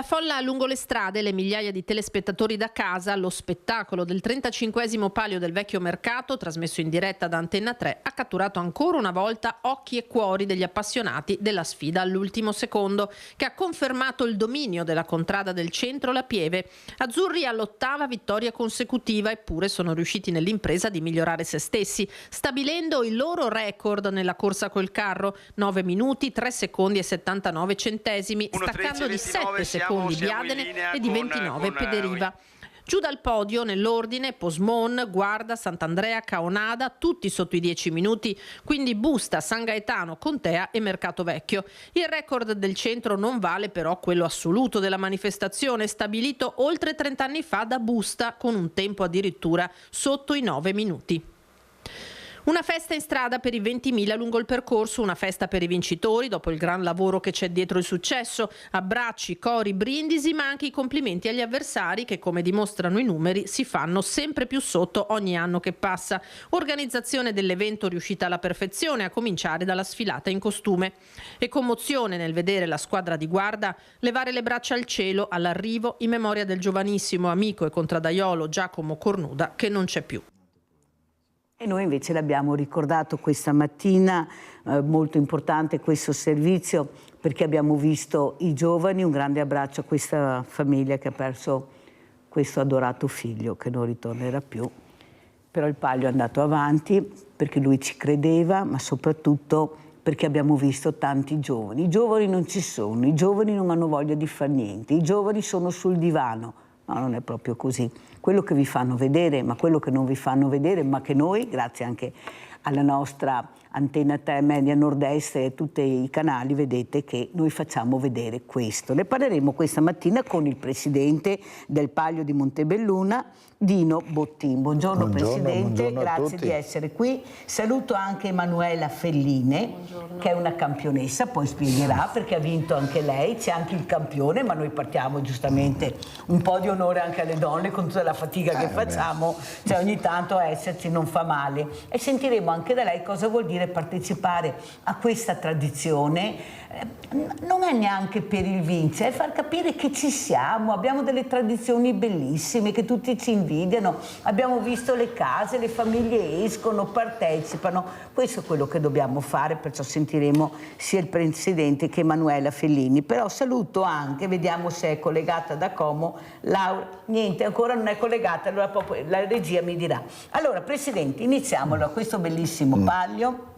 La folla lungo le strade, le migliaia di telespettatori da casa, lo spettacolo del 35esimo palio del vecchio mercato, trasmesso in diretta da Antenna 3, ha catturato ancora una volta occhi e cuori degli appassionati della sfida all'ultimo secondo, che ha confermato il dominio della contrada del centro, la Pieve. Azzurri all'8ª vittoria consecutiva, eppure sono riusciti nell'impresa di migliorare se stessi, stabilendo il loro record nella corsa col carro, 9 minuti, 3 secondi e 79 centesimi, staccando di 7 secondi di Adene e di 29 Pederiva. Giù dal podio nell'ordine Posmon, Guarda, Sant'Andrea, Caonada, tutti sotto i 10 minuti, quindi Busta, San Gaetano, Contea e Mercato Vecchio. Il record del centro non vale però quello assoluto della manifestazione, stabilito oltre 30 anni fa da Busta, con un tempo addirittura sotto i 9 minuti. Una festa in strada per i 20.000 lungo il percorso, una festa per i vincitori dopo il gran lavoro che c'è dietro il successo, abbracci, cori, brindisi, ma anche i complimenti agli avversari che, come dimostrano i numeri, si fanno sempre più sotto ogni anno che passa. Organizzazione dell'evento riuscita alla perfezione, a cominciare dalla sfilata in costume. E commozione nel vedere la squadra di Guarda levare le braccia al cielo all'arrivo in memoria del giovanissimo amico e contraddaiolo Giacomo Cornuda, che non c'è più. E noi invece l'abbiamo ricordato questa mattina, molto importante questo servizio, perché abbiamo visto i giovani. Un grande abbraccio a questa famiglia che ha perso questo adorato figlio che non ritornerà più. Però il palio è andato avanti perché lui ci credeva, ma soprattutto perché abbiamo visto tanti giovani. I giovani non ci sono, i giovani non hanno voglia di fare niente, i giovani sono sul divano. No, non è proprio così. Quello che vi fanno vedere, ma quello che non vi fanno vedere, ma che noi, grazie anche alla nostra Antenna 3 Media Nord-Est e tutti i canali, vedete che noi facciamo vedere questo. Ne parleremo questa mattina con il presidente del Palio di Montebelluna, Dino Bottin. Buongiorno Presidente, buongiorno grazie di essere qui. Saluto anche Emanuela Felline, che è una campionessa, poi spiegherà perché ha vinto anche lei, c'è anche il campione, ma noi partiamo giustamente un po' di onore anche alle donne con tutta la fatica che facciamo, cioè ogni tanto esserci non fa male. E sentiremo anche da lei cosa vuol dire partecipare a questa tradizione. Non è neanche per il vincere, è far capire che ci siamo, abbiamo delle tradizioni bellissime che tutti ci invidiano, abbiamo visto le case, le famiglie escono, partecipano, questo è quello che dobbiamo fare, perciò sentiremo sia il Presidente che Emanuela Fellini. Però saluto anche, vediamo se è collegata da Como, Laura, niente, ancora non è collegata, allora proprio la regia mi dirà. Allora Presidente, iniziamo a questo bellissimo palio.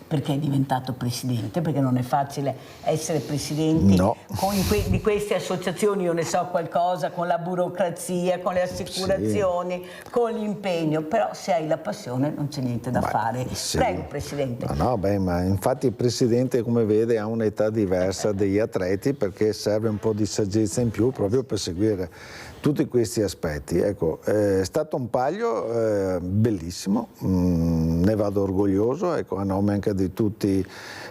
Perché è diventato presidente? Perché non è facile essere presidenti di queste associazioni, io ne so qualcosa, con la burocrazia, con le assicurazioni, con l'impegno, però se hai la passione non c'è niente da fare. Sì. Prego Presidente. Ma infatti il Presidente, come vede, ha un'età diversa degli atleti, perché serve un po' di saggezza in più proprio per seguire tutti questi aspetti. Ecco, è stato un palio bellissimo, ne vado orgoglioso, ecco, a nome anche di tutti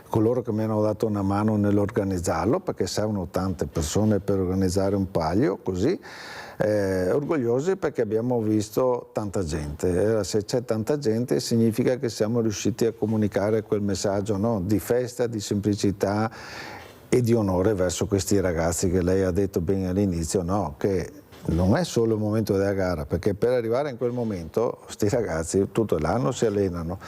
coloro che mi hanno dato una mano nell'organizzarlo, perché servono tante persone per organizzare un palio così. Orgogliosi perché abbiamo visto tanta gente. Se c'è tanta gente significa che siamo riusciti a comunicare quel messaggio, no? Di festa, di semplicità e di onore verso questi ragazzi, che lei ha detto bene all'inizio, no? Che non è solo il momento della gara, perché per arrivare in quel momento questi ragazzi tutto l'anno si allenano,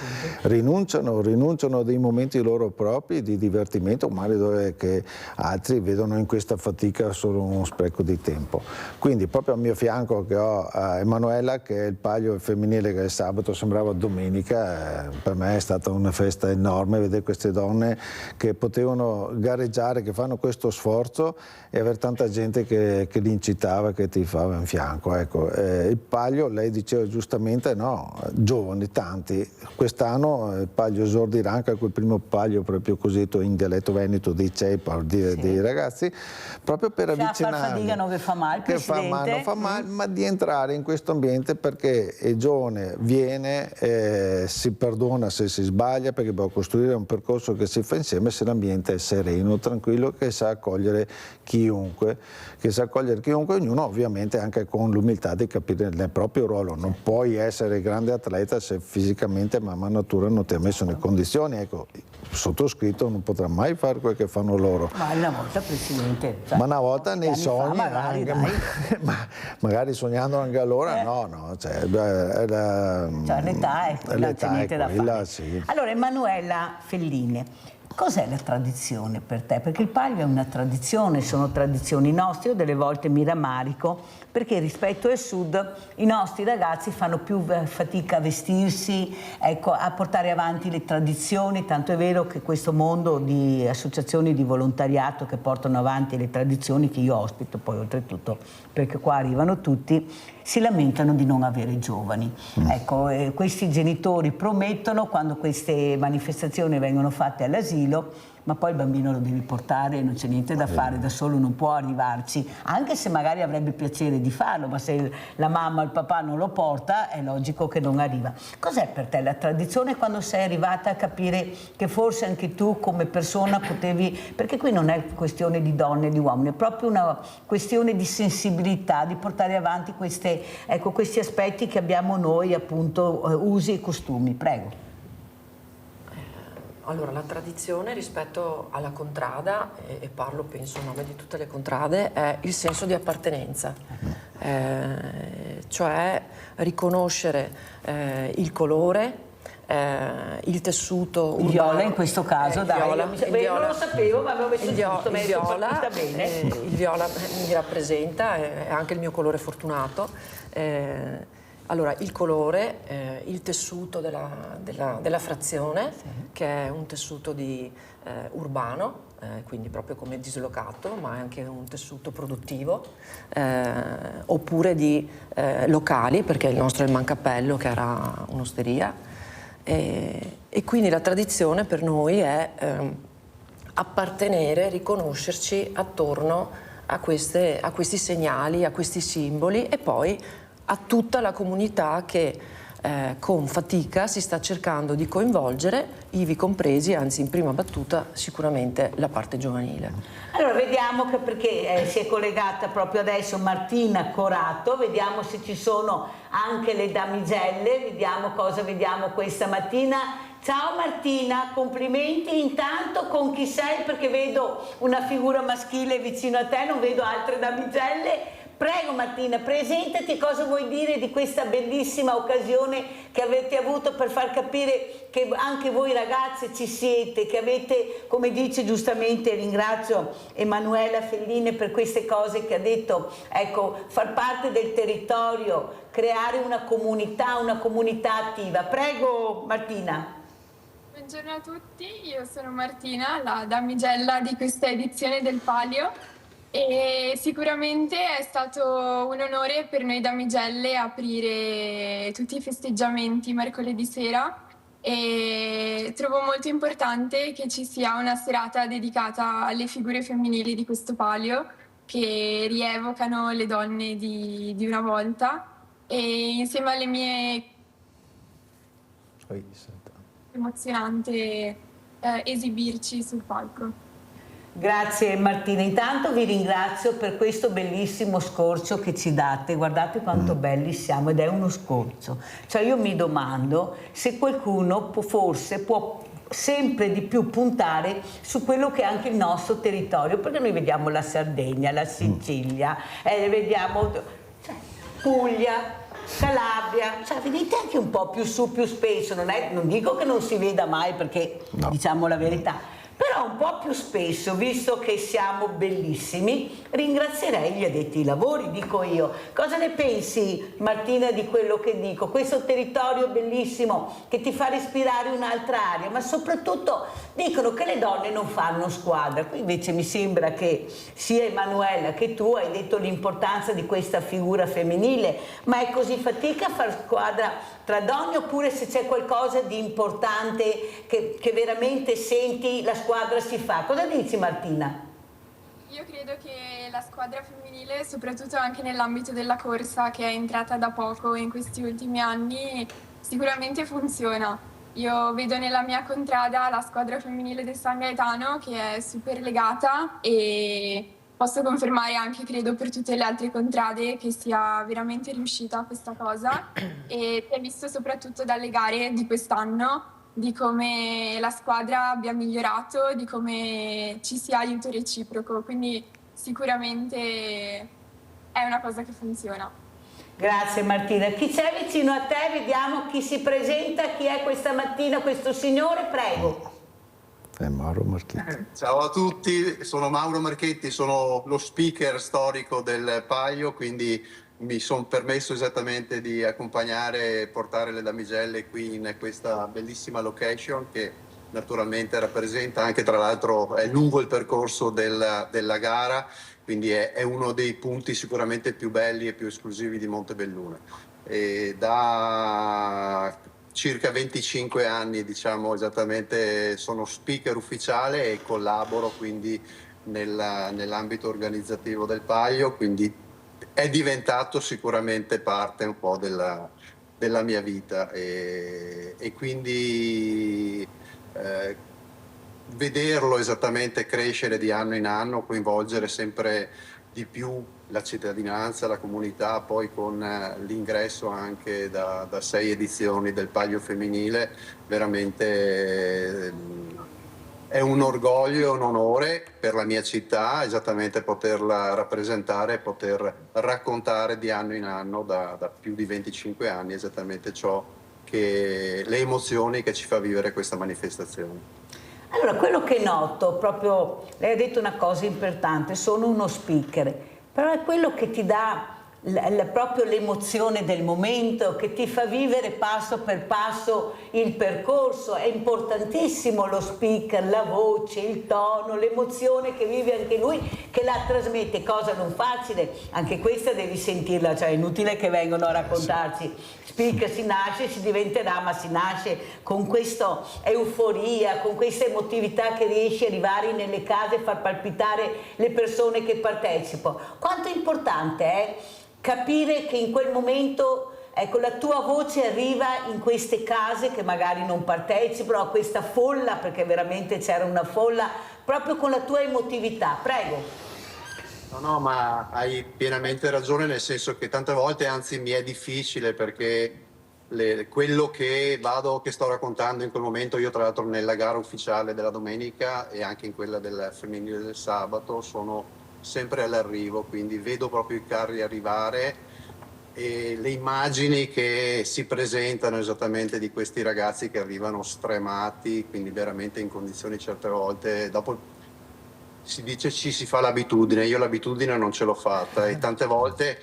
rinunciano a dei momenti loro propri di divertimento, magari dove che altri vedono in questa fatica solo uno spreco di tempo. Quindi proprio al mio fianco che ho Emanuela, che è il palio femminile, che il sabato sembrava domenica. Per me è stata una festa enorme vedere queste donne che potevano gareggiare, che fanno questo sforzo, e avere tanta gente che li incitava, che ti fava in fianco. Ecco, il palio, lei diceva giustamente, no, giovani, tanti. Quest'anno il palio esordirà anche quel primo palio proprio così in dialetto veneto dei CEPA, dei ragazzi, proprio per avvicinarli. Non fa male, Presidente. Non fa male, ma di entrare in questo ambiente, perché il giovane viene, si perdona se si sbaglia, perché può costruire un percorso che si fa insieme se l'ambiente è sereno, tranquillo, che sa accogliere chiunque, ognuno ovviamente anche con l'umiltà di capire il proprio ruolo. Non puoi essere grande atleta se fisicamente mamma natura non ti ha messo nelle condizioni. Ecco, sottoscritto non potrà mai fare quel che fanno loro. Ma una volta, Presidente, cioè, Ma una volta nei sogni, magari, magari sognando anche allora, no, cioè, l'età è quella, c'è niente da fare. Sì. Allora, Emanuela Felline, cos'è la tradizione per te? Perché il Palio è una tradizione, sono tradizioni nostre. Io delle volte mi rammarico perché rispetto al sud i nostri ragazzi fanno più fatica a vestirsi, ecco, a portare avanti le tradizioni, tanto è vero che questo mondo di associazioni di volontariato che portano avanti le tradizioni, che io ospito poi oltretutto, perché qua arrivano tutti, si lamentano di non avere giovani. Ecco, questi genitori promettono, quando queste manifestazioni vengono fatte all'asilo, ma poi il bambino lo devi portare, non c'è niente da fare, da solo non può arrivarci, anche se magari avrebbe piacere di farlo, ma se la mamma o il papà non lo porta è logico che non arriva. Cos'è per te la tradizione quando sei arrivata a capire che forse anche tu come persona potevi, perché qui non è questione di donne e di uomini, è proprio una questione di sensibilità, di portare avanti questi aspetti che abbiamo noi, appunto, usi e costumi. Prego. Allora, la tradizione rispetto alla contrada, e parlo penso a nome di tutte le contrade, è il senso di appartenenza, cioè riconoscere il colore, il tessuto urbano. Viola in questo caso, dai, viola, non lo sapevo, ma avevo messo giusto, mi sono partita bene. Il viola mi rappresenta, è anche il mio colore fortunato. Allora, il colore, il tessuto della frazione, sì, che è un tessuto urbano, quindi proprio come dislocato, ma è anche un tessuto produttivo, oppure di locali, perché il nostro è il Mancappello, che era un'osteria. E quindi la tradizione per noi è appartenere, riconoscerci attorno a questi segnali, a questi simboli, e poi a tutta la comunità che con fatica si sta cercando di coinvolgere, ivi compresi, anzi in prima battuta, sicuramente la parte giovanile. Allora vediamo, che perché si è collegata proprio adesso Martina Corato, vediamo se ci sono anche le damigelle, vediamo cosa vediamo questa mattina. Ciao Martina, complimenti intanto, con chi sei? Perché vedo una figura maschile vicino a te, non vedo altre damigelle. Prego Martina, presentati, cosa vuoi dire di questa bellissima occasione che avete avuto per far capire che anche voi ragazze ci siete, che avete, come dice giustamente, ringrazio Emanuela Felline per queste cose che ha detto, ecco, far parte del territorio, creare una comunità attiva. Prego Martina. Buongiorno a tutti, io sono Martina, la damigella di questa edizione del Palio. E sicuramente è stato un onore per noi damigelle aprire tutti i festeggiamenti mercoledì sera, e trovo molto importante che ci sia una serata dedicata alle figure femminili di questo Palio, che rievocano le donne di una volta, e insieme alle mie emozionante esibirci sul palco. Grazie Martina, intanto vi ringrazio per questo bellissimo scorcio che ci date, guardate quanto belli siamo, ed è uno scorcio, cioè io mi domando se qualcuno forse può sempre di più puntare su quello che è anche il nostro territorio, perché noi vediamo la Sardegna, la Sicilia, vediamo Puglia, Calabria, cioè venite anche un po' più su, più spesso, non dico che non si veda mai, perché no, diciamo la verità, però un po' più spesso, visto che siamo bellissimi, ringrazierei gli addetti ai lavori, dico io. Cosa ne pensi Martina di quello che dico? Questo territorio bellissimo che ti fa respirare un'altra aria, ma soprattutto dicono che le donne non fanno squadra. Qui invece mi sembra che sia Emanuela che tu hai detto l'importanza di questa figura femminile, ma è così fatica a far squadra tra donne, oppure se c'è qualcosa di importante che veramente senti la squadra si fa? Cosa dici Martina? Io credo che la squadra femminile, soprattutto anche nell'ambito della corsa, che è entrata da poco in questi ultimi anni, sicuramente funziona. Io vedo nella mia contrada la squadra femminile del San Gaetano che è super legata, e posso confermare anche, credo, per tutte le altre contrade che sia veramente riuscita questa cosa, e si è visto soprattutto dalle gare di quest'anno, di come la squadra abbia migliorato, di come ci sia aiuto reciproco, quindi sicuramente è una cosa che funziona. Grazie Martina. Chi c'è vicino a te? Vediamo chi si presenta, chi è questa mattina questo signore, prego. È Mauro Marchetti. Ciao a tutti, sono Mauro Marchetti, sono lo speaker storico del Paio, quindi mi sono permesso esattamente di accompagnare e portare le damigelle qui in questa bellissima location che naturalmente rappresenta anche, tra l'altro è lungo il percorso della gara, quindi è uno dei punti sicuramente più belli e più esclusivi di Montebelluna. E da circa 25 anni, diciamo esattamente, sono speaker ufficiale e collaboro quindi nell'ambito organizzativo del Paio, quindi è diventato sicuramente parte un po' della mia vita e quindi vederlo esattamente crescere di anno in anno, coinvolgere sempre di più la cittadinanza, la comunità, poi con l'ingresso anche da 6 edizioni del Paio femminile, veramente è un orgoglio e un onore per la mia città esattamente poterla rappresentare e poter raccontare di anno in anno da più di 25 anni esattamente le emozioni che ci fa vivere questa manifestazione. Allora, quello che noto, proprio, lei ha detto una cosa importante, sono uno speaker, però è quello che ti dà proprio l'emozione del momento, che ti fa vivere passo per passo il percorso. È importantissimo lo speaker, la voce, il tono, l'emozione che vive anche lui, che la trasmette, cosa non facile, anche questa devi sentirla, cioè è inutile che vengano a raccontarci. Speaker si nasce, si diventerà, ma si nasce con questa euforia, con questa emotività che riesce ad arrivare nelle case e far palpitare le persone che partecipano. Quanto è importante è capire che in quel momento, ecco, la tua voce arriva in queste case che magari non partecipano, a questa folla, perché veramente c'era una folla, proprio con la tua emotività. Prego. No, ma hai pienamente ragione, nel senso che tante volte anzi mi è difficile perché quello che sto raccontando in quel momento, io tra l'altro nella gara ufficiale della domenica e anche in quella del femminile del sabato sono sempre all'arrivo, quindi vedo proprio i carri arrivare e le immagini che si presentano esattamente di questi ragazzi che arrivano stremati, quindi veramente in condizioni certe volte, dopo si dice ci si fa l'abitudine, io l'abitudine non ce l'ho fatta e tante volte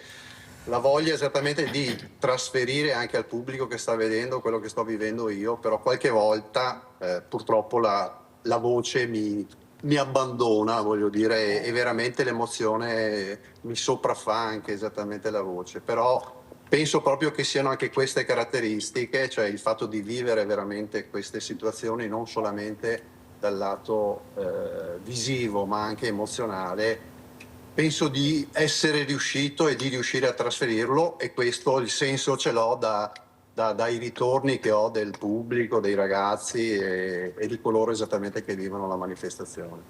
la voglia esattamente di trasferire anche al pubblico che sta vedendo quello che sto vivendo io, però qualche volta purtroppo la voce mi abbandona, voglio dire, e veramente l'emozione mi sopraffa anche esattamente la voce, però penso proprio che siano anche queste caratteristiche, cioè il fatto di vivere veramente queste situazioni non solamente dal lato visivo ma anche emozionale. Penso di essere riuscito e di riuscire a trasferirlo e questo il senso ce l'ho dai ritorni che ho del pubblico, dei ragazzi e di coloro esattamente che vivono la manifestazione.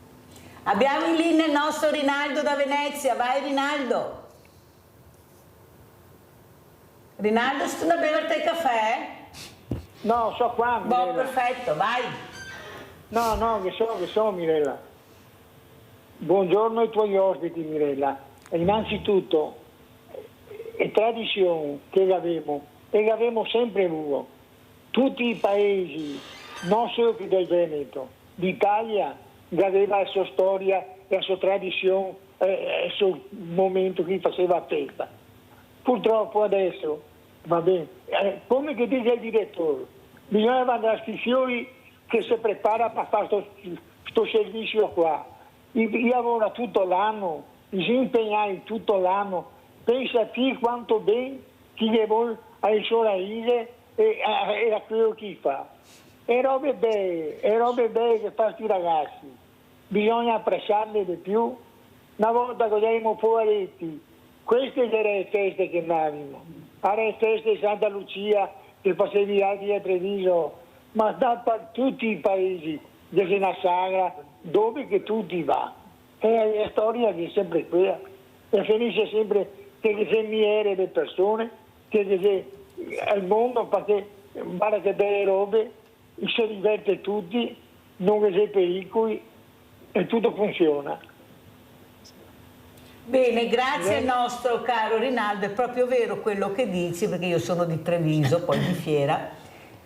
Abbiamo in linea il nostro Rinaldo da Venezia, vai Rinaldo. Rinaldo, se tu da beverti il caffè? No, so qua, Mirella. Perfetto, vai. No, che so Mirella. Buongiorno ai tuoi ospiti, Mirella. E innanzitutto, è tradizione che abbiamo sempre avuto. Tutti i paesi, non solo che del Veneto, d'Italia, aveva la sua storia, la sua tradizione, il suo momento che faceva festa. Purtroppo adesso, va bene, come che dice il direttore, bisogna mandare iscrizioni che si prepara per fare questo servizio qua. Io lavoro tutto l'anno, si impegnare tutto l'anno, pensa a te quanto bene che vuole alle sorelle e a quello che fa. E robe belle che fa questi ragazzi, bisogna apprezzarle di più. Una volta che eravamo poveretti, queste erano le feste che andavamo, erano le feste di Santa Lucia che facevi altri a Treviso, ma da per tutti i paesi, desde una sagra, dove che tutti va. E la storia che è sempre quella, e finisce sempre che se miele le persone, che il mondo, perché guarda che belle robe, si diverte tutti, non c'è pericoli e tutto funziona. Bene, grazie al nostro caro Rinaldo, è proprio vero quello che dici, perché io sono di Treviso, poi di Fiera,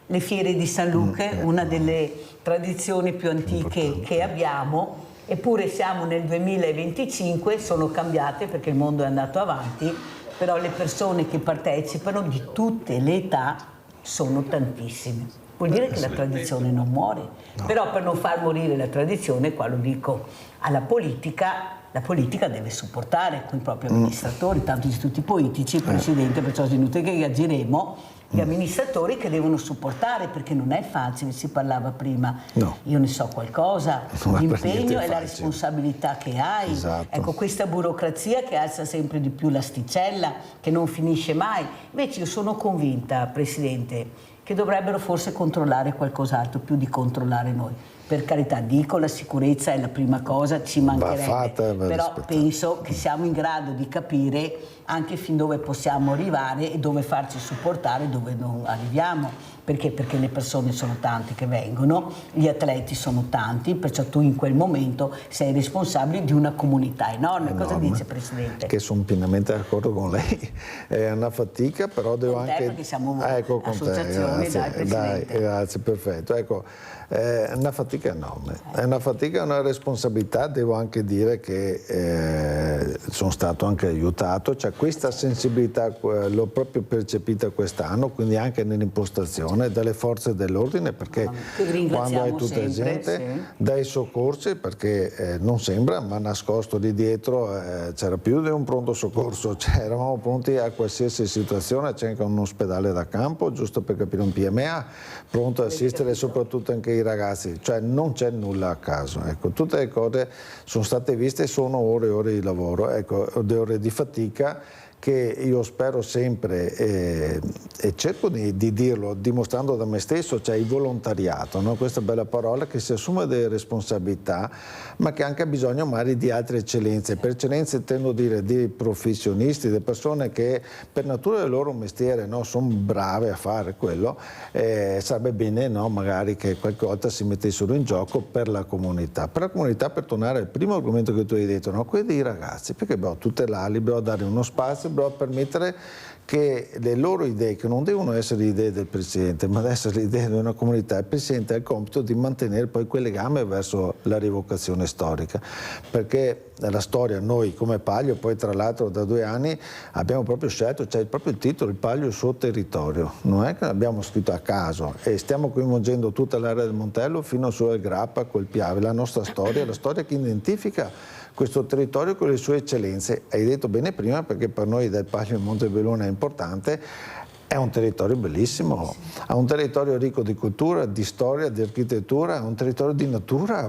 le fiere di San Luca, una delle tradizioni più antiche che abbiamo, eppure siamo nel 2025, sono cambiate perché il mondo è andato avanti, però le persone che partecipano di tutte le età sono tantissime. Vuol dire che la tradizione non muore, però per non far morire la tradizione, qua lo dico alla politica, la politica deve supportare con i propri amministratori, tanto di tutti i politici, Presidente, perciò è inutile che reagiremo, gli amministratori che devono supportare, perché non è facile, si parlava prima, io ne so qualcosa, l'impegno e la responsabilità che hai, ecco, questa burocrazia che alza sempre di più l'asticella, che non finisce mai. Invece io sono convinta, Presidente, che dovrebbero forse controllare qualcos'altro più di controllare noi. Per carità, dico, la sicurezza è la prima cosa, ci mancherebbe, però penso che siamo in grado di capire anche fin dove possiamo arrivare e dove farci supportare e dove non arriviamo. Perché? Perché le persone sono tante che vengono, gli atleti sono tanti, perciò tu in quel momento sei responsabile di una comunità enorme. Cosa dice, Presidente? Che sono pienamente d'accordo con lei, è una fatica, però devo con anche... te, perché siamo con associazione, te, dai, Presidente. Grazie, perfetto. Ecco, è una fatica enorme, è una fatica, è una responsabilità, devo anche dire che sono stato anche aiutato, cioè questa sensibilità l'ho proprio percepita quest'anno, quindi anche nell'impostazione dalle forze dell'ordine, perché quando hai tutta la gente, dai soccorsi, perché non sembra, ma nascosto di dietro c'era più di un pronto soccorso, cioè eravamo pronti a qualsiasi situazione, c'è anche un ospedale da campo, giusto per capire, un PMA, pronto ad assistere soprattutto anche i ragazzi, cioè non c'è nulla a caso, ecco, tutte le cose sono state viste, sono ore e ore di lavoro, ecco, ore di fatica che io spero sempre e cerco di dirlo dimostrando da me stesso, cioè il volontariato, no? Questa bella parola che si assume delle responsabilità ma che anche ha bisogno magari di altre eccellenze. Per eccellenze intendo dire di professionisti, delle persone che per natura del loro mestiere, no, sono brave a fare quello, sarebbe bene, no, magari che qualche volta si mettessero in gioco per la comunità, per tornare al primo argomento che tu hai detto, no? Quelli dei ragazzi, perché dobbiamo tutelarli, dobbiamo dare uno spazio, dobbiamo permettere che le loro idee, che non devono essere le idee del Presidente, ma deve essere le idee di una comunità, il Presidente ha il compito di mantenere poi quel legame verso la rievocazione storica, perché la storia, noi come Palio, poi tra l'altro da 2 anni abbiamo proprio scelto, cioè proprio il titolo, il Palio il suo territorio, non è che l'abbiamo scritto a caso e stiamo coinvolgendo tutta l'area del Montello fino su al Grappa, col Piave, la nostra storia, la storia che identifica questo territorio con le sue eccellenze. Hai detto bene prima, perché per noi del Palio di Montebelluna è importante, è un territorio bellissimo, ha un territorio ricco di cultura, di storia, di architettura, un territorio di natura,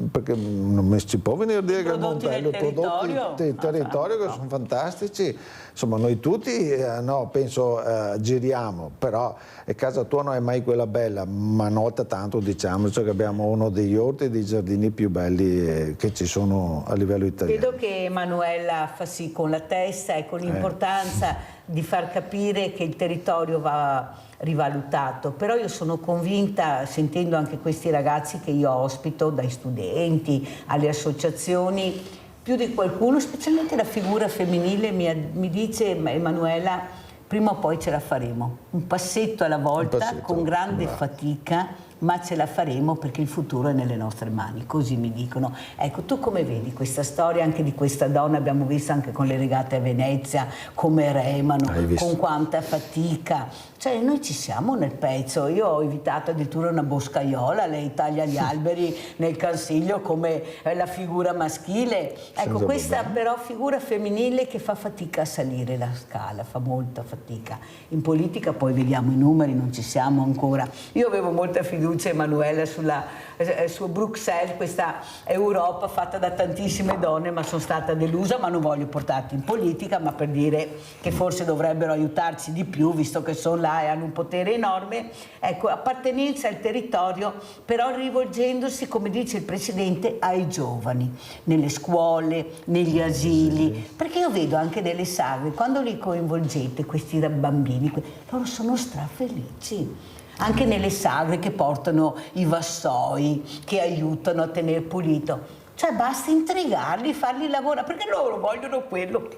perché non si può venire a dire che il Montello, prodotti del territorio che sono fantastici, insomma noi tutti no, penso giriamo, però casa tua non è mai quella bella, ma nota tanto, diciamo, cioè che abbiamo uno degli orti e dei giardini più belli che ci sono a livello italiano. Vedo che Emanuela fa sì con la testa e con l'importanza di far capire che il territorio va rivalutato, però io sono convinta, sentendo anche questi ragazzi che io ospito, dai studenti alle associazioni, più di qualcuno, specialmente la figura femminile, mi dice Emanuela, prima o poi ce la faremo, un passetto alla volta, con grande fatica, ma ce la faremo perché il futuro è nelle nostre mani, così mi dicono. Ecco, tu come vedi questa storia anche di questa donna, abbiamo visto anche con le regate a Venezia, come remano, con quanta fatica, cioè noi ci siamo nel pezzo, io ho evitato addirittura una boscaiola, lei taglia gli alberi nel Cansiglio come la figura maschile, ecco questa però figura femminile che fa fatica a salire la scala, fa molta fatica. In politica poi vediamo i numeri, non ci siamo ancora. Io avevo molta fiducia, Emanuela, su Bruxelles, questa Europa fatta da tantissime donne, ma sono stata delusa, ma non voglio portarti in politica, ma per dire che forse dovrebbero aiutarci di più, visto che sono là e hanno un potere enorme. Ecco, appartenenza al territorio, però rivolgendosi, come dice il Presidente, ai giovani, nelle scuole, negli asili, perché io vedo anche nelle sagre, quando li coinvolgete, questi bambini, loro sono strafelici. anche nelle salve che portano i vassoi, che aiutano a tenere pulito. Cioè basta intrigarli, farli lavorare, perché loro vogliono quello.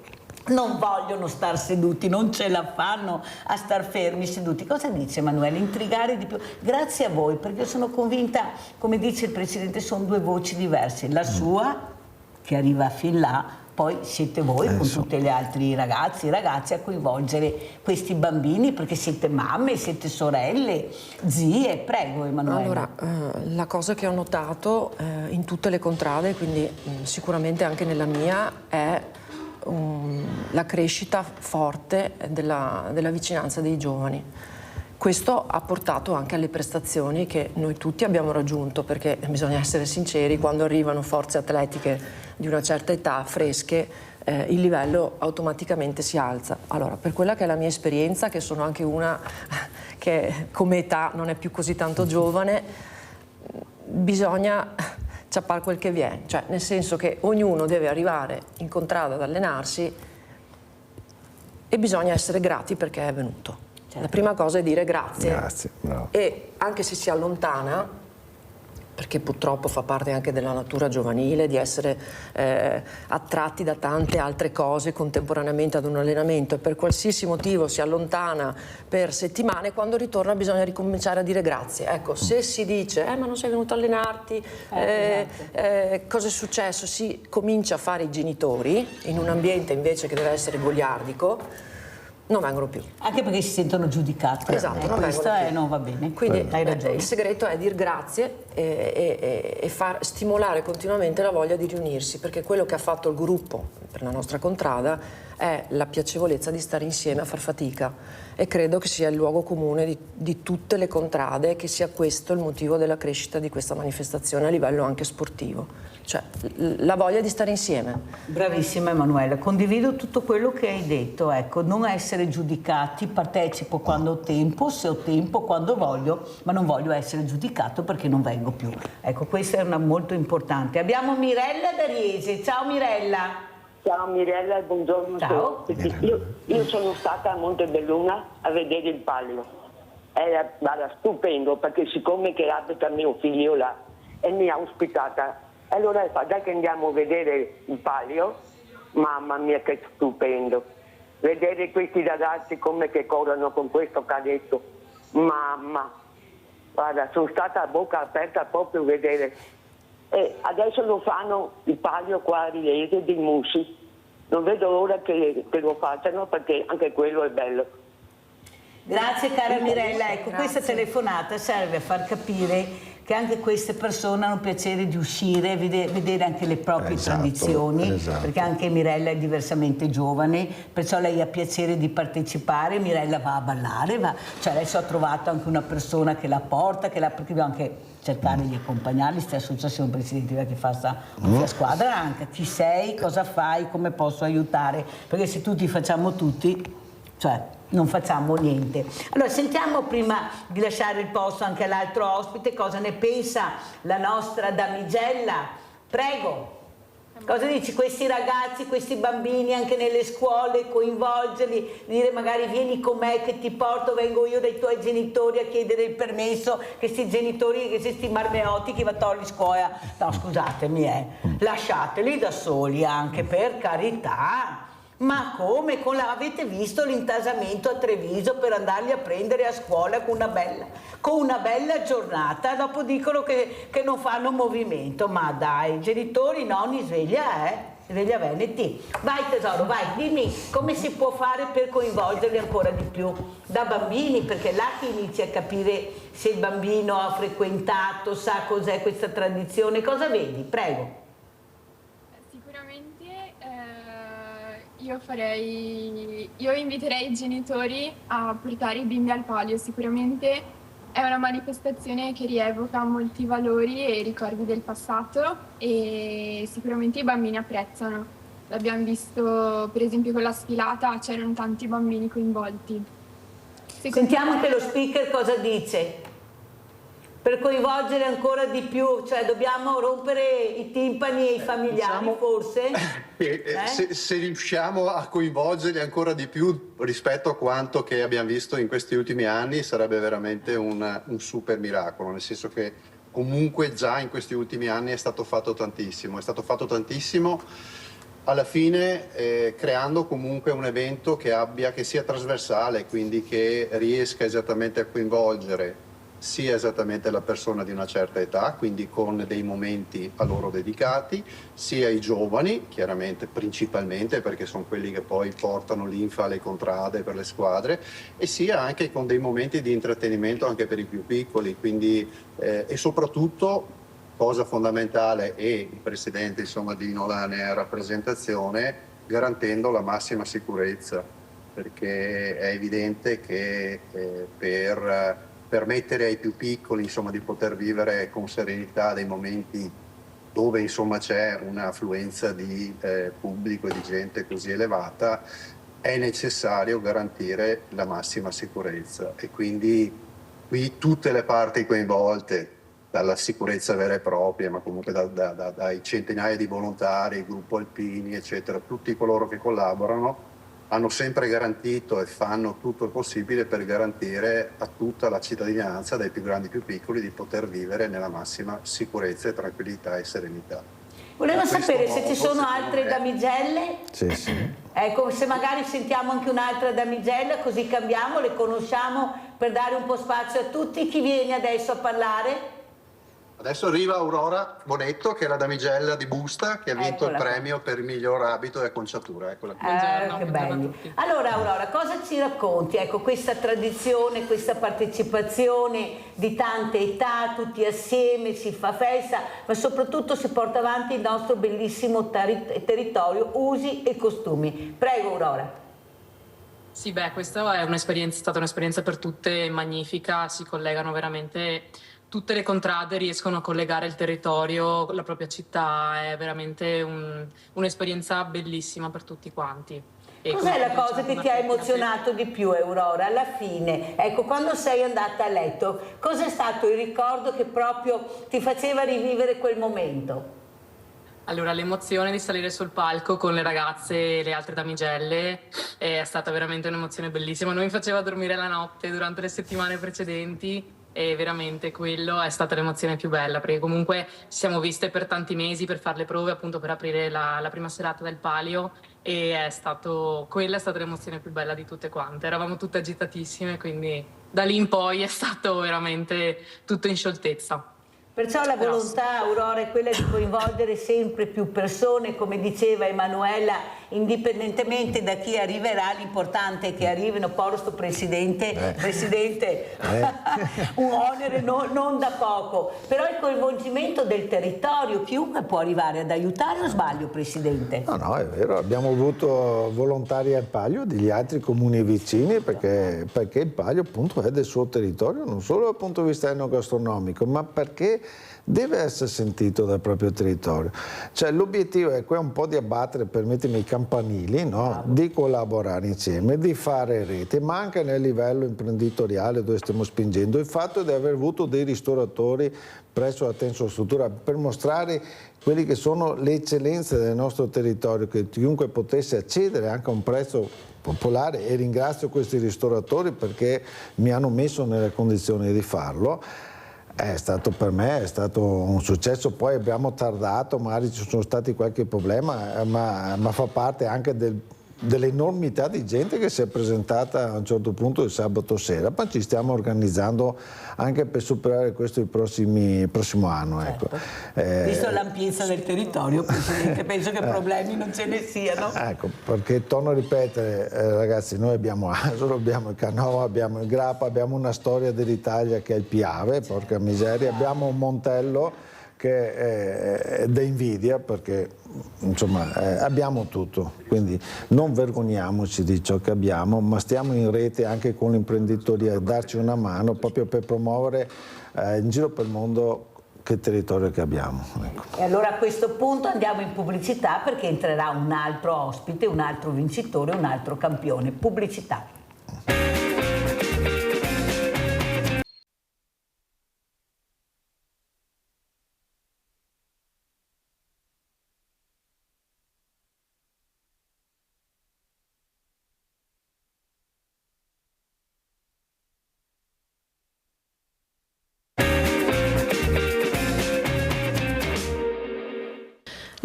Non vogliono star seduti, non ce la fanno a star fermi seduti. Cosa dice Emanuele? Intrigare di più. Grazie a voi, perché sono convinta, come dice il Presidente, sono due voci diverse. La sua, che arriva fin là, poi siete voi con tutti gli altri ragazzi e ragazze a coinvolgere questi bambini, perché siete mamme, siete sorelle, zie. Prego Emanuele. Allora, la cosa che ho notato in tutte le contrade, quindi sicuramente anche nella mia, è la crescita forte della vicinanza dei giovani. Questo ha portato anche alle prestazioni che noi tutti abbiamo raggiunto, perché bisogna essere sinceri, quando arrivano forze atletiche di una certa età, fresche, il livello automaticamente si alza. Allora, per quella che è la mia esperienza, che sono anche una che come età non è più così tanto giovane, bisogna ciappare quel che viene, cioè nel senso che ognuno deve arrivare in contrada ad allenarsi e bisogna essere grati perché è venuto. Certo. La prima cosa è dire grazie. Grazie, bravo. E anche se si allontana, perché purtroppo fa parte anche della natura giovanile di essere attratti da tante altre cose contemporaneamente ad un allenamento, e per qualsiasi motivo si allontana per settimane, quando ritorna bisogna ricominciare a dire grazie. Ecco, se si dice ma non sei venuto a allenarti, cosa è successo? Si comincia a fare i genitori in un ambiente invece che deve essere goliardico, non vengono più. Anche perché si sentono giudicati. Esatto, questo non va bene. Quindi hai ragione. Il segreto è dir grazie e far stimolare continuamente la voglia di riunirsi, perché quello che ha fatto il gruppo per la nostra contrada è la piacevolezza di stare insieme a far fatica, e credo che sia il luogo comune di tutte le contrade, che sia questo il motivo della crescita di questa manifestazione a livello anche sportivo. Cioè la voglia di stare insieme. Bravissima Emanuela, condivido tutto quello che hai detto, ecco, non essere giudicati, partecipo quando ho tempo, se ho tempo, quando voglio, ma non voglio essere giudicato perché non vengo più. Ecco, questa è una molto importante. Abbiamo Mirella da Riese. Ciao Mirella. Ciao Mirella, buongiorno. Ciao. Io sono stata a Montebelluna a vedere il palio. Era stupendo, perché siccome che abita mio figlio là e mi ha ospitata, allora fa dai che andiamo a vedere il palio. Mamma mia che stupendo, vedere questi ragazzi come che corrono con questo canetto, mamma, guarda, sono stata a bocca aperta proprio a vedere. E adesso lo fanno il palio qua a Riese di Mussi, non vedo l'ora che lo facciano, perché anche quello è bello. Grazie cara Mirella, ecco, questa telefonata serve a far capire che anche queste persone hanno piacere di uscire, vedere anche le proprie tradizioni, perché anche Mirella è diversamente giovane, perciò lei ha piacere di partecipare. Mirella va a ballare, cioè adesso ha trovato anche una persona che la porta, perché dobbiamo anche cercare di accompagnarli, sta associazione presidente che fa la squadra, anche chi sei, cosa fai, come posso aiutare, perché se tutti facciamo tutti, cioè non facciamo niente. Allora sentiamo, prima di lasciare il posto anche all'altro ospite, cosa ne pensa la nostra damigella. Prego, cosa dici? Questi ragazzi, questi bambini anche nelle scuole, coinvolgerli, dire magari vieni con me che ti porto, vengo io dai tuoi genitori a chiedere il permesso, che questi genitori, che questi marmeotti che va a togliere scuola, no scusatemi, lasciateli da soli anche, per carità. Ma come? Avete visto l'intasamento a Treviso per andarli a prendere a scuola con una bella giornata, dopo dicono che non fanno movimento. Ma dai, genitori, nonni, sveglia Veneti. Vai tesoro, vai, dimmi come si può fare per coinvolgerli ancora di più da bambini, perché là che inizi a capire se il bambino ha frequentato, sa cos'è questa tradizione. Cosa vedi? Prego. Io inviterei i genitori a portare i bimbi al palio. Sicuramente è una manifestazione che rievoca molti valori e ricordi del passato, e sicuramente i bambini apprezzano. L'abbiamo visto per esempio con la sfilata, c'erano tanti bambini coinvolti. Sentiamo anche lo speaker cosa dice. per coinvolgere ancora di più, cioè dobbiamo rompere i timpani e i familiari, diciamo, forse? Se riusciamo a coinvolgerli ancora di più rispetto a quanto che abbiamo visto in questi ultimi anni, sarebbe veramente un super miracolo, nel senso che comunque già in questi ultimi anni è stato fatto tantissimo, alla fine creando comunque un evento che sia trasversale, quindi che riesca esattamente a coinvolgere sia esattamente la persona di una certa età, quindi con dei momenti a loro dedicati, sia i giovani, chiaramente principalmente perché sono quelli che poi portano l'infa alle contrade per le squadre, e sia anche con dei momenti di intrattenimento anche per i più piccoli, quindi e soprattutto, cosa fondamentale, e il Presidente insomma Dino la ne è rappresentazione, garantendo la massima sicurezza, perché è evidente che per permettere ai più piccoli insomma di poter vivere con serenità dei momenti dove insomma c'è un'affluenza di pubblico e di gente così elevata, è necessario garantire la massima sicurezza, e quindi qui tutte le parti coinvolte, dalla sicurezza vera e propria, ma comunque dai centinaia di volontari, il gruppo Alpini, eccetera, tutti coloro che collaborano hanno sempre garantito e fanno tutto il possibile per garantire a tutta la cittadinanza, dai più grandi ai più piccoli, di poter vivere nella massima sicurezza e tranquillità e serenità. Volevo sapere se ci sono altre damigelle. Sì, sì. Ecco, se magari sentiamo anche un'altra damigella, così cambiamo, le conosciamo, per dare un po' spazio a tutti. Chi viene adesso a parlare? Adesso arriva Aurora Bonetto, che è la damigella di Busta, che ha vinto il premio per il miglior abito e acconciatura. Eccola qui. Che belli. Allora Aurora, cosa ci racconti? Ecco, questa tradizione, questa partecipazione di tante età, tutti assieme, si fa festa, ma soprattutto si porta avanti il nostro bellissimo territorio, usi e costumi. Prego Aurora. Sì, beh, questa è stata un'esperienza per tutte magnifica, si collegano veramente tutte le contrade, riescono a collegare il territorio, la propria città, è veramente un'esperienza bellissima per tutti quanti. Cos'è la cosa che ti ha emozionato di più, Aurora, alla fine? Ecco, quando sei andata a letto, cos'è stato il ricordo che proprio ti faceva rivivere quel momento? Allora, l'emozione di salire sul palco con le ragazze e le altre damigelle è stata veramente un'emozione bellissima. Non mi faceva dormire la notte durante le settimane precedenti, e veramente quello è stata l'emozione più bella, perché comunque ci siamo viste per tanti mesi per fare le prove, appunto per aprire la prima serata del Palio, e quella è stata l'emozione più bella di tutte quante. Eravamo tutte agitatissime, quindi da lì in poi è stato veramente tutto in scioltezza. Perciò la volontà, Aurora, è quella di coinvolgere sempre più persone, come diceva Emanuela, indipendentemente da chi arriverà, l'importante è che arrivino. Posto Presidente, un onere non da poco, però il coinvolgimento del territorio, chiunque può arrivare ad aiutare, o sbaglio Presidente? No, è vero, abbiamo avuto volontari al Palio degli altri comuni vicini, perché il Palio appunto è del suo territorio, non solo dal punto di vista enogastronomico, ma perché deve essere sentito dal proprio territorio. Cioè l'obiettivo è un po' di abbattere, permettimi, i campanili, no? Di collaborare insieme, di fare rete, ma anche nel livello imprenditoriale dove stiamo spingendo. Il fatto di aver avuto dei ristoratori presso la tensostruttura per mostrare quelli che sono le eccellenze del nostro territorio, che chiunque potesse accedere anche a un prezzo popolare, e ringrazio questi ristoratori perché mi hanno messo nelle condizioni di farlo. Per me è stato un successo. Poi abbiamo tardato, magari ci sono stati qualche problema, ma fa parte anche dell'enormità di gente che si è presentata a un certo punto il sabato sera, ma ci stiamo organizzando anche per superare questo il prossimo anno. Certo. Ecco. Visto l'ampiezza del territorio, Presidente, penso che problemi non ce ne siano. Ecco, perché torno a ripetere, ragazzi, noi abbiamo Asolo, abbiamo il Canova, abbiamo il Grappa, abbiamo una storia dell'Italia che è il Piave, porca miseria, abbiamo un Montello che è da invidia, perché insomma abbiamo tutto, quindi non vergogniamoci di ciò che abbiamo, ma stiamo in rete anche con l'imprenditoria a darci una mano proprio per promuovere in giro per il mondo che territorio che abbiamo. Ecco. E allora a questo punto andiamo in pubblicità, perché entrerà un altro ospite, un altro vincitore, un altro campione. Pubblicità.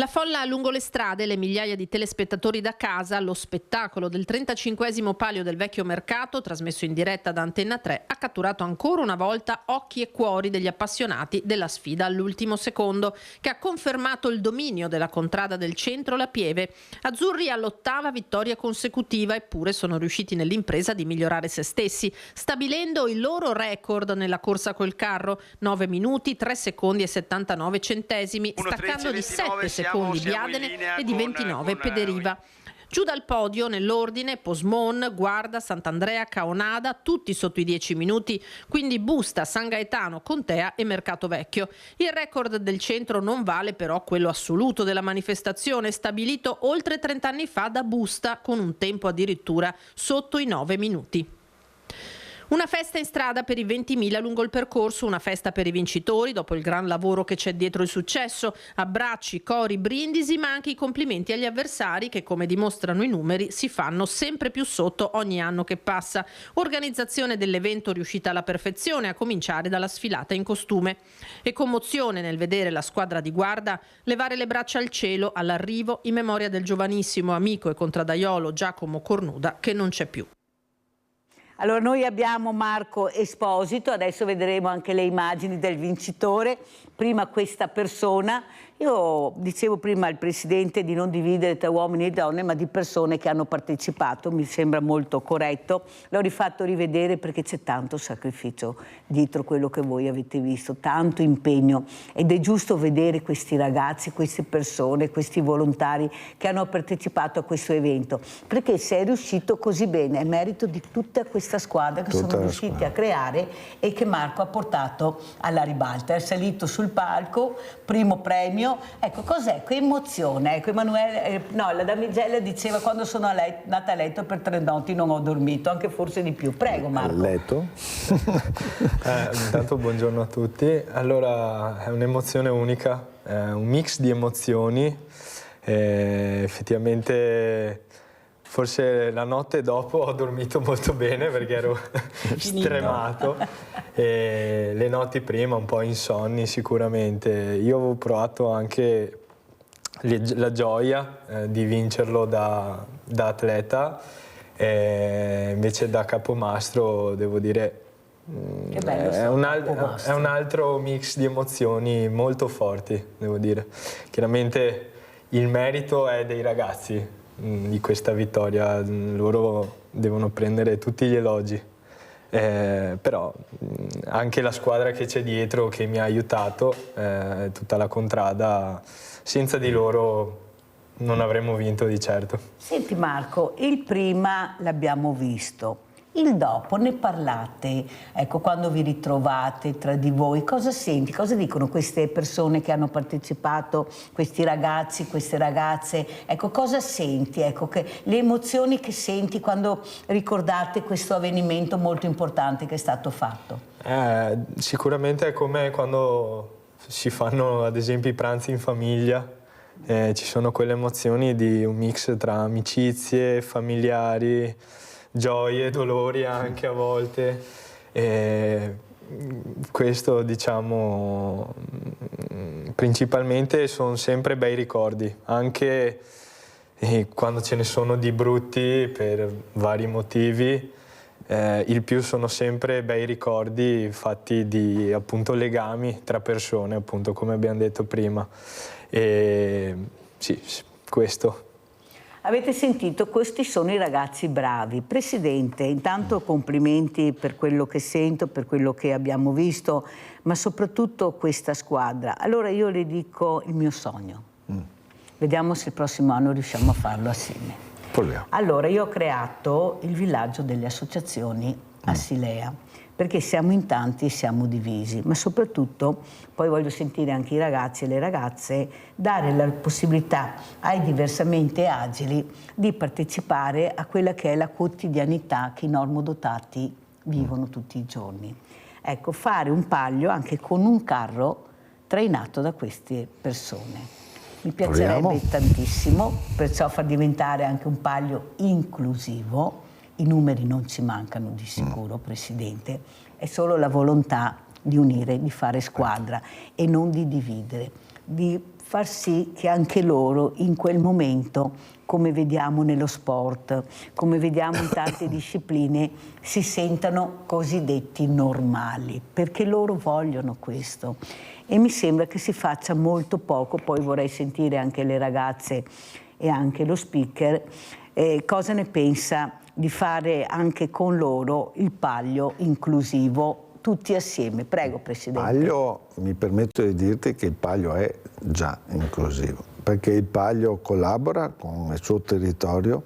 La folla lungo le strade, le migliaia di telespettatori da casa, lo spettacolo del 35esimo palio del vecchio mercato, trasmesso in diretta da Antenna 3, ha catturato ancora una volta occhi e cuori degli appassionati della sfida all'ultimo secondo, che ha confermato il dominio della contrada del centro, la Pieve. Azzurri all'8ª vittoria consecutiva, eppure sono riusciti nell'impresa di migliorare se stessi, stabilendo il loro record nella corsa col carro, 9 minuti, 3 secondi e 79 centesimi, staccando di 7 secondi Biadene e di 29 Pederiva. Giù dal podio nell'ordine Posmon, Guarda, Sant'Andrea, Caonada, tutti sotto i 10 minuti, quindi Busta, San Gaetano, Contea e Mercato Vecchio. Il record del centro non vale però quello assoluto della manifestazione, stabilito oltre 30 anni fa da Busta, con un tempo addirittura sotto i 9 minuti. Una festa in strada per i 20.000 lungo il percorso, una festa per i vincitori dopo il gran lavoro che c'è dietro il successo, abbracci, cori, brindisi, ma anche i complimenti agli avversari che, come dimostrano i numeri, si fanno sempre più sotto ogni anno che passa. Organizzazione dell'evento riuscita alla perfezione, a cominciare dalla sfilata in costume. E commozione nel vedere la squadra di Guarda levare le braccia al cielo all'arrivo in memoria del giovanissimo amico e contraddaiolo Giacomo Cornuda, che non c'è più. Allora noi abbiamo Marco Esposito, adesso vedremo anche le immagini del vincitore. Prima questa persona, io dicevo prima al Presidente di non dividere tra uomini e donne, ma di persone che hanno partecipato, mi sembra molto corretto. L'ho rifatto rivedere perché c'è tanto sacrificio dietro quello che voi avete visto, tanto impegno, ed è giusto vedere questi ragazzi, queste persone, questi volontari che hanno partecipato a questo evento, perché se è riuscito così bene è merito di tutta questa squadra che sono riusciti a creare e che Marco ha portato alla ribalta. È salito sul palco, primo premio. Ecco, cos'è? Che emozione. Ecco, Emanuele, no, la damigella diceva: quando sono nata a letto per 3 notti non ho dormito, anche forse di più. Prego Marco. Letto? Intanto buongiorno a tutti. Allora, è un'emozione unica, è un mix di emozioni. Effettivamente forse la notte dopo ho dormito molto bene perché ero stremato, e le notti prima un po' insonni sicuramente. Io avevo provato anche la gioia di vincerlo da atleta, invece da capomastro devo dire è un altro mix di emozioni molto forti, devo dire. Chiaramente il merito è dei ragazzi di questa vittoria, loro devono prendere tutti gli elogi, però anche la squadra che c'è dietro che mi ha aiutato, tutta la contrada, senza di loro non avremmo vinto di certo. Senti Marco, il prima l'abbiamo visto, il dopo ne parlate, ecco, quando vi ritrovate tra di voi, cosa senti, cosa dicono queste persone che hanno partecipato, questi ragazzi, queste ragazze, ecco, cosa senti, ecco, le emozioni che senti quando ricordate questo avvenimento molto importante che è stato fatto? Sicuramente è come quando si fanno ad esempio i pranzi in famiglia, ci sono quelle emozioni di un mix tra amicizie, familiari, gioie, dolori anche a volte. Questo, diciamo, principalmente sono sempre bei ricordi, anche quando ce ne sono di brutti per vari motivi. Il più sono sempre bei ricordi fatti di appunto legami tra persone, appunto come abbiamo detto prima. Sì, questo. Avete sentito, questi sono i ragazzi bravi. Presidente, intanto complimenti per quello che sento, per quello che abbiamo visto, ma soprattutto questa squadra. Allora io le dico il mio sogno. Vediamo se il prossimo anno riusciamo a farlo assieme. Proviamo. Allora io ho creato il villaggio delle associazioni a Silea, perché siamo in tanti e siamo divisi, ma soprattutto poi voglio sentire anche i ragazzi e le ragazze dare la possibilità ai diversamente agili di partecipare a quella che è la quotidianità che i normodotati vivono tutti i giorni. Ecco, fare un palio anche con un carro trainato da queste persone. Mi piacerebbe tantissimo, perciò far diventare anche un palio inclusivo. I numeri non ci mancano di sicuro, Presidente, è solo la volontà di unire, di fare squadra e non di dividere, di far sì che anche loro in quel momento, come vediamo nello sport, come vediamo in tante discipline, si sentano cosiddetti normali, perché loro vogliono questo. E mi sembra che si faccia molto poco. Poi vorrei sentire anche le ragazze e anche lo speaker cosa ne pensa di fare anche con loro il Palio inclusivo tutti assieme. Prego, Presidente. Palio, mi permetto di dirti che il Palio è già inclusivo, perché il Palio collabora con il suo territorio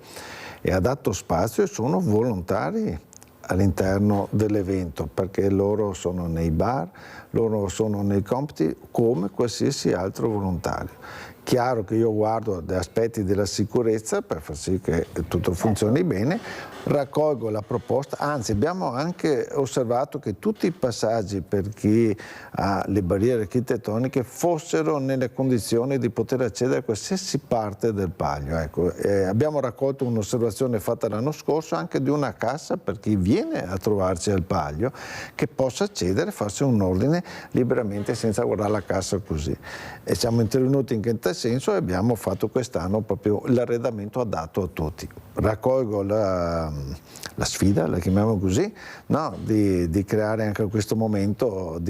e ha dato spazio e sono volontari all'interno dell'evento, perché loro sono nei bar, loro sono nei compiti come qualsiasi altro volontario. Chiaro che io guardo gli aspetti della sicurezza per far sì che tutto funzioni bene, raccolgo la proposta, anzi abbiamo anche osservato che tutti i passaggi per chi ha le barriere architettoniche fossero nelle condizioni di poter accedere a qualsiasi parte del Palio. Ecco, abbiamo raccolto un'osservazione fatta l'anno scorso anche di una cassa per chi viene a trovarci al Palio, che possa accedere, farsi un ordine liberamente senza guardare la cassa così. E siamo intervenuti in tal senso e abbiamo fatto quest'anno proprio l'arredamento adatto a tutti. Raccolgo la sfida, la chiamiamo così, no? di creare anche questo momento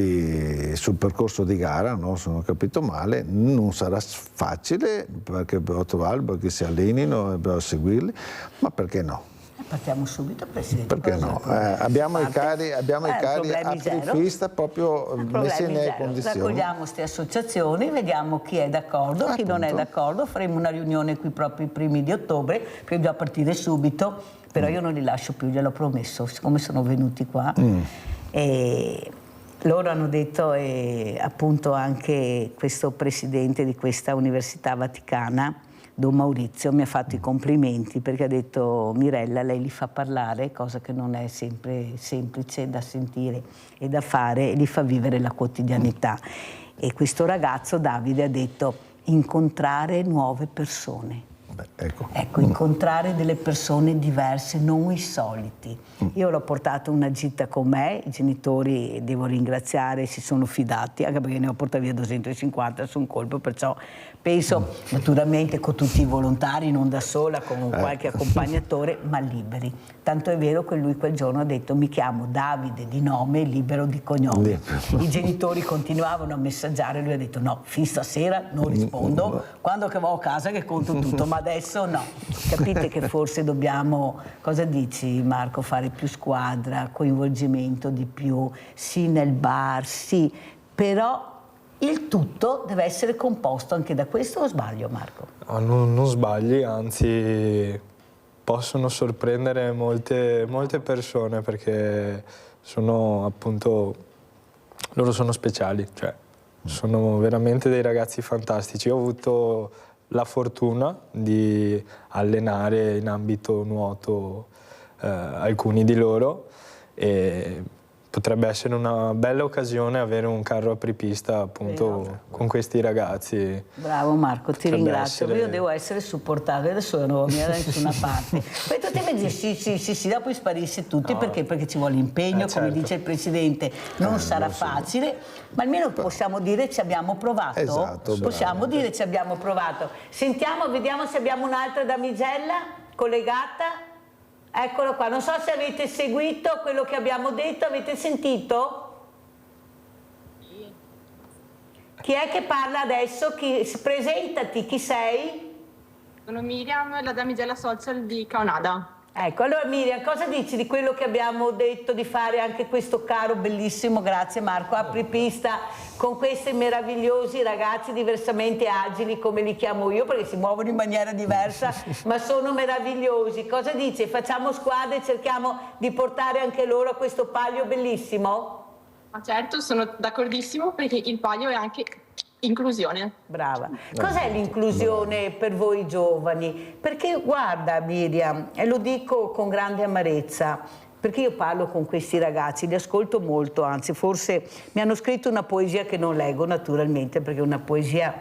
sul percorso di gara, no? Se non ho capito male, non sarà facile perché dobbiamo trovarli, perché si allenino, dobbiamo seguirli, ma perché no? Partiamo subito, Presidente. Perché no? Abbiamo i cari aprifista proprio messi nelle condizioni. Raccogliamo queste associazioni, vediamo chi è d'accordo, chi non è d'accordo, faremo una riunione qui proprio i primi di ottobre, perché dobbiamo partire subito, però io non li lascio più, gliel'ho promesso, siccome sono venuti qua. E loro hanno detto, e appunto anche questo Presidente di questa Università Vaticana, Don Maurizio, mi ha fatto i complimenti perché ha detto: Mirella, lei li fa parlare, cosa che non è sempre semplice da sentire e da fare, e li fa vivere la quotidianità. E questo ragazzo, Davide, ha detto: incontrare nuove persone. Ecco, incontrare delle persone diverse, non i soliti. Io l'ho portato una gita con me, i genitori, devo ringraziare, si sono fidati, anche perché ne ho portato via 250 su un colpo, perciò penso naturalmente con tutti i volontari, non da sola, con qualche accompagnatore, ma liberi. Tanto è vero che lui quel giorno ha detto: mi chiamo Davide di nome, libero di cognome. I genitori continuavano a messaggiare, lui ha detto: no, fin stasera non rispondo, quando che vado a casa che conto tutto, ma adesso no. Capite che forse dobbiamo, cosa dici Marco, fare più squadra, coinvolgimento di più, sì nel bar, sì, però il tutto deve essere composto anche da questo, o sbaglio Marco? Non sbagli, anzi possono sorprendere molte persone, perché sono appunto, loro sono speciali, cioè sono veramente dei ragazzi fantastici. Io ho avuto la fortuna di allenare in ambito nuoto alcuni di loro, e potrebbe essere una bella occasione avere un carro apripista appunto con questi ragazzi. Bravo Marco, ti ringrazio. Io devo essere supportato, adesso non mi da nessuna parte. Poi tutti mi dicono sì, dopo sparisce tutti, no. Perché ci vuole impegno, come dice il Presidente, non sarà facile, ma almeno possiamo dire ci abbiamo provato. Esatto, possiamo dire ci abbiamo provato. Sentiamo, vediamo se abbiamo un'altra damigella collegata. Eccolo qua, non so se avete seguito quello che abbiamo detto, avete sentito? Chi è che parla adesso? Presentati, chi sei? Sono Miriam, la damigella social di Caonada. Ecco, allora Miriam, cosa dici di quello che abbiamo detto di fare anche questo caro bellissimo, grazie Marco, apripista con questi meravigliosi ragazzi diversamente agili, come li chiamo io, perché si muovono in maniera diversa, ma sono meravigliosi. Cosa dici? Facciamo squadra e cerchiamo di portare anche loro a questo Palio bellissimo? Ma certo, sono d'accordissimo, perché il Palio è anche inclusione. Brava. Cos'è l'inclusione per voi giovani? Perché guarda Miriam, e lo dico con grande amarezza, perché io parlo con questi ragazzi, li ascolto molto, anzi forse mi hanno scritto una poesia che non leggo naturalmente, perché è una poesia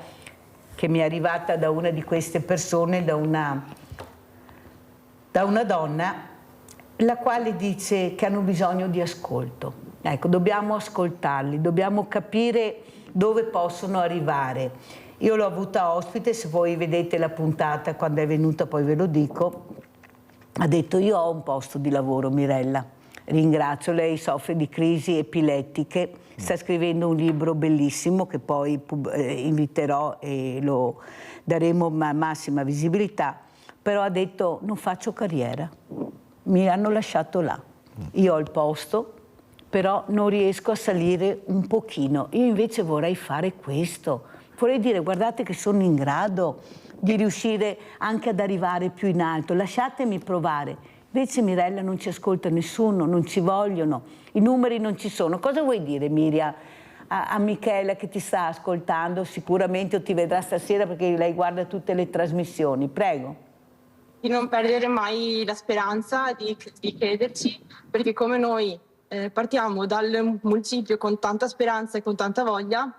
che mi è arrivata da una di queste persone, da una donna, la quale dice che hanno bisogno di ascolto. Ecco, dobbiamo ascoltarli, dobbiamo capire dove possono arrivare. Io l'ho avuta ospite, se voi vedete la puntata quando è venuta poi ve lo dico, ha detto io ho un posto di lavoro Mirella, ringrazio, lei soffre di crisi epilettiche, sta scrivendo un libro bellissimo che poi inviterò e lo daremo massima visibilità, però ha detto non faccio carriera, mi hanno lasciato là, io ho il posto, però non riesco a salire un pochino, io invece vorrei fare questo. Vorrei dire, guardate che sono in grado di riuscire anche ad arrivare più in alto, lasciatemi provare. Invece Mirella non ci ascolta nessuno, non ci vogliono, i numeri non ci sono. Cosa vuoi dire Miriam a Michela che ti sta ascoltando? Sicuramente ti vedrà stasera perché lei guarda tutte le trasmissioni, prego. Di non perdere mai la speranza, di crederci, perché come noi partiamo dal municipio con tanta speranza e con tanta voglia,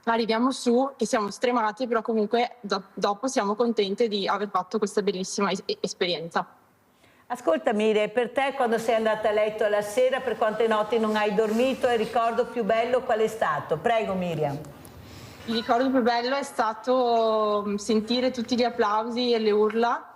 arriviamo su e siamo stremati, però comunque dopo siamo contenti di aver fatto questa bellissima esperienza. Ascolta Miriam, per te quando sei andata a letto la sera, per quante notti non hai dormito, il ricordo più bello qual è stato? Prego Miriam. Il ricordo più bello è stato sentire tutti gli applausi e le urla,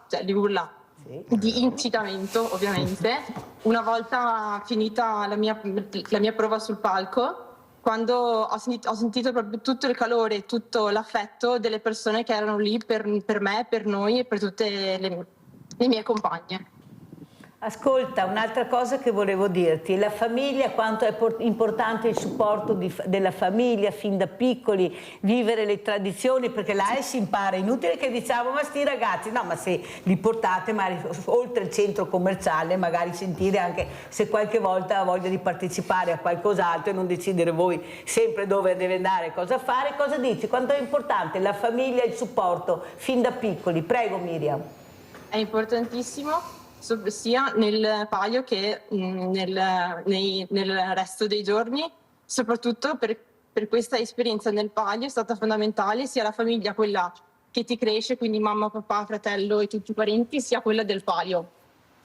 di incitamento ovviamente, una volta finita la mia prova sul palco, quando ho sentito proprio tutto il calore, tutto l'affetto delle persone che erano lì per me, per noi e per tutte le mie compagne. Ascolta, un'altra cosa che volevo dirti, la famiglia, quanto è importante il supporto della famiglia fin da piccoli, vivere le tradizioni, perché là si impara, inutile che diciamo ma sti ragazzi, no, ma se li portate magari oltre il centro commerciale, magari sentire anche se qualche volta ha voglia di partecipare a qualcos'altro e non decidere voi sempre dove deve andare, cosa fare, cosa dici? Quanto è importante la famiglia e il supporto fin da piccoli? Prego Miriam. È importantissimo sia nel palio che nel resto dei giorni, soprattutto per questa esperienza nel palio è stata fondamentale sia la famiglia, quella che ti cresce, quindi mamma, papà, fratello e tutti i parenti, sia quella del palio,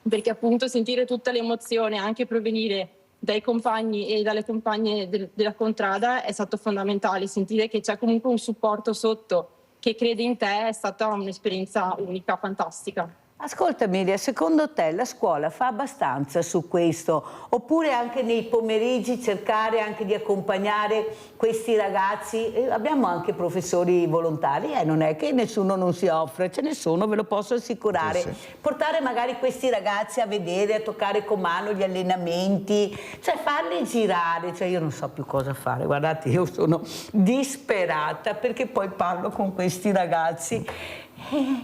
perché appunto sentire tutta l'emozione anche provenire dai compagni e dalle compagne della contrada è stato fondamentale, sentire che c'è comunque un supporto sotto che crede in te è stata un'esperienza unica, fantastica. Ascolta Miriam, secondo te la scuola fa abbastanza su questo? Oppure anche nei pomeriggi cercare anche di accompagnare questi ragazzi? Abbiamo anche professori volontari, non è che nessuno non si offre, ce ne sono, ve lo posso assicurare. Sì. Portare magari questi ragazzi a vedere, a toccare con mano gli allenamenti, cioè farli girare, cioè io non so più cosa fare, guardate io sono disperata perché poi parlo con questi ragazzi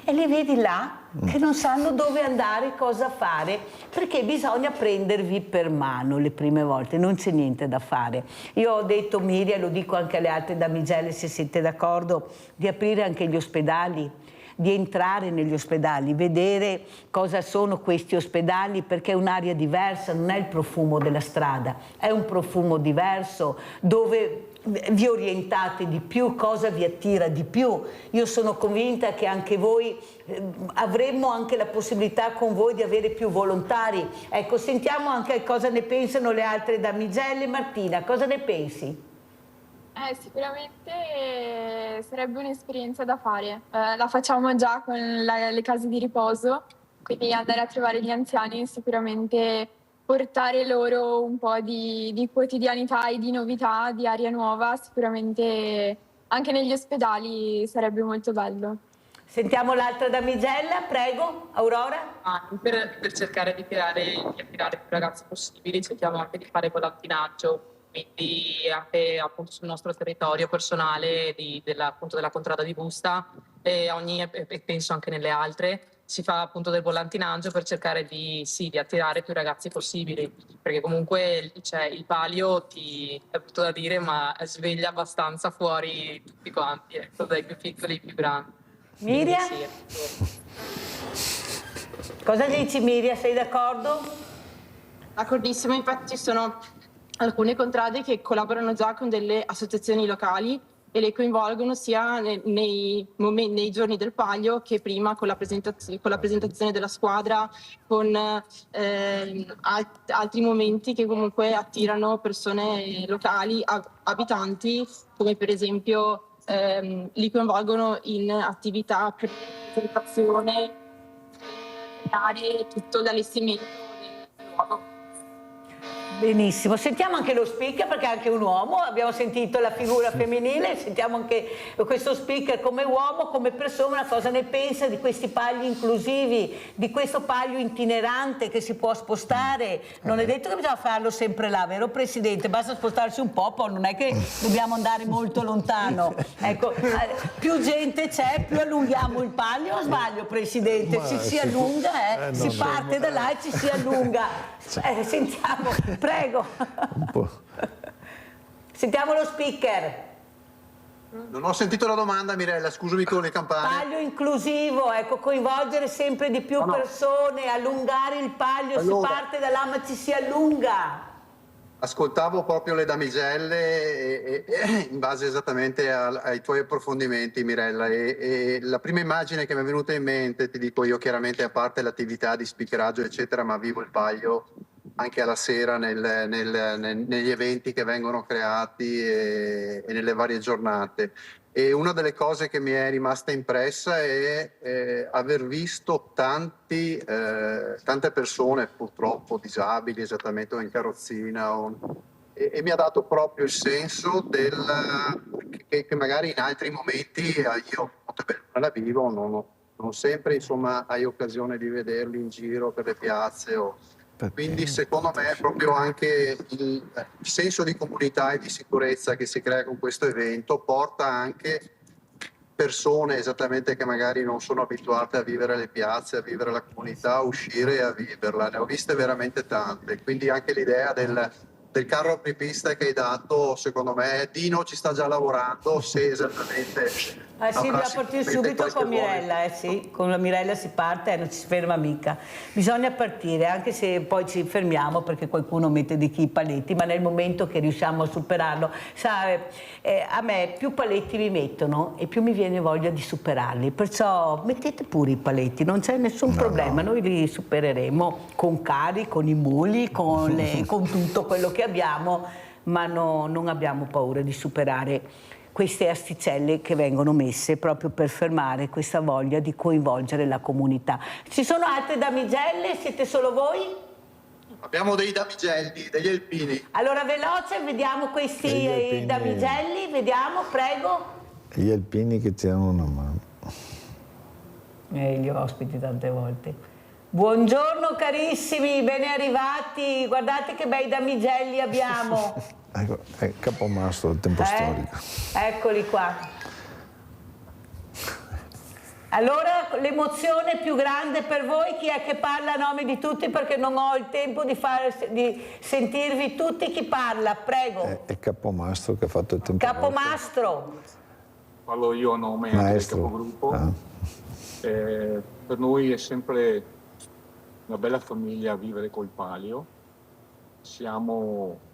e li vedi là che non sanno dove andare, cosa fare, perché bisogna prendervi per mano le prime volte, non c'è niente da fare. Io ho detto Miriam, lo dico anche alle altre damigelle se siete d'accordo, di aprire anche gli ospedali, di entrare negli ospedali, vedere cosa sono questi ospedali, perché è un'aria diversa, non è il profumo della strada, è un profumo diverso dove vi orientate di più, cosa vi attira di più. Io sono convinta che anche voi avremmo anche la possibilità con voi di avere più volontari. Ecco, sentiamo anche cosa ne pensano le altre damigelle. Martina, cosa ne pensi? Sicuramente sarebbe un'esperienza da fare. La facciamo già con le case di riposo, quindi andare a trovare gli anziani sicuramente portare loro un po' di quotidianità e di novità, di aria nuova, sicuramente anche negli ospedali sarebbe molto bello. Sentiamo l'altra damigella, prego, Aurora. Per cercare di attirare più ragazzi possibili, cerchiamo anche di fare volantinaggio, quindi anche appunto sul nostro territorio personale appunto della contrada di Busta e penso anche nelle altre. Si fa appunto del volantinaggio per cercare di attirare più ragazzi possibili, perché comunque il palio è brutto da dire, ma sveglia abbastanza fuori tutti quanti, ecco, dai più piccoli ai più grandi. Miriam? Cosa dici Miriam, sei d'accordo? D'accordissimo, infatti ci sono alcune contrade che collaborano già con delle associazioni locali e le coinvolgono sia nei giorni del palio che prima con la presentazione della squadra, con altri momenti che comunque attirano persone locali, abitanti, come per esempio li coinvolgono in attività per presentazione, creare tutto l'allestimento del luogo. Benissimo, sentiamo anche lo speaker perché è anche un uomo, abbiamo sentito la figura femminile, sentiamo anche questo speaker come uomo, come persona, cosa ne pensa di questi pagli inclusivi, di questo paglio itinerante che si può spostare. Non è detto che bisogna farlo sempre là, vero Presidente? Basta spostarsi un po', poi non è che dobbiamo andare molto lontano. Ecco, più gente c'è, più allunghiamo il paglio, o sbaglio Presidente? Si allunga, si parte da là e ci si allunga. Sentiamo, prego. Sentiamo lo speaker. Non ho sentito la domanda, Mirella, scusami con le campane. Paglio inclusivo, ecco, coinvolgere sempre di più persone, allungare il paglio, allora, si parte da là ma ci si allunga. Ascoltavo proprio le damigelle in base esattamente ai tuoi approfondimenti, Mirella, e la prima immagine che mi è venuta in mente, ti dico io chiaramente, a parte l'attività di speakeraggio eccetera, ma vivo il paglio anche alla sera negli eventi che vengono creati e nelle varie giornate. E una delle cose che mi è rimasta impressa è aver visto tante persone purtroppo disabili, esattamente, o in carrozzina, e mi ha dato proprio il senso che magari in altri momenti io la vivo, non sempre insomma hai occasione di vederli in giro per le piazze. Quindi secondo me proprio anche il senso di comunità e di sicurezza che si crea con questo evento porta anche persone esattamente che magari non sono abituate a vivere le piazze, a vivere la comunità, a uscire e a viverla. Ne ho viste veramente tante, quindi anche l'idea del carro apripista che hai dato, secondo me Dino ci sta già lavorando, se esattamente... sì, dobbiamo partire subito con Mirella, sì, con la Mirella si parte e non ci si ferma mica. Bisogna partire, anche se poi ci fermiamo perché qualcuno mette di chi i paletti, ma nel momento che riusciamo a superarlo, sai, a me più paletti mi mettono e più mi viene voglia di superarli, perciò mettete pure i paletti, non c'è nessun problema, noi li supereremo con cari, con i muli, con tutto quello che abbiamo, ma non abbiamo paura di superare queste asticelle che vengono messe proprio per fermare questa voglia di coinvolgere la comunità. Ci sono altre damigelle? Siete solo voi? Abbiamo dei damigelli, degli alpini. Allora veloce, vediamo questi damigelli, vediamo, prego. Gli alpini che ti danno una mano. Gli ospiti tante volte. Buongiorno carissimi, ben arrivati, guardate che bei damigelli abbiamo. Ecco, è capomastro del tempo storico. Eccoli qua. Allora, l'emozione più grande per voi, chi è che parla a nome di tutti? Perché non ho il tempo di sentirvi tutti. Chi parla? Prego. È capomastro che ha fatto il tempo. Capomastro. Parlo io a nome del capogruppo. Per noi è sempre una bella famiglia vivere col palio. Siamo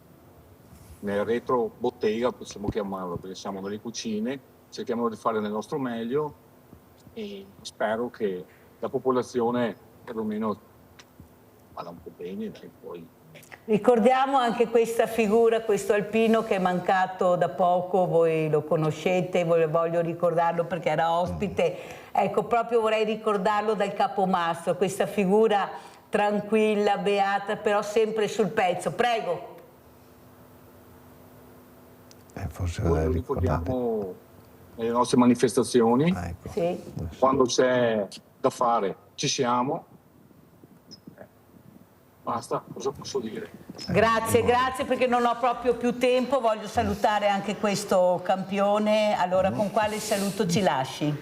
nel retro bottega, possiamo chiamarlo, perché siamo nelle cucine, cerchiamo di fare del nostro meglio e spero che la popolazione perlomeno vada un po' bene. E poi... Ricordiamo anche questa figura, questo alpino che è mancato da poco, voi lo conoscete, voglio ricordarlo perché era ospite, ecco, proprio vorrei ricordarlo dal capomastro, questa figura tranquilla, beata, però sempre sul pezzo. Prego. Forse lo ricordiamo nelle nostre manifestazioni, ecco. Sì. Quando c'è da fare ci siamo, basta, cosa posso dire? Grazie perché non ho proprio più tempo, voglio salutare anche questo campione, allora con quale saluto ci lasci?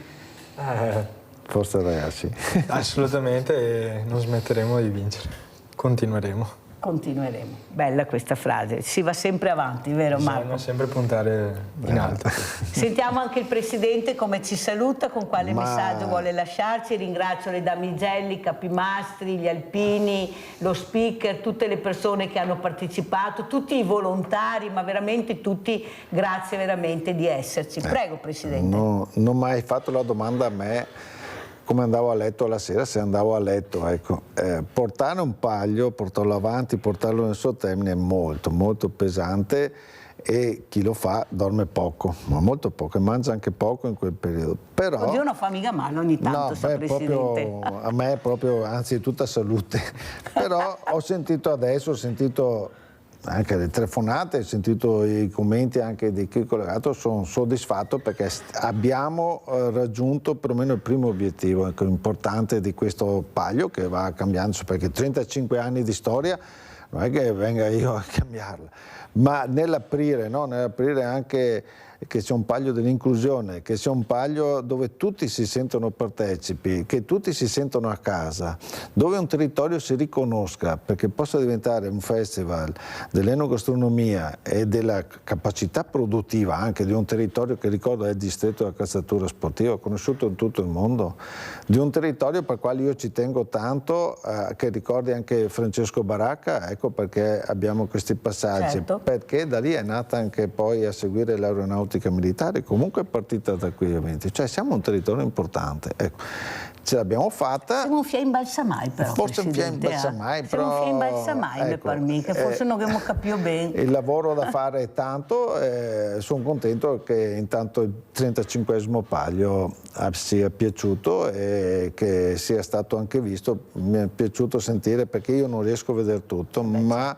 Forza ragazzi. Assolutamente, non smetteremo di vincere, continueremo. Continueremo. Bella questa frase, si va sempre avanti, vero Marco? Bisogna sempre puntare in alto. Sentiamo anche il Presidente come ci saluta, con quale messaggio vuole lasciarci. Ringrazio le damigelli, i capimastri, gli alpini, lo speaker, tutte le persone che hanno partecipato, tutti i volontari, ma veramente tutti, grazie veramente di esserci. Prego Presidente. Non ho mai fatto la domanda a me come andavo a letto la sera, se andavo a letto, ecco. Portare un paglio, portarlo avanti, portarlo nel suo termine è molto, molto pesante e chi lo fa dorme poco, ma molto poco, e mangia anche poco in quel periodo. Però, oddio, non fa mica male ogni tanto, Presidente. Proprio, a me proprio, anzi tutta salute. Però ho sentito anche le telefonate, ho sentito i commenti anche di chi è collegato, sono soddisfatto perché abbiamo raggiunto perlomeno il primo obiettivo importante di questo Palio, che va cambiando, perché 35 anni di storia non è che venga io a cambiarla, ma nell'aprire anche che sia un Palio dell'inclusione, che sia un Palio dove tutti si sentono partecipi, che tutti si sentono a casa, dove un territorio si riconosca, perché possa diventare un festival dell'enogastronomia e della capacità produttiva anche di un territorio che, ricordo, è il distretto della calzatura sportiva, conosciuto in tutto il mondo, di un territorio per il quale io ci tengo tanto, che ricordi anche Francesco Baracca, ecco perché abbiamo questi passaggi, certo. Perché da lì è nata anche poi a seguire l'aeronautica militare, comunque è partita da quei eventi, cioè siamo un territorio importante, ecco, ce l'abbiamo fatta. Siamo un fià imbalsamai però, forse un fià imbalsamai, però siamo un fià imbalsamai, ecco, per me, che forse non abbiamo capito bene. Il lavoro da fare è tanto, sono contento che intanto il 35esimo Palio sia piaciuto e che sia stato anche visto. Mi è piaciuto sentire, perché io non riesco a vedere tutto, ma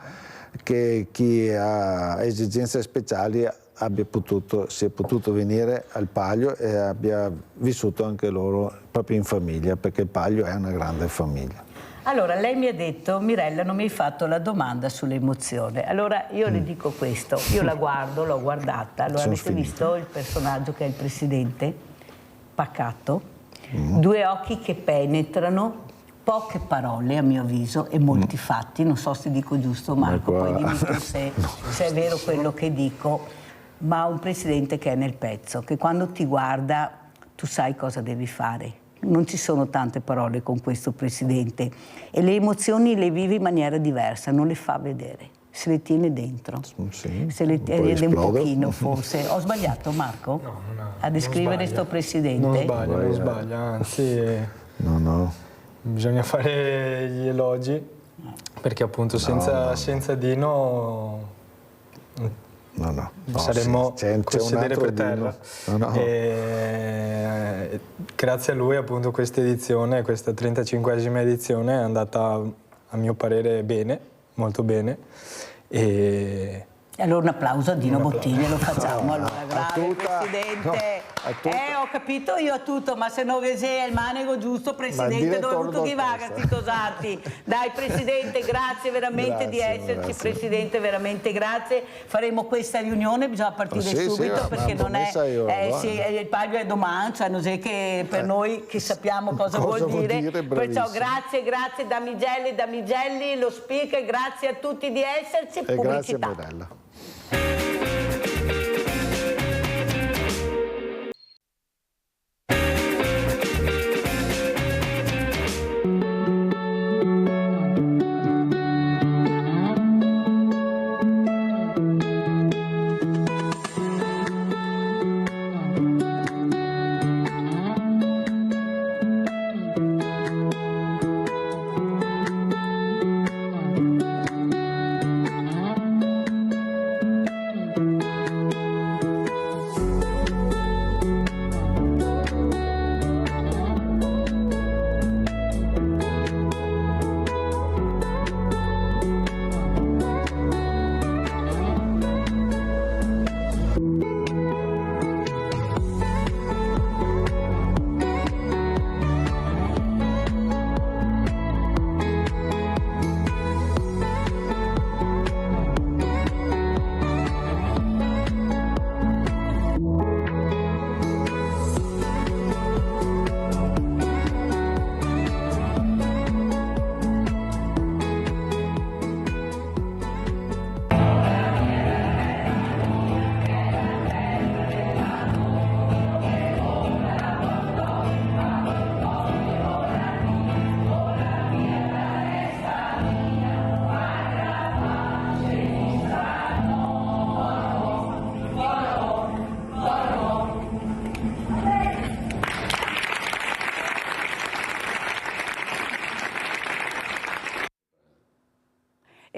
che chi ha esigenze speciali sia potuto venire al Palio e abbia vissuto anche loro proprio in famiglia, perché il Palio è una grande famiglia. Allora, lei mi ha detto, Mirella, non mi hai fatto la domanda sull'emozione. Allora, io le dico questo, io la guardo, l'ho guardata, allora avete visto il personaggio che è il presidente? Pacato, due occhi che penetrano, poche parole a mio avviso e molti fatti, non so se dico giusto Marco, poi dimmi tu se è vero quello che dico, ma un presidente che è nel pezzo, che quando ti guarda tu sai cosa devi fare. Non ci sono tante parole con questo presidente e le emozioni le vive in maniera diversa, non le fa vedere, se le tiene dentro, se le tiene un pochino forse. Ho sbagliato Marco? No, a descrivere sto presidente? Non sbaglia, anzi bisogna fare gli elogi, perché appunto senza Dino saremmo col sedere per terra. E grazie a lui appunto questa 35esima edizione è andata a mio parere bene, molto bene. E allora un applauso a Dino Bottiglia, lo facciamo. Allora, bravo Presidente. Ho capito io a tutto, ma se non sei il manego giusto, Presidente, dove avuto chi va, Tosati? Dai Presidente, grazie veramente di esserci, Presidente, veramente grazie. Faremo questa riunione, bisogna partire subito perché non è il Palio è domani, cioè non è che per noi che sappiamo cosa vuol dire. Perciò grazie Damigelli e Damigelli, lo speaker, grazie a tutti di esserci. E grazie Mirella.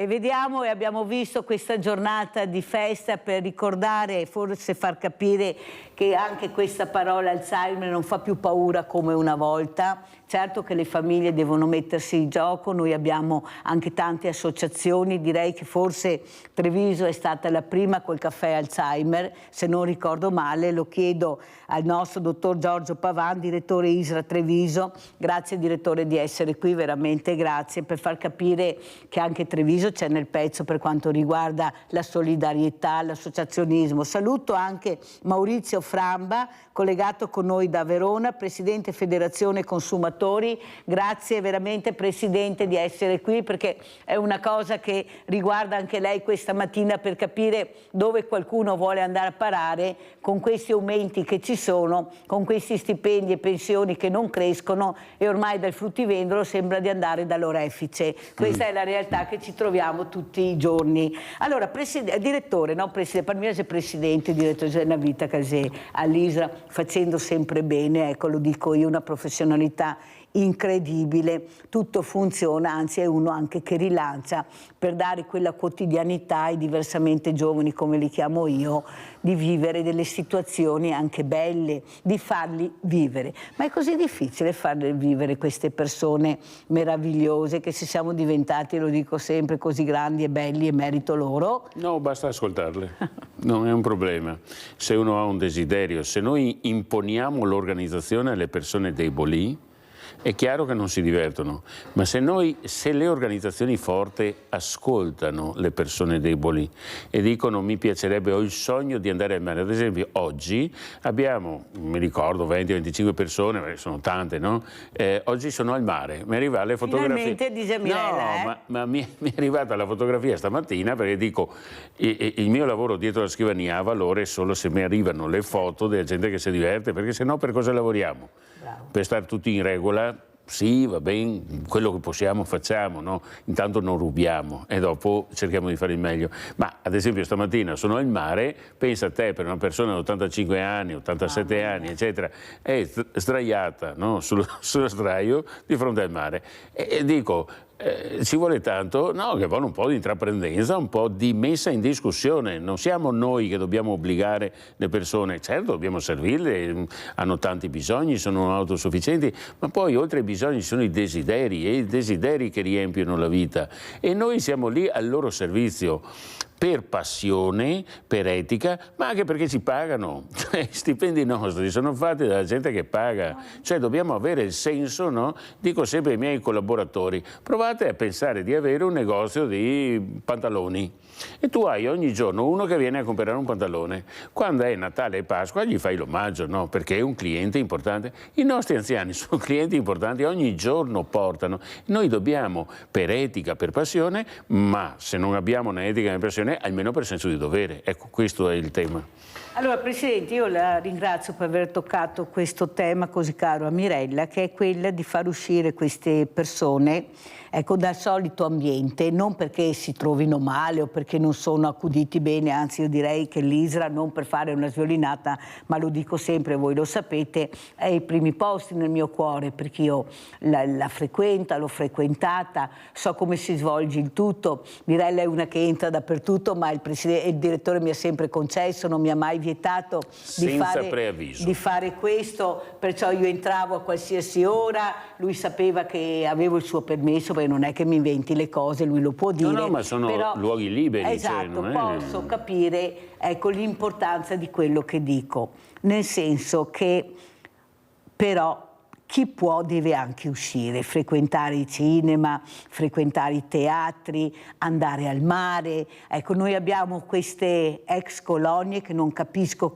e vediamo e abbiamo visto questa giornata di festa per ricordare e forse far capire che anche questa parola Alzheimer non fa più paura come una volta. Certo che le famiglie devono mettersi in gioco, noi abbiamo anche tante associazioni, direi che forse Treviso è stata la prima col caffè Alzheimer, se non ricordo male. Lo chiedo al nostro dottor Giorgio Pavan, direttore ISRA Treviso. Grazie direttore di essere qui, veramente grazie, per far capire che anche Treviso c'è nel pezzo per quanto riguarda la solidarietà, l'associazionismo. Saluto anche Maurizio Framba, collegato con noi da Verona, presidente Federazione Consumatori. Grazie veramente Presidente di essere qui, perché è una cosa che riguarda anche lei questa mattina, per capire dove qualcuno vuole andare a parare con questi aumenti che ci sono, con questi stipendi e pensioni che non crescono e ormai dal fruttivendolo sembra di andare dall'orefice. Questa è la realtà che ci troviamo tutti i giorni. Allora, direttore, no? Presidente, direttore di una vita Casè all'ISRA, facendo sempre bene, ecco, lo dico io, una professionalità incredibile, tutto funziona, anzi è uno anche che rilancia per dare quella quotidianità ai diversamente giovani, come li chiamo io, di vivere delle situazioni anche belle, di farli vivere. Ma è così difficile farle vivere queste persone meravigliose che se siamo diventati, lo dico sempre, così grandi e belli, e merito loro? No, basta ascoltarle, non è un problema. Se uno ha un desiderio, se noi imponiamo l'organizzazione alle persone deboli, è chiaro che non si divertono, ma se le organizzazioni forti ascoltano le persone deboli e dicono mi piacerebbe, ho il sogno di andare al mare, ad esempio oggi abbiamo, mi ricordo, 20-25 persone, sono tante, no? Oggi sono al mare, mi arriva le fotografie. Finalmente dice Mirella, no, ma mi è arrivata la fotografia stamattina, perché dico, il mio lavoro dietro la scrivania ha valore solo se mi arrivano le foto della gente che si diverte, perché sennò per cosa lavoriamo? Bravo. Per stare tutti in regola? Sì, va bene, quello che possiamo facciamo, no? Intanto non rubiamo e dopo cerchiamo di fare il meglio. Ma ad esempio stamattina sono al mare, pensa a te, per una persona di 85 anni, 87 anni, eccetera, è sdraiata, no? sullo sdraio di fronte al mare. E dico, ci vuole tanto, no, che vuole un po' di intraprendenza, un po' di messa in discussione. Non siamo noi che dobbiamo obbligare le persone, certo dobbiamo servirle, hanno tanti bisogni, sono autosufficienti, ma poi oltre ai bisogni ci sono i desideri, e i desideri che riempiono la vita, e noi siamo lì al loro servizio per passione, per etica, ma anche perché ci pagano. Cioè, i stipendi nostri sono fatti dalla gente che paga, cioè dobbiamo avere il senso, no? Dico sempre ai miei collaboratori, provate a pensare di avere un negozio di pantaloni e tu hai ogni giorno uno che viene a comprare un pantalone. Quando è Natale e Pasqua gli fai l'omaggio, no? Perché è un cliente importante. I nostri anziani sono clienti importanti, ogni giorno portano. Noi dobbiamo, per etica, per passione, ma se non abbiamo un'etica e una passione, almeno per senso di dovere. Ecco, questo è il tema. Allora, Presidente, io la ringrazio per aver toccato questo tema così caro a Mirella, che è quella di far uscire queste persone, ecco, dal solito ambiente, non perché si trovino male o perché non sono accuditi bene, anzi io direi che l'ISRA, non per fare una sviolinata, ma lo dico sempre, voi lo sapete, è ai primi posti nel mio cuore, perché io la frequento, l'ho frequentata, so come si svolge il tutto. Mirella è una che entra dappertutto, ma il direttore mi ha sempre concesso, non mi ha mai vietato di fare questo, perciò io entravo a qualsiasi ora, lui sapeva che avevo il suo permesso, perché non è che mi inventi le cose, lui lo può dire. No, ma sono luoghi liberi. Esatto, cioè, posso capire, ecco, l'importanza di quello che dico, nel senso che però chi può deve anche uscire, frequentare i cinema, frequentare i teatri, andare al mare. Ecco, noi abbiamo queste ex colonie che non capisco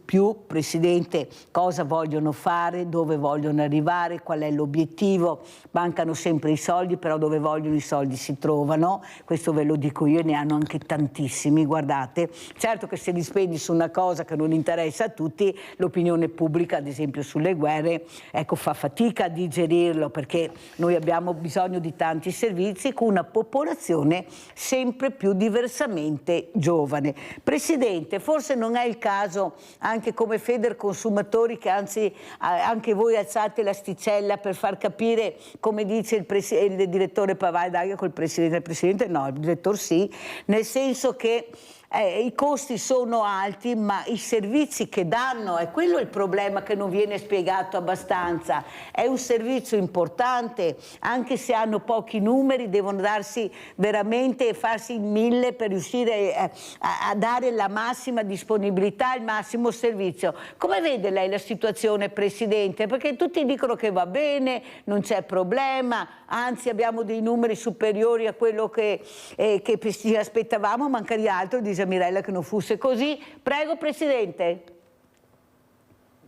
più, Presidente, cosa vogliono fare, dove vogliono arrivare, qual è l'obiettivo. Mancano sempre i soldi, però dove vogliono i soldi si trovano. Questo ve lo dico io, e ne hanno anche tantissimi, guardate. Certo che se li spendi su una cosa che non interessa a tutti, l'opinione pubblica, ad esempio sulle guerre, ecco, fa fatica a digerirlo perché noi abbiamo bisogno di tanti servizi con una popolazione sempre più diversamente giovane. Presidente, forse non è il caso, anche come Federconsumatori, che anzi anche voi alzate l'asticella per far capire, come dice il direttore Pavai, col presidente no, il direttore sì, nel senso che i costi sono alti, ma i servizi che danno, è quello il problema che non viene spiegato abbastanza. È un servizio importante, anche se hanno pochi numeri, devono darsi veramente e farsi in 1000 per riuscire a dare la massima disponibilità, il massimo servizio. Come vede lei la situazione, Presidente? Perché tutti dicono che va bene, non c'è problema, anzi abbiamo dei numeri superiori a quello che ci aspettavamo, mancaria altro, dice Mirella, che non fosse così. Prego, Presidente.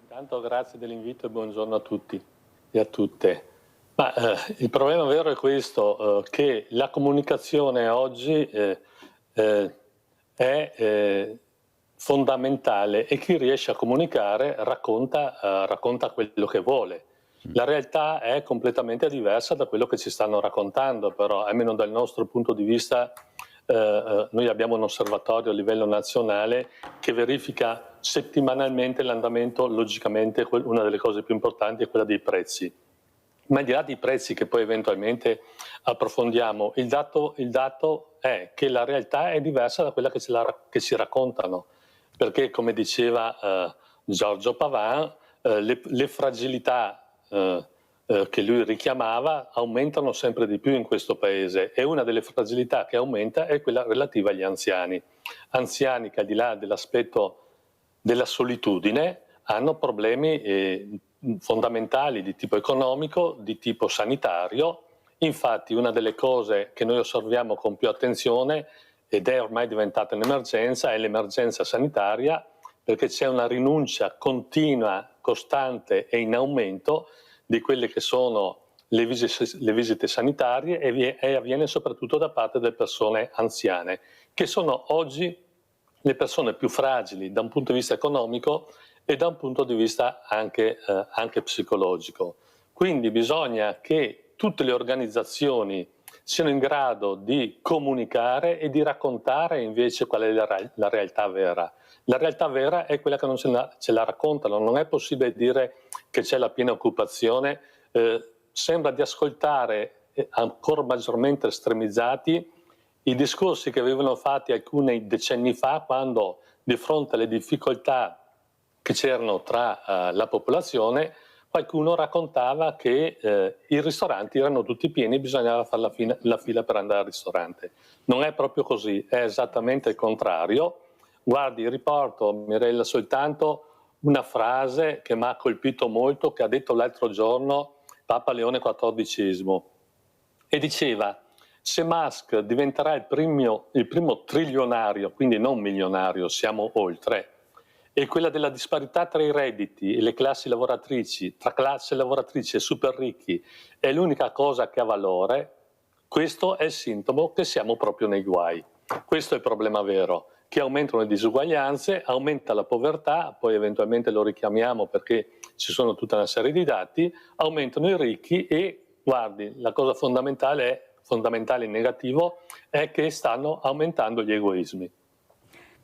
Intanto grazie dell'invito e buongiorno a tutti e a tutte. Ma, il problema vero è questo, che la comunicazione oggi è fondamentale e chi riesce a comunicare racconta quello che vuole. La realtà è completamente diversa da quello che ci stanno raccontando, però almeno dal nostro punto di vista noi abbiamo un osservatorio a livello nazionale che verifica settimanalmente l'andamento. Logicamente una delle cose più importanti è quella dei prezzi, ma al di là dei prezzi che poi eventualmente approfondiamo, il dato è che la realtà è diversa da quella che ci raccontano, perché come diceva Giorgio Pavan, le fragilità che lui richiamava aumentano sempre di più in questo paese, e una delle fragilità che aumenta è quella relativa agli anziani. Anziani che al di là dell'aspetto della solitudine hanno problemi fondamentali di tipo economico, di tipo sanitario. Infatti una delle cose che noi osserviamo con più attenzione, ed è ormai diventata un'emergenza, è l'emergenza sanitaria, perché c'è una rinuncia continua, costante e in aumento di quelle che sono le visite sanitarie, e avviene soprattutto da parte delle persone anziane, che sono oggi le persone più fragili da un punto di vista economico e da un punto di vista anche psicologico. Quindi bisogna che tutte le organizzazioni siano in grado di comunicare e di raccontare invece qual è la realtà vera. La realtà vera è quella che non ce la raccontano. Non è possibile dire che c'è la piena occupazione. Sembra di ascoltare, ancora maggiormente estremizzati, i discorsi che avevano fatti alcuni decenni fa, quando di fronte alle difficoltà che c'erano tra la popolazione, qualcuno raccontava che i ristoranti erano tutti pieni e bisognava fare la fila per andare al ristorante. Non è proprio così, è esattamente il contrario. Guardi, riporto, Mirella, soltanto una frase che mi ha colpito molto, che ha detto l'altro giorno Papa Leone XIV, e diceva: se Musk diventerà il primo trilionario, quindi non milionario, siamo oltre, e quella della disparità tra i redditi e le classi lavoratrici, tra classe lavoratrici e super ricchi, è l'unica cosa che ha valore, questo è il sintomo che siamo proprio nei guai. Questo è il problema vero, che aumentano le disuguaglianze, aumenta la povertà, poi eventualmente lo richiamiamo perché ci sono tutta una serie di dati, aumentano i ricchi e, guardi, la cosa fondamentale in negativo è che stanno aumentando gli egoismi.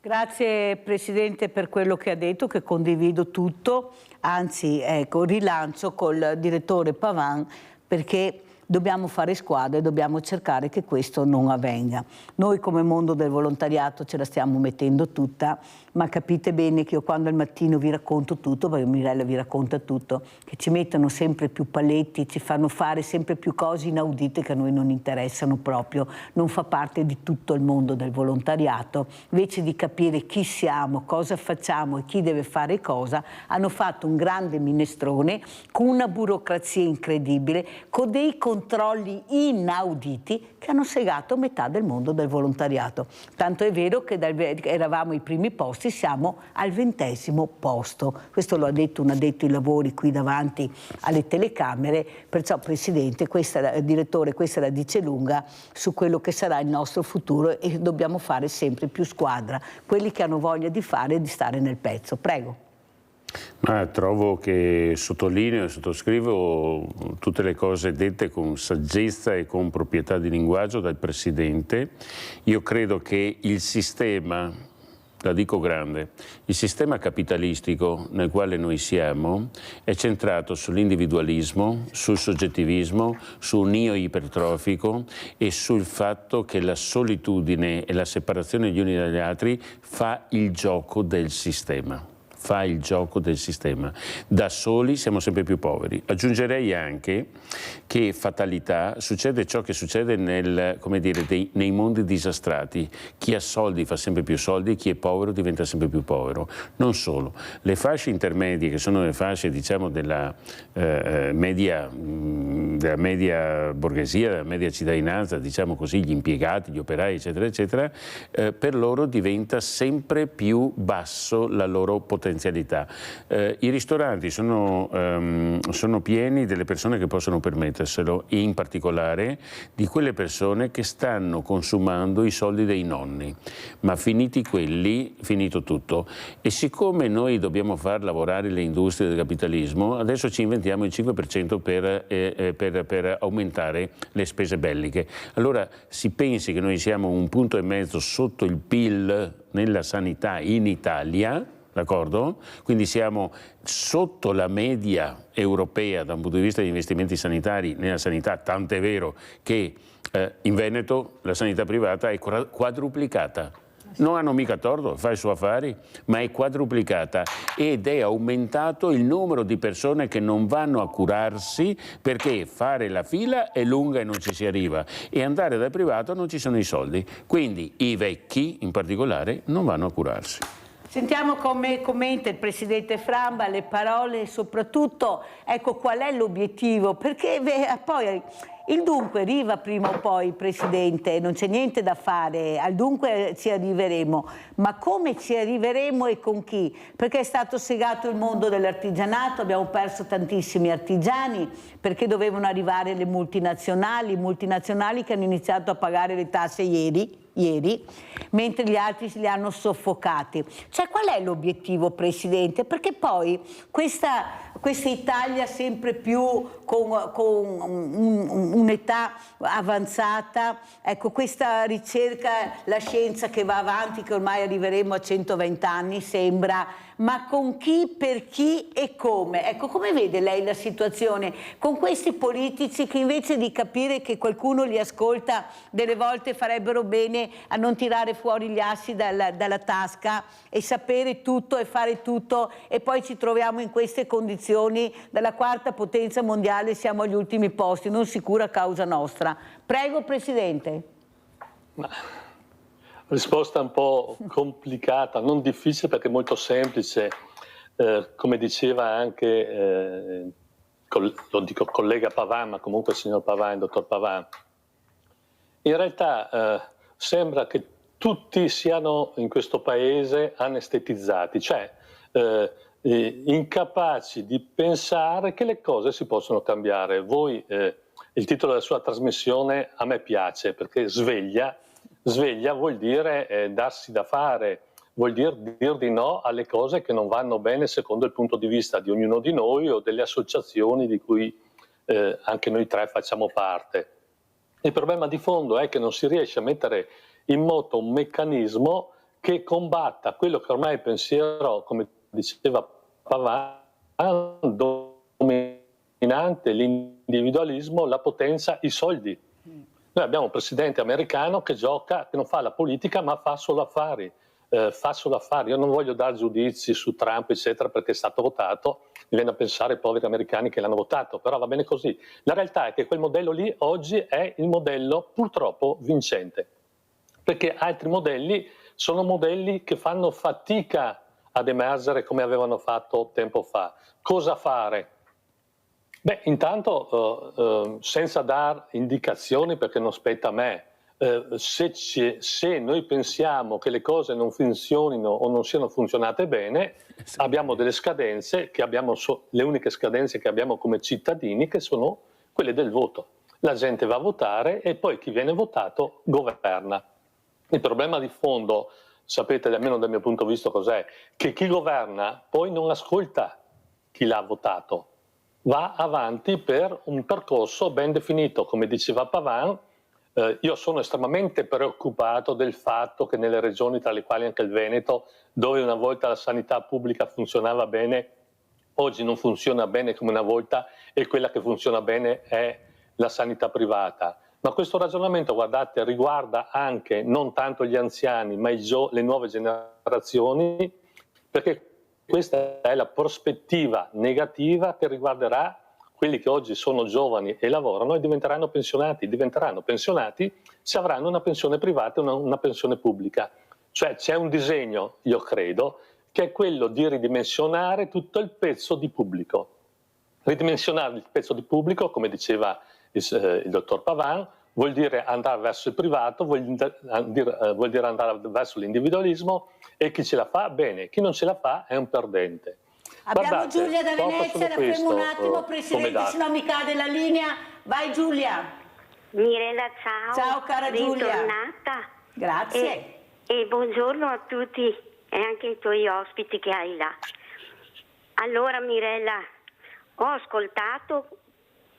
Grazie Presidente per quello che ha detto, che condivido tutto, anzi ecco, rilancio col direttore Pavan, perché dobbiamo fare squadra e dobbiamo cercare che questo non avvenga. Noi come mondo del volontariato ce la stiamo mettendo tutta, ma capite bene che io quando al mattino vi racconto tutto, perché Mirella vi racconta tutto, che ci mettono sempre più paletti, ci fanno fare sempre più cose inaudite che a noi non interessano proprio, non fa parte di tutto il mondo del volontariato. Invece di capire chi siamo, cosa facciamo e chi deve fare cosa, hanno fatto un grande minestrone con una burocrazia incredibile, con dei controlli inauditi che hanno segato metà del mondo del volontariato. Tanto è vero che eravamo ai primi posti, siamo al 20° posto. Questo lo ha detto un addetto ai lavori qui davanti alle telecamere, perciò Presidente, Direttore, questa la dice lunga su quello che sarà il nostro futuro, e dobbiamo fare sempre più squadra, quelli che hanno voglia di fare e di stare nel pezzo. Prego. Trovo che sottolineo e sottoscrivo tutte le cose dette con saggezza e con proprietà di linguaggio dal Presidente. Io credo che il sistema, la dico grande, il sistema capitalistico nel quale noi siamo è centrato sull'individualismo, sul soggettivismo, sul io ipertrofico e sul fatto che la solitudine e la separazione gli uni dagli altri fa il gioco del sistema. Fa il gioco del sistema. Da soli siamo sempre più poveri. Aggiungerei anche che fatalità succede ciò che succede nei mondi disastrati. Chi ha soldi fa sempre più soldi, chi è povero diventa sempre più povero. Non solo. Le fasce intermedie, che sono le fasce diciamo della media borghesia, della media cittadinanza, diciamo così, gli impiegati, gli operai, eccetera, eccetera, per loro diventa sempre più basso la loro potenzialità. I ristoranti sono pieni delle persone che possono permetterselo e in particolare di quelle persone che stanno consumando i soldi dei nonni, ma finiti quelli, finito tutto. E siccome noi dobbiamo far lavorare le industrie del capitalismo, adesso ci inventiamo il 5% per aumentare le spese belliche. Allora si pensi che noi siamo 1,5 punti sotto il PIL nella sanità in Italia, d'accordo? Quindi siamo sotto la media europea da un punto di vista degli investimenti sanitari nella sanità, tant'è vero che in Veneto la sanità privata è quadruplicata. Non hanno mica torto, fa i suoi affari, ma è quadruplicata ed è aumentato il numero di persone che non vanno a curarsi perché fare la fila è lunga e non ci si arriva e andare dal privato non ci sono i soldi. Quindi i vecchi in particolare non vanno a curarsi. Sentiamo come commenta il Presidente Framba le parole e soprattutto ecco qual è l'obiettivo, perché poi il dunque arriva prima o poi, Presidente, non c'è niente da fare, al dunque ci arriveremo, ma come ci arriveremo e con chi? Perché è stato segato il mondo dell'artigianato, abbiamo perso tantissimi artigiani perché dovevano arrivare le multinazionali che hanno iniziato a pagare le tasse ieri, mentre gli altri li hanno soffocati. Cioè qual è l'obiettivo, Presidente? Perché poi questa Italia sempre più con un'età avanzata, ecco questa ricerca, la scienza che va avanti, che ormai arriveremo a 120 anni sembra, ma con chi, per chi e come? Ecco, come vede lei la situazione con questi politici che invece di capire che qualcuno li ascolta delle volte farebbero bene a non tirare fuori gli assi dalla tasca e sapere tutto e fare tutto e poi ci troviamo in queste condizioni, dalla quarta potenza mondiale siamo agli ultimi posti, non sicura a causa nostra. Prego, Presidente. Risposta un po' complicata, non difficile perché molto semplice, come diceva anche, lo dico collega Pavan, ma comunque il signor Pavan, il dottor Pavan. In realtà sembra che tutti siano in questo paese anestetizzati, cioè incapaci di pensare che le cose si possono cambiare. Voi, il titolo della sua trasmissione a me piace perché sveglia vuol dire darsi da fare, vuol dire dir di no alle cose che non vanno bene secondo il punto di vista di ognuno di noi o delle associazioni di cui anche noi tre facciamo parte. Il problema di fondo è che non si riesce a mettere in moto un meccanismo che combatta quello che ormai è il pensiero, come diceva Pavan, dominante, l'individualismo, la potenza, i soldi. Noi abbiamo un presidente americano che gioca, che non fa la politica ma fa solo affari. Io non voglio dare giudizi su Trump eccetera perché è stato votato, mi viene a pensare ai poveri americani che l'hanno votato, però va bene così. La realtà è che quel modello lì oggi è il modello purtroppo vincente, perché altri modelli sono modelli che fanno fatica ad emergere come avevano fatto tempo fa. Cosa fare? Beh, intanto senza dar indicazioni perché non spetta a me, se noi pensiamo che le cose non funzionino o non siano funzionate bene, abbiamo delle scadenze, le uniche scadenze che abbiamo come cittadini, che sono quelle del voto. La gente va a votare e poi chi viene votato governa. Il problema di fondo sapete almeno dal mio punto di vista cos'è? Che chi governa poi non ascolta chi l'ha votato, va avanti per un percorso ben definito. Come diceva Pavan, io sono estremamente preoccupato del fatto che nelle regioni, tra le quali anche il Veneto, dove una volta la sanità pubblica funzionava bene, oggi non funziona bene come una volta, e quella che funziona bene è la sanità privata. Ma questo ragionamento, guardate, riguarda anche non tanto gli anziani, ma le nuove generazioni, perché questa è la prospettiva negativa che riguarderà quelli che oggi sono giovani e lavorano e diventeranno pensionati se avranno una pensione privata e una pensione pubblica. Cioè c'è un disegno, io credo, che è quello di ridimensionare tutto il pezzo di pubblico. Ridimensionare il pezzo di pubblico, come diceva il dottor Pavan, vuol dire andare verso il privato, vuol dire andare verso l'individualismo, e chi ce la fa, bene, chi non ce la fa è un perdente. Abbiamo Guardate, Giulia da Venezia, la fermo un attimo, come Presidente, se no mi cade la linea. Vai Giulia. Mirella, ciao. Ciao cara Giulia. Bentornata. Grazie. E buongiorno a tutti e anche ai tuoi ospiti che hai là. Allora Mirella, ho ascoltato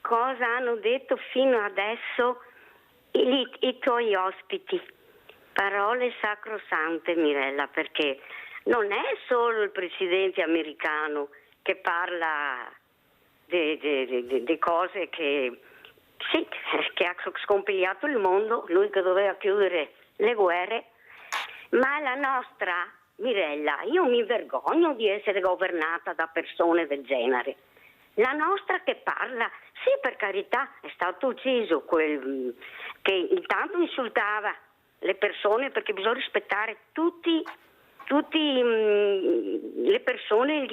cosa hanno detto fino adesso i tuoi ospiti. Parole sacrosante, Mirella, perché non è solo il presidente americano che parla di cose che ha scompigliato il mondo, lui che doveva chiudere le guerre, ma la nostra, Mirella, io mi vergogno di essere governata da persone del genere. La nostra che parla, sì, per carità, è stato ucciso quel che intanto insultava le persone, perché bisogna rispettare tutti le persone,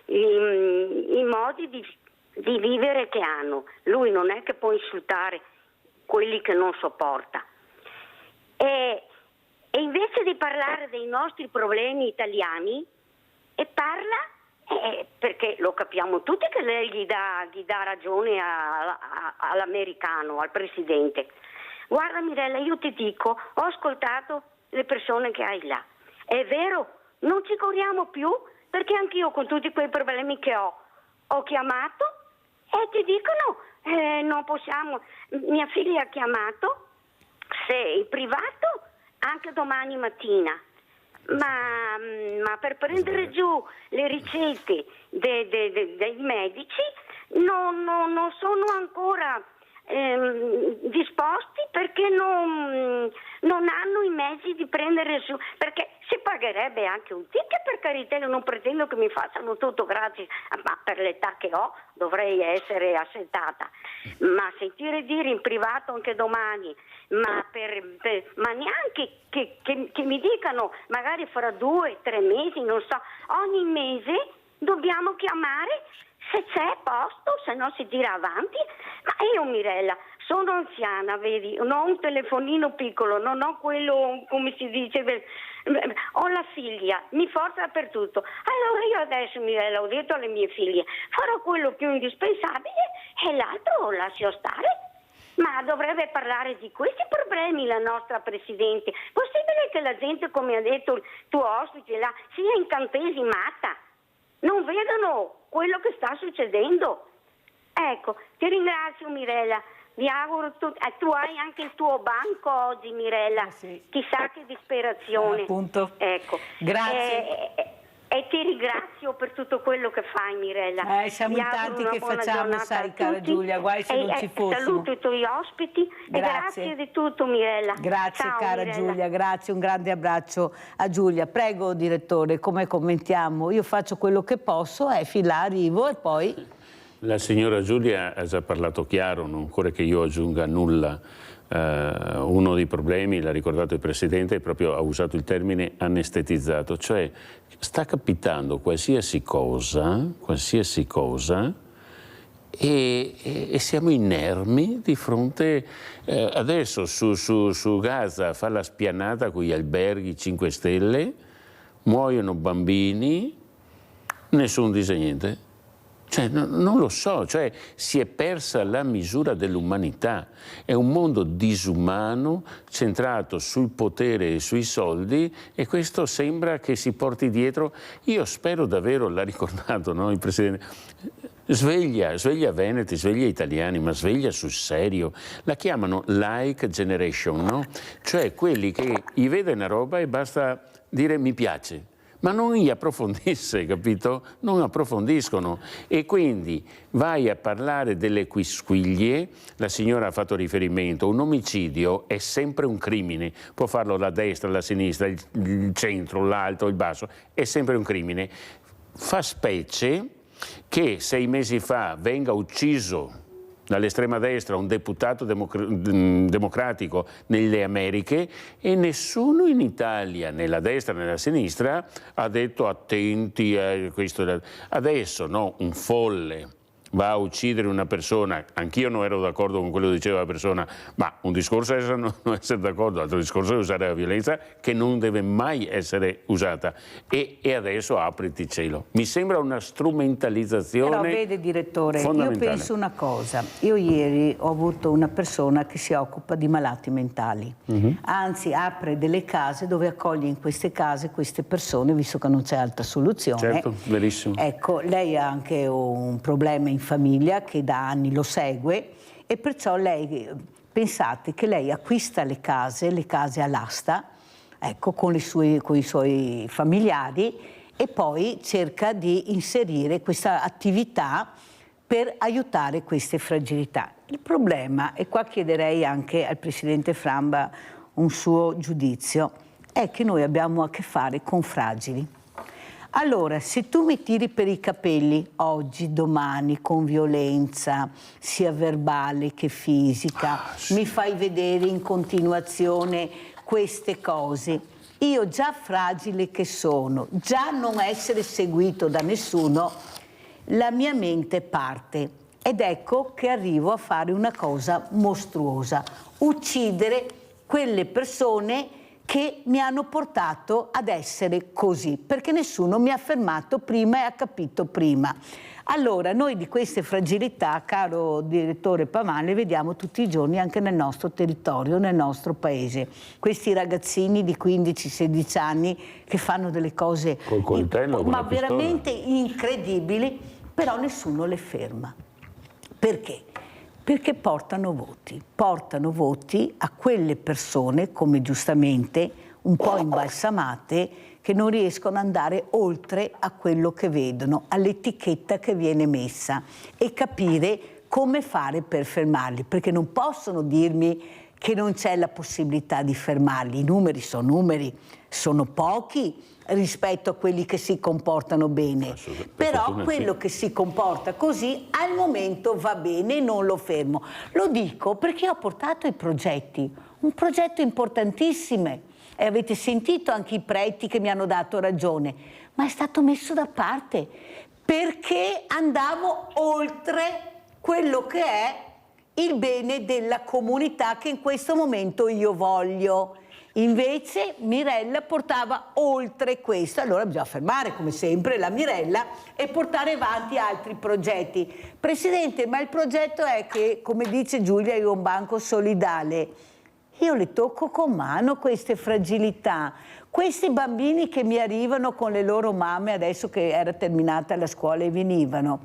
i modi di vivere che hanno. Lui non è che può insultare quelli che non sopporta. E invece di parlare dei nostri problemi italiani, e parla, perché lo capiamo tutti che lei gli dà ragione all'americano, al presidente. Guarda Mirella, io ti dico, ho ascoltato le persone che hai là. È vero, non ci corriamo più, perché anch'io con tutti quei problemi che ho chiamato e ti dicono non possiamo. Mia figlia ha chiamato, se il privato, anche domani mattina, ma per prendere giù le ricette dei medici non sono ancora disposti, perché non hanno i mezzi di prendere su, perché si pagherebbe anche un ticket, per carità. Io non pretendo che mi facciano tutto gratis, ma per l'età che ho dovrei essere assettata, ma sentire dire in privato anche domani, ma neanche che mi dicano magari fra 2 o 3 mesi, non so, ogni mese dobbiamo chiamare se c'è posto, se no si tira avanti. Ma io Mirella sono anziana, vedi, non ho un telefonino piccolo, non ho quello, come si dice, ho la figlia, mi forza per tutto. Allora io adesso Mirella ho detto alle mie figlie, farò quello più indispensabile e l'altro lascio stare. Ma dovrebbe parlare di questi problemi la nostra Presidente. Possibile che la gente, come ha detto il tuo ospite là, sia incantesimata? Non vedono quello che sta succedendo? Ecco, ti ringrazio Mirella, vi auguro tu hai anche il tuo banco oggi Mirella, sì. Chissà che disperazione. Appunto. Ecco. Grazie. E ti ringrazio per tutto quello che fai Mirella. Siamo in tanti che facciamo, sai cara Giulia, guai se non ci fossimo. Saluto i tuoi ospiti e grazie di tutto Mirella. Grazie. Ciao, cara Mirella. Giulia, grazie, un grande abbraccio a Giulia. Prego direttore, come commentiamo? Io faccio quello che posso, fin là arrivo e poi... La signora Giulia ha già parlato chiaro, non occorre che io aggiunga nulla. Uno dei problemi, l'ha ricordato il Presidente, è proprio, ha usato il termine anestetizzato, cioè sta capitando qualsiasi cosa e siamo inermi di fronte. Adesso su Gaza fa la spianata con gli alberghi 5 stelle, muoiono bambini, nessuno dice niente. Cioè, non lo so, cioè, si è persa la misura dell'umanità. È un mondo disumano, centrato sul potere e sui soldi, e questo sembra che si porti dietro. Io spero davvero, l'ha ricordato, no, il Presidente, sveglia Veneti, sveglia italiani, ma sveglia sul serio. La chiamano like generation, no? Cioè quelli che gli vede una roba e basta dire mi piace. Ma non gli approfondisse, capito? Non approfondiscono. E quindi vai a parlare delle quisquiglie, la signora ha fatto riferimento, un omicidio è sempre un crimine, può farlo la destra, la sinistra, il centro, l'alto, il basso, è sempre un crimine. Fa specie che 6 mesi fa venga ucciso dall'estrema destra un deputato democratico nelle Americhe e nessuno in Italia, nella destra né nella sinistra, ha detto attenti a questo. Adesso no, un folle va a uccidere una persona, anch'io non ero d'accordo con quello che diceva la persona, ma un discorso è non essere d'accordo, altro discorso è usare la violenza che non deve mai essere usata, e adesso apriti cielo. Mi sembra una strumentalizzazione. Però vede, direttore, io penso una cosa, io ieri ho avuto una persona che si occupa di malati mentali, anzi apre delle case dove accoglie in queste case queste persone, visto che non c'è altra soluzione. Certo, verissimo. Ecco, lei ha anche un problema in famiglia che da anni lo segue, e perciò lei, pensate che lei acquista le case all'asta, ecco, con i suoi familiari, e poi cerca di inserire questa attività per aiutare queste fragilità. Il problema, e qua chiederei anche al Presidente Framba un suo giudizio, è che noi abbiamo a che fare con fragili. Allora, se tu mi tiri per i capelli oggi, domani, con violenza, sia verbale che fisica, mi fai vedere in continuazione queste cose, io già fragile che sono, già non essere seguito da nessuno, la mia mente parte. Ed ecco che arrivo a fare una cosa mostruosa, uccidere quelle persone che mi hanno portato ad essere così, perché nessuno mi ha fermato prima e ha capito prima. Allora, noi di queste fragilità, caro direttore Pavan, le vediamo tutti i giorni anche nel nostro territorio, nel nostro paese. Questi ragazzini di 15-16 anni che fanno delle cose col coltello, ma veramente incredibili, però nessuno le ferma. Perché? Perché portano voti a quelle persone, come giustamente un po' imbalsamate, che non riescono ad andare oltre a quello che vedono, all'etichetta che viene messa, e capire come fare per fermarli, perché non possono dirmi che non c'è la possibilità di fermarli. I numeri, sono pochi rispetto a quelli che si comportano bene, però quello che si comporta così al momento va bene e non lo fermo. Lo dico perché ho portato i progetti, un progetto importantissimo, e avete sentito anche i preti che mi hanno dato ragione, ma è stato messo da parte perché andavo oltre quello che è il bene della comunità che in questo momento io voglio. Invece Mirella portava oltre questo, allora bisogna fermare come sempre la Mirella e portare avanti altri progetti. Presidente, ma il progetto è che, come dice Giulia, io ho un banco solidale, io le tocco con mano queste fragilità, questi bambini che mi arrivano con le loro mamme adesso che era terminata la scuola e venivano.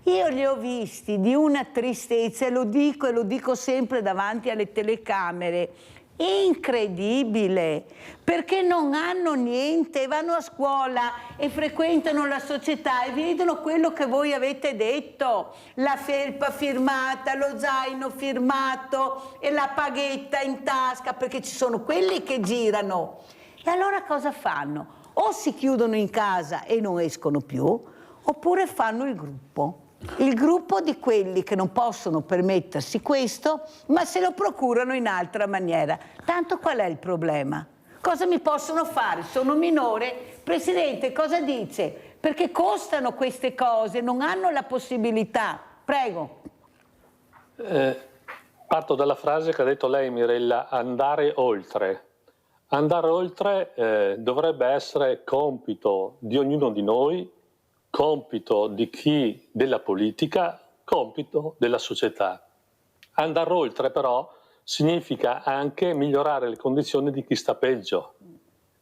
Io li ho visti di una tristezza, e lo dico sempre davanti alle telecamere, incredibile, perché non hanno niente, vanno a scuola e frequentano la società e vedono quello che voi avete detto, la felpa firmata, lo zaino firmato e la paghetta in tasca, perché ci sono quelli che girano. E allora cosa fanno? O si chiudono in casa e non escono più, oppure fanno il gruppo di quelli che non possono permettersi questo, ma se lo procurano in altra maniera. Tanto qual è il problema? Cosa mi possono fare? Sono minore? Presidente, cosa dice? Perché costano queste cose, non hanno la possibilità. Prego. Parto dalla frase che ha detto lei, Mirella, andare oltre. Andare oltre dovrebbe essere compito di ognuno di noi, compito di chi della politica, compito della società. Andare oltre però significa anche migliorare le condizioni di chi sta peggio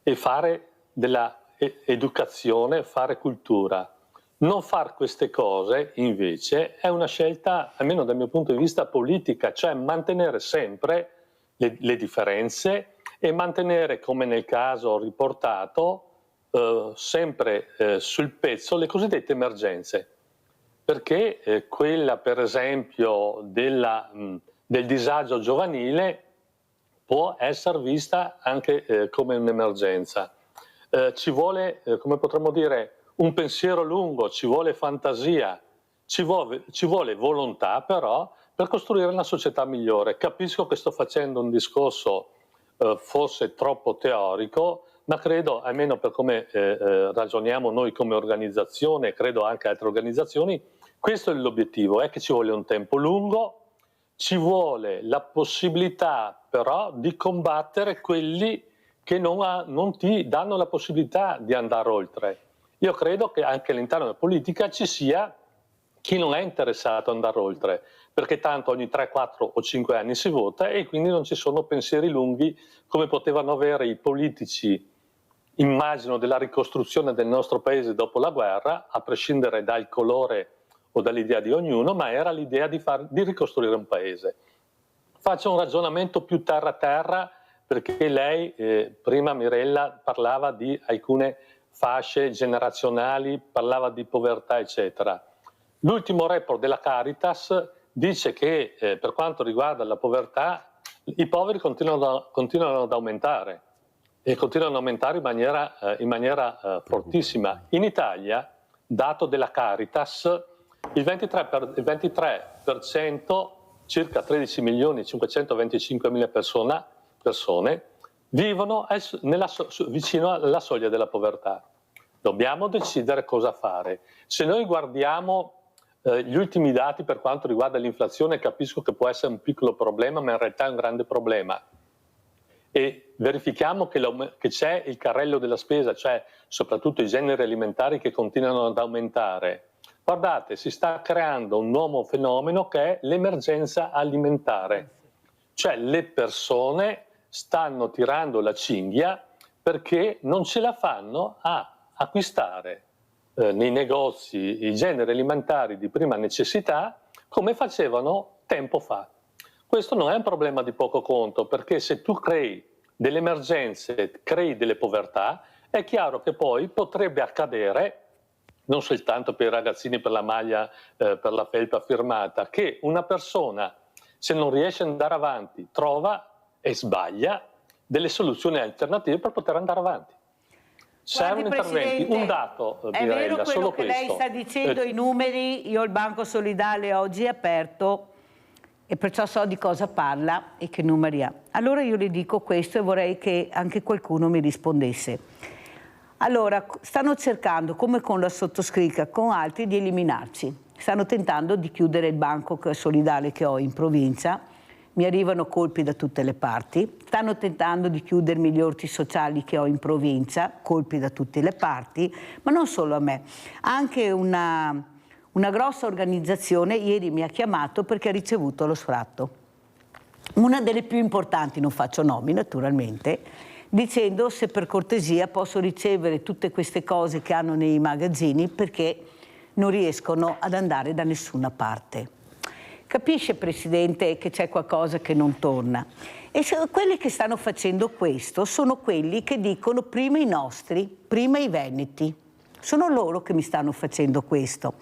e fare della educazione, fare cultura. Non far queste cose invece è una scelta, almeno dal mio punto di vista, politica, cioè mantenere sempre le differenze e mantenere, come nel caso riportato, sempre sul pezzo le cosiddette emergenze. Perché quella, per esempio, del disagio giovanile può essere vista anche come un'emergenza. Ci vuole, come potremmo dire, un pensiero lungo, ci vuole fantasia, ci vuole volontà però per costruire una società migliore. Capisco che sto facendo un discorso forse troppo teorico, ma credo, almeno per come ragioniamo noi come organizzazione, credo anche altre organizzazioni, questo è l'obiettivo, è che ci vuole un tempo lungo, ci vuole la possibilità però di combattere quelli che non ti danno la possibilità di andare oltre. Io credo che anche all'interno della politica ci sia chi non è interessato ad andare oltre, perché tanto ogni 3, 4 o 5 anni si vota e quindi non ci sono pensieri lunghi come potevano avere i politici, immagino, della ricostruzione del nostro paese dopo la guerra, a prescindere dal colore o dall'idea di ognuno, ma era l'idea di ricostruire un paese. Faccio un ragionamento più terra-terra, perché lei, prima Mirella, parlava di alcune fasce generazionali, parlava di povertà, eccetera. L'ultimo report della Caritas dice che per quanto riguarda la povertà, i poveri continuano ad aumentare e continuano ad aumentare in maniera fortissima. In Italia, dato della Caritas, il 23%, circa 13.525.000 persone, vivono vicino alla soglia della povertà. Dobbiamo decidere cosa fare. Se noi guardiamo gli ultimi dati per quanto riguarda l'inflazione, capisco che può essere un piccolo problema, ma in realtà è un grande problema. E verifichiamo che c'è il carrello della spesa, cioè soprattutto i generi alimentari che continuano ad aumentare. Guardate, si sta creando un nuovo fenomeno che è l'emergenza alimentare. Cioè le persone stanno tirando la cinghia perché non ce la fanno a acquistare nei negozi i generi alimentari di prima necessità come facevano tempo fa. Questo non è un problema di poco conto, perché se tu crei delle emergenze, crei delle povertà, è chiaro che poi potrebbe accadere, non soltanto per i ragazzini per la maglia, per la felpa firmata, che una persona, se non riesce ad andare avanti, trova e sbaglia delle soluzioni alternative per poter andare avanti. Servono interventi, un dato, è vero quello che lei sta dicendo, i numeri, io il Banco Solidale oggi è aperto e perciò so di cosa parla e che numeri ha. Allora io le dico questo e vorrei che anche qualcuno mi rispondesse. Allora, stanno cercando, come con la sottoscritta, con altri, di eliminarci. Stanno tentando di chiudere il Banco Solidale che ho in provincia. Mi arrivano colpi da tutte le parti, stanno tentando di chiudermi gli orti sociali che ho in provincia, colpi da tutte le parti, ma non solo a me, anche una grossa organizzazione ieri mi ha chiamato perché ha ricevuto lo sfratto, una delle più importanti, non faccio nomi naturalmente, dicendo se per cortesia posso ricevere tutte queste cose che hanno nei magazzini perché non riescono ad andare da nessuna parte. Capisce, Presidente, che c'è qualcosa che non torna? E quelli che stanno facendo questo sono quelli che dicono prima i nostri, prima i veneti. Sono loro che mi stanno facendo questo.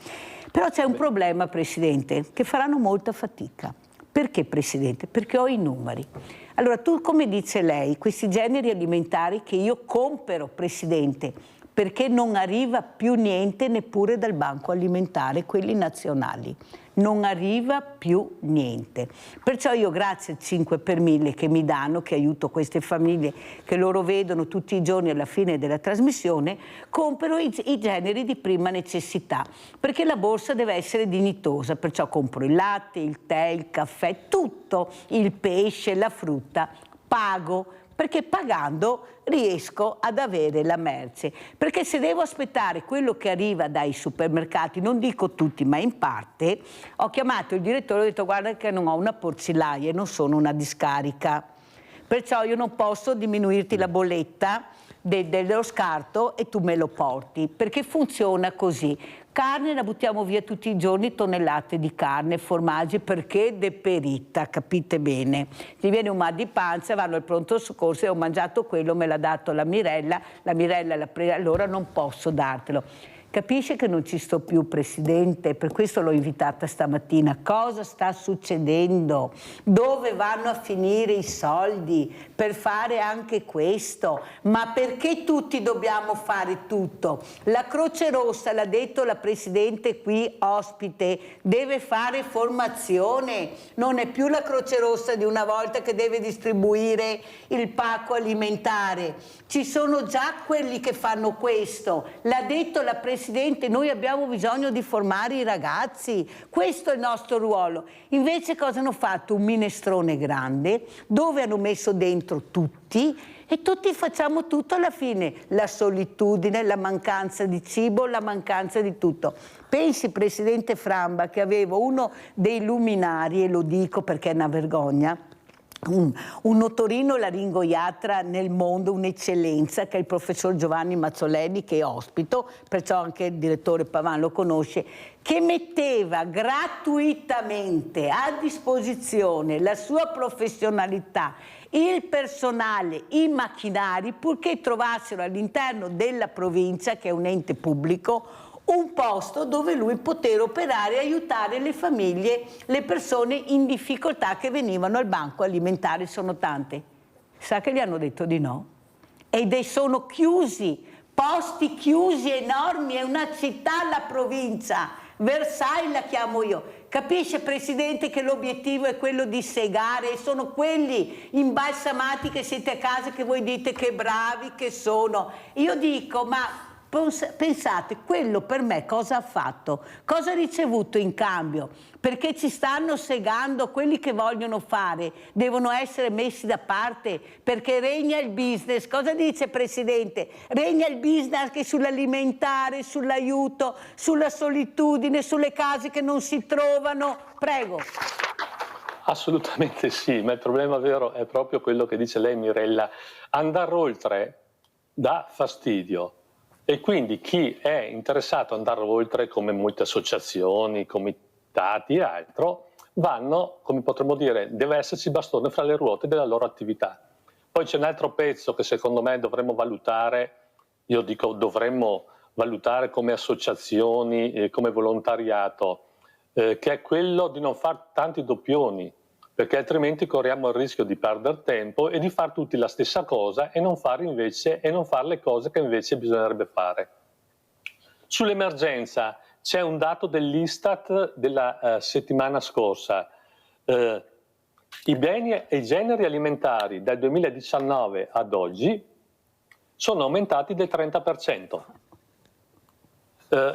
Però c'è un problema, Presidente, che faranno molta fatica. Perché, Presidente? Perché ho i numeri. Allora, tu, come dice lei, questi generi alimentari che io compro, Presidente, perché non arriva più niente neppure dal Banco Alimentare, quelli nazionali. Non arriva più niente. Perciò io, grazie al 5 per 1000 che mi danno, che aiuto queste famiglie che loro vedono tutti i giorni alla fine della trasmissione, compro i generi di prima necessità, perché la borsa deve essere dignitosa, perciò compro il latte, il tè, il caffè, tutto, il pesce, la frutta, pago perché pagando riesco ad avere la merce. Perché se devo aspettare quello che arriva dai supermercati, non dico tutti, ma in parte, ho chiamato il direttore e ho detto guarda che non ho una porcilaia e non sono una discarica. Perciò io non posso diminuirti la bolletta dello scarto e tu me lo porti, perché funziona così. Carne la buttiamo via tutti i giorni, tonnellate di carne, formaggi, perché deperita, capite bene. Ti viene un mal di pancia, vanno al pronto soccorso e ho mangiato quello, me l'ha dato la Mirella l'ha presa, allora non posso dartelo. Capisce che non ci sto più, Presidente, per questo l'ho invitata stamattina. Cosa sta succedendo? Dove vanno a finire i soldi per fare anche questo? Ma perché tutti dobbiamo fare tutto? La Croce Rossa, l'ha detto la Presidente qui ospite, deve fare formazione. Non è più la Croce Rossa di una volta che deve distribuire il pacco alimentare. Ci sono già quelli che fanno questo. L'ha detto la Presidente, noi abbiamo bisogno di formare i ragazzi, questo è il nostro ruolo. Invece cosa hanno fatto? Un minestrone grande dove hanno messo dentro tutti e tutti facciamo tutto alla fine, la solitudine, la mancanza di cibo, la mancanza di tutto. Pensi, Presidente Framba, che avevo uno dei luminari, e lo dico perché è una vergogna, un notorino laringoiatra nel mondo, un'eccellenza, che è il professor Giovanni Mazzoleni, che ospito, perciò anche il direttore Pavan lo conosce, che metteva gratuitamente a disposizione la sua professionalità, il personale, i macchinari, purché trovassero all'interno della provincia, che è un ente pubblico, un posto dove lui poter operare e aiutare le famiglie, le persone in difficoltà che venivano al banco alimentare. Sono tante. Sa che gli hanno detto di no? Ed sono chiusi, posti chiusi enormi, è una città la provincia, Versailles la chiamo io. Capisce, Presidente, che l'obiettivo è quello di segare, e sono quelli imbalsamati che siete a casa che voi dite che bravi che sono. Io dico, ma pensate, quello per me cosa ha fatto? Cosa ha ricevuto in cambio? Perché ci stanno segando quelli che vogliono fare, devono essere messi da parte, perché regna il business. Cosa dice, Presidente? Regna il business anche sull'alimentare, sull'aiuto, sulla solitudine, sulle case che non si trovano. Prego. Assolutamente sì, ma il problema vero è proprio quello che dice lei, Mirella. Andare oltre dà fastidio. E quindi chi è interessato ad andare oltre, come molte associazioni, comitati e altro, vanno, come potremmo dire, deve esserci bastone fra le ruote della loro attività. Poi c'è un altro pezzo che secondo me dovremmo valutare, io dico dovremmo valutare come associazioni, come volontariato, che è quello di non fare tanti doppioni, perché altrimenti corriamo il rischio di perdere tempo e di fare tutti la stessa cosa e non fare le cose che invece bisognerebbe fare. Sull'emergenza c'è un dato dell'Istat della settimana scorsa. I beni e i generi alimentari dal 2019 ad oggi sono aumentati del 30%.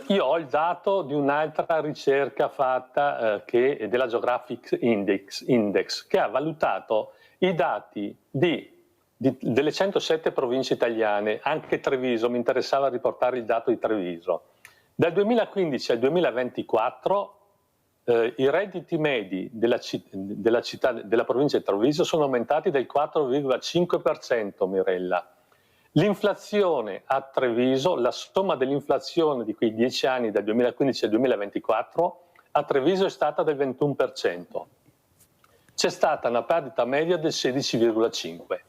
Io ho il dato di un'altra ricerca fatta della Geographic Index, che ha valutato i dati delle 107 province italiane, anche Treviso, mi interessava riportare il dato di Treviso. Dal 2015 al 2024 i redditi medi della provincia di Treviso sono aumentati del 4,5%, Mirella. L'inflazione a Treviso, la somma dell'inflazione di quei 10 anni, dal 2015 al 2024, a Treviso è stata del 21%. C'è stata una perdita media del 16,5%.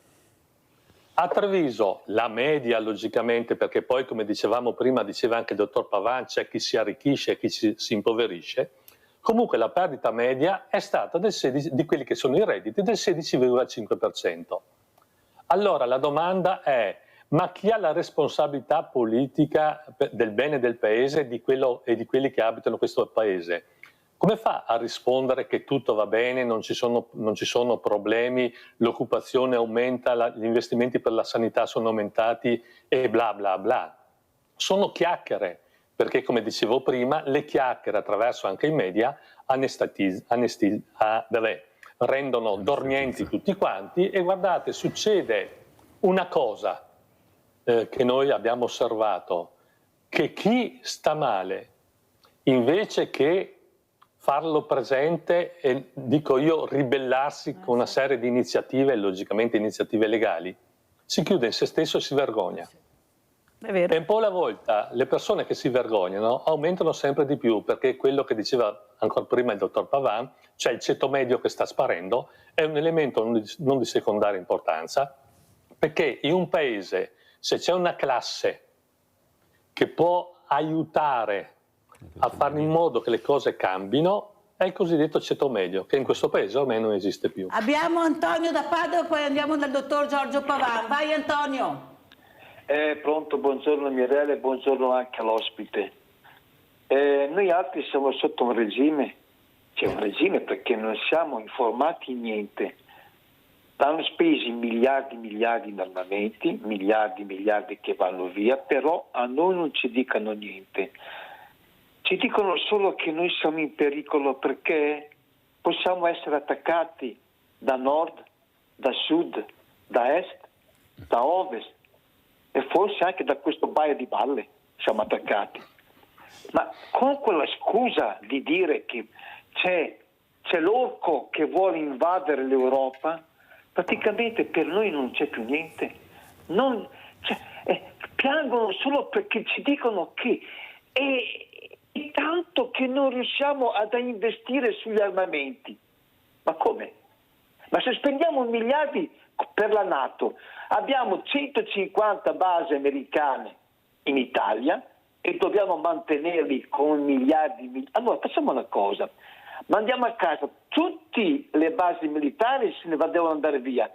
A Treviso la media, logicamente, perché poi, come dicevamo prima, diceva anche il dottor Pavan, c'è chi si arricchisce e chi si impoverisce, comunque la perdita media è stata di quelli che sono i redditi del 16,5%. Allora la domanda è: ma chi ha la responsabilità politica del bene del paese e di quelli che abitano questo paese? Come fa a rispondere che tutto va bene, non ci sono problemi, l'occupazione aumenta, gli investimenti per la sanità sono aumentati e bla bla bla? Sono chiacchiere, perché come dicevo prima, le chiacchiere attraverso anche i media rendono dormienti tutti quanti, e guardate, succede una cosa che noi abbiamo osservato, che chi sta male, invece che farlo presente e, dico io, ribellarsi con una serie di iniziative, logicamente iniziative legali, si chiude in se stesso e si vergogna. È vero. E un po' alla volta le persone che si vergognano aumentano sempre di più, perché quello che diceva ancora prima il dottor Pavan, cioè il ceto medio che sta sparendo, è un elemento non di secondaria importanza, perché in un paese, se c'è una classe che può aiutare a fare in modo che le cose cambino, è il cosiddetto ceto medio, che in questo paese ormai non esiste più. Abbiamo Antonio da Padova, poi andiamo dal dottor Giorgio Pavan. Vai Antonio! Pronto, buongiorno Mirella e buongiorno anche all'ospite. Noi altri siamo sotto un regime, c'è un regime perché non siamo informati in niente. Hanno spesi miliardi in armamenti, miliardi che vanno via, però a noi non ci dicono niente. Ci dicono solo che noi siamo in pericolo perché possiamo essere attaccati da nord, da sud, da est, da ovest e forse anche da questo paio di balle siamo attaccati. Ma con quella scusa di dire che c'è l'orco che vuole invadere l'Europa, praticamente per noi non c'è più niente. Piangono solo perché ci dicono che è tanto che non riusciamo ad investire sugli armamenti. Ma come? Ma se spendiamo miliardi per la NATO, abbiamo 150 basi americane in Italia e dobbiamo mantenerli con miliardi. Allora facciamo una cosa, mandiamo a casa tutte le basi militari, se ne devono andare via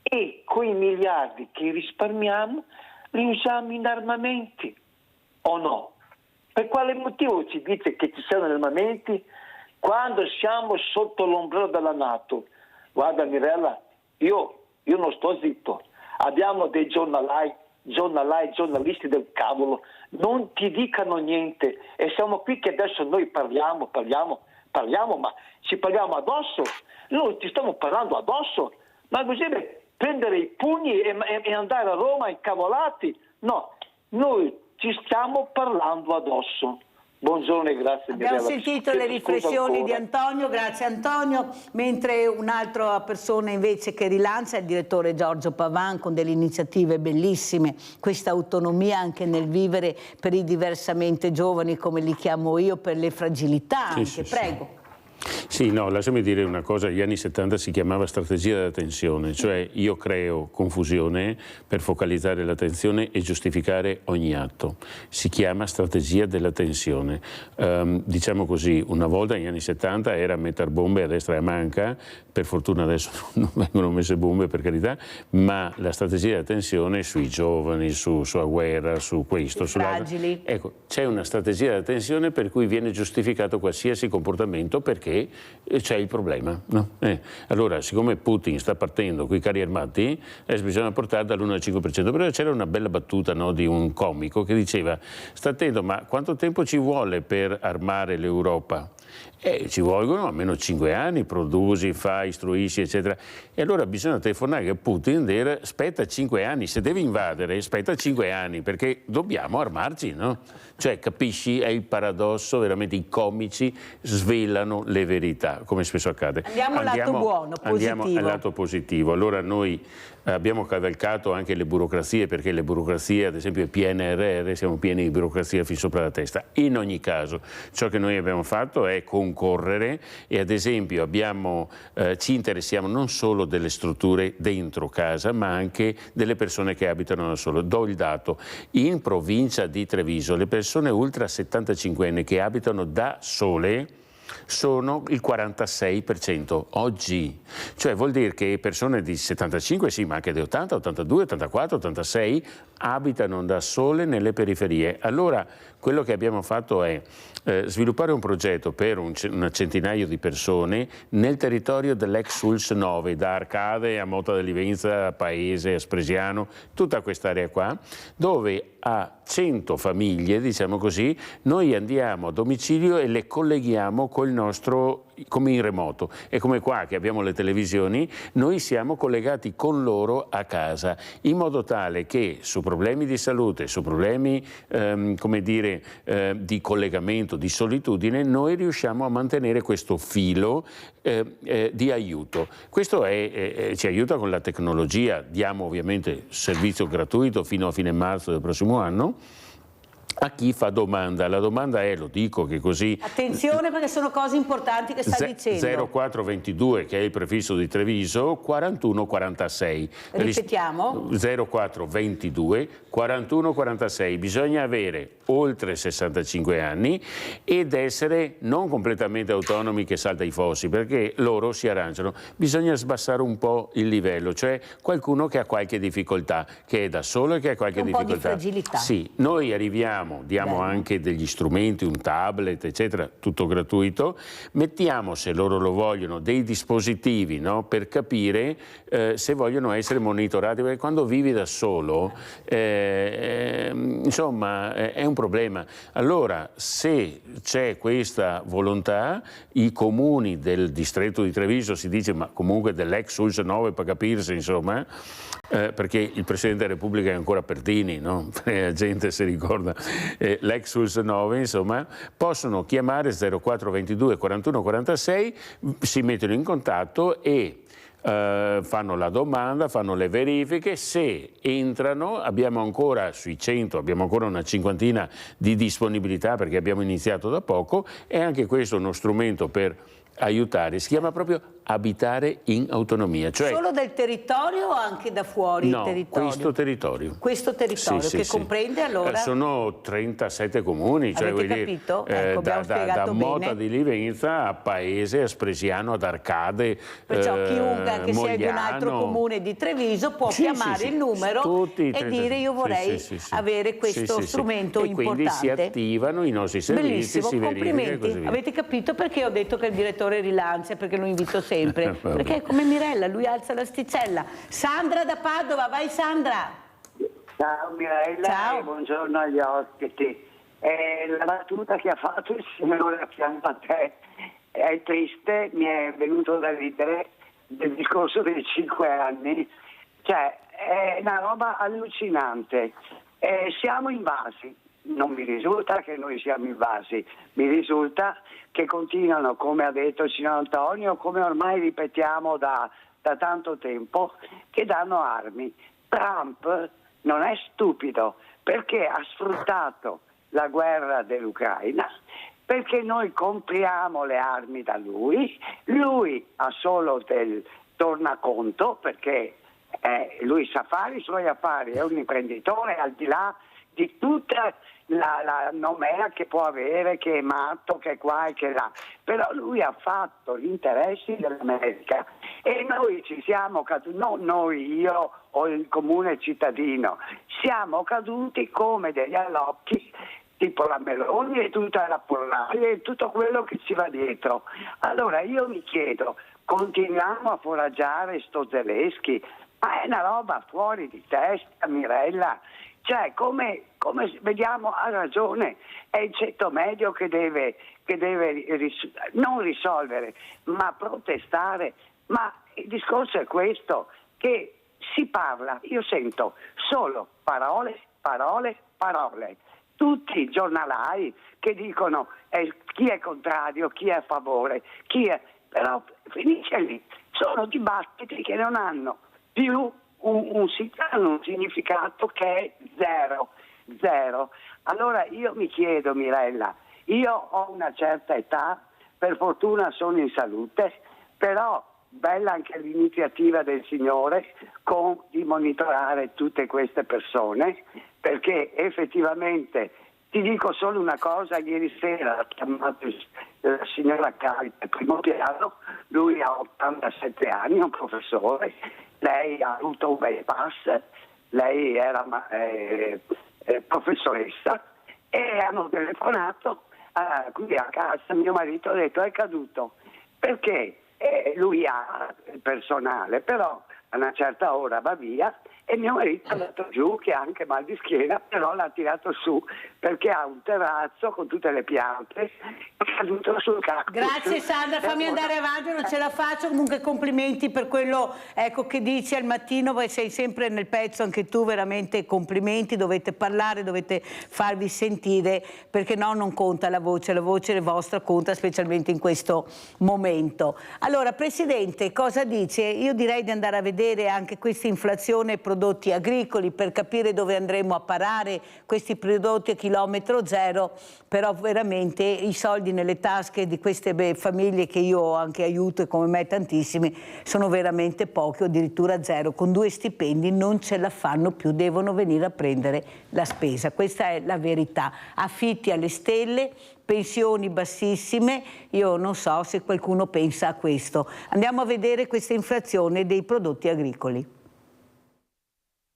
e quei miliardi che risparmiamo li usiamo in armamenti o no? Per quale motivo ci dite che ci sono armamenti quando siamo sotto l'ombrello della NATO? Guarda Mirella, io non sto zitto, abbiamo dei giornalisti del cavolo, non ti dicano niente e siamo qui che adesso noi parliamo, ma ci parliamo addosso, noi ti stiamo parlando addosso, ma bisogna prendere i pugni e andare a Roma incavolati? No, noi ci stiamo parlando addosso. Buongiorno e grazie. Abbiamo sentito le riflessioni di Antonio, grazie Antonio, mentre un'altra persona invece che rilancia è il direttore Giorgio Pavan con delle iniziative bellissime, questa autonomia anche nel vivere per i diversamente giovani, come li chiamo io, per le fragilità anche, prego. Sì. Sì, no, lasciami dire una cosa, negli anni 70 si chiamava strategia della tensione, cioè io creo confusione per focalizzare l'attenzione e giustificare ogni atto. Si chiama strategia della tensione. Diciamo così, una volta negli anni 70 era mettere bombe a destra e a manca, per fortuna adesso non vengono messe bombe per carità, ma la strategia della tensione sui giovani, sulla guerra, su questo, fragili. Ecco, c'è una strategia della tensione per cui viene giustificato qualsiasi comportamento perché c'è il problema. No? Allora, siccome Putin sta partendo con i carri armati, bisogna portare dall'1 al 5%. Però c'era una bella battuta, no, di un comico che diceva: sta attento, ma quanto tempo ci vuole per armare l'Europa? Ci vogliono almeno 5 anni, produci, fai, istruisci, eccetera. E allora bisogna telefonare a Putin e dire: aspetta 5 anni, se devi invadere, aspetta 5 anni, perché dobbiamo armarci, no? Cioè, capisci, è il paradosso, veramente i comici svelano le verità, come spesso accade. Andiamo al lato buono, positivo. Andiamo al lato positivo. Allora noi abbiamo cavalcato anche le burocrazie, perché le burocrazie, ad esempio il PNRR, siamo pieni di burocrazia fin sopra la testa. In ogni caso, ciò che noi abbiamo fatto è concorrere e ad esempio ci interessiamo non solo delle strutture dentro casa, ma anche delle persone che abitano da solo. Do il dato: in provincia di Treviso le persone ultra 75enne che abitano da sole sono il 46% oggi, cioè vuol dire che persone di 75, sì, ma anche di 80, 82, 84, 86 abitano da sole nelle periferie. Allora quello che abbiamo fatto è sviluppare un progetto per un centinaio di persone nel territorio dell'ex Sulz 9, da Arcade a Motta dell'Ivenza, a Paese, a Spresiano, tutta quest'area qua, dove a 100 famiglie, diciamo così, noi andiamo a domicilio e le colleghiamo col nostro, come in remoto. È come qua che abbiamo le televisioni, noi siamo collegati con loro a casa, in modo tale che su problemi di salute, su problemi come dire, di collegamento, di solitudine, noi riusciamo a mantenere questo filo di aiuto. Questo ci aiuta con la tecnologia, diamo ovviamente servizio gratuito fino a fine marzo del prossimo anno a chi fa domanda. La domanda è, lo dico che così... Attenzione perché sono cose importanti che sta dicendo. 0422, che è il prefisso di Treviso, 4146. Ripetiamo. 0422 4146. Bisogna avere oltre 65 anni ed essere non completamente autonomi che salta i fossi, perché loro si arrangiano. Bisogna sbassare un po' il livello, cioè qualcuno che ha qualche difficoltà, che è da solo e che ha qualche difficoltà. Un po' di fragilità. Sì, noi diamo anche degli strumenti, un tablet, eccetera, tutto gratuito. Mettiamo, se loro lo vogliono, dei dispositivi, no, per capire se vogliono essere monitorati, perché quando vivi da solo, insomma, è un problema. Allora, se c'è questa volontà, i comuni del distretto di Treviso, si dice, ma comunque dell'ex Sulz 9 per capirsi, insomma, perché il Presidente della Repubblica è ancora Pertini, no? La gente si ricorda, l'ex Sulz 9, insomma, possono chiamare 0422 4146, si mettono in contatto e fanno la domanda, fanno le verifiche. Se entrano, abbiamo ancora sui 100, abbiamo ancora una cinquantina di disponibilità perché abbiamo iniziato da poco, e anche questo è uno strumento per aiutare, si chiama proprio abitare in autonomia. Cioè, solo del territorio o anche da fuori il territorio? Questo territorio. Questo territorio che comprende allora? Sono 37 comuni, cioè avete capito? Ecco, da Motta di Livenza a Paese, a Spresiano, ad Arcade, perciò chiunque anche Mogliano, sia di un altro comune di Treviso può chiamare il numero e dire io vorrei avere questo strumento importante. Quindi si attivano i nostri servizi. Bellissimo, si complimenti. Avete capito perché ho detto che il direttore rilancia, perché lo invito sempre, perché è come Mirella, lui alza l'asticella. Sandra da Padova, vai Sandra. Ciao Mirella. Ciao. E buongiorno agli ospiti. La battuta che ha fatto il signore a fianco a te è triste, mi è venuto da ridere del discorso dei 5 anni, cioè è una roba allucinante. Siamo invasi. Non mi risulta che noi siamo invasi, mi risulta che continuano, come ha detto il signor Antonio, come ormai ripetiamo da tanto tempo, che danno armi. Trump non è stupido perché ha sfruttato la guerra dell'Ucraina, perché noi compriamo le armi da lui ha solo del tornaconto perché lui sa fare i suoi affari, è un imprenditore al di là di tutta la nomea che può avere, che è matto, che è qua e che là, però lui ha fatto gli interessi dell'America e noi ci siamo caduti, non noi, io o il comune cittadino, siamo caduti come degli allocchi, tipo la Meloni e tutta la Pollaria e tutto quello che ci va dietro. Allora io mi chiedo, continuiamo a foraggiare sto Zelensky? Ma è una roba fuori di testa, Mirella. Cioè, come vediamo, ha ragione, è il ceto medio che deve non risolvere, ma protestare. Ma il discorso è questo, che si parla, io sento solo parole, parole, parole. Tutti i giornalai che dicono chi è contrario, chi è a favore, però finisce lì. Sono dibattiti che non hanno più un significato che è zero. Allora io mi chiedo, Mirella, io ho una certa età, per fortuna sono in salute, però bella anche l'iniziativa del Signore di monitorare tutte queste persone, perché effettivamente, ti dico solo una cosa, ieri sera ha chiamato la signora Carica al primo piano, lui ha 87 anni, è un professore, lei ha avuto un bypass, lei era professoressa e hanno telefonato qui a casa, mio marito ha detto è caduto, perché lui ha il personale, però a una certa ora va via e mio marito è andato giù che ha anche mal di schiena, però l'ha tirato su perché ha un terrazzo con tutte le piante, è caduto sul cactus. Grazie Sandra, fammi andare avanti, non ce la faccio. Comunque complimenti per quello che dici al mattino, poi sei sempre nel pezzo anche tu, veramente complimenti, dovete parlare, dovete farvi sentire, perché no, non conta la voce vostra conta specialmente in questo momento. Allora Presidente, cosa dice? Io direi di andare a vedere anche questa inflazione prodotti agricoli per capire dove andremo a parare, questi prodotti a chilometro zero, però veramente i soldi nelle tasche di queste famiglie che io anche aiuto e come me tantissimi sono veramente pochi o addirittura zero, con 2 stipendi non ce la fanno più, devono venire a prendere la spesa, questa è la verità, affitti alle stelle, pensioni bassissime, io non so se qualcuno pensa a questo. Andiamo a vedere questa inflazione dei prodotti agricoli.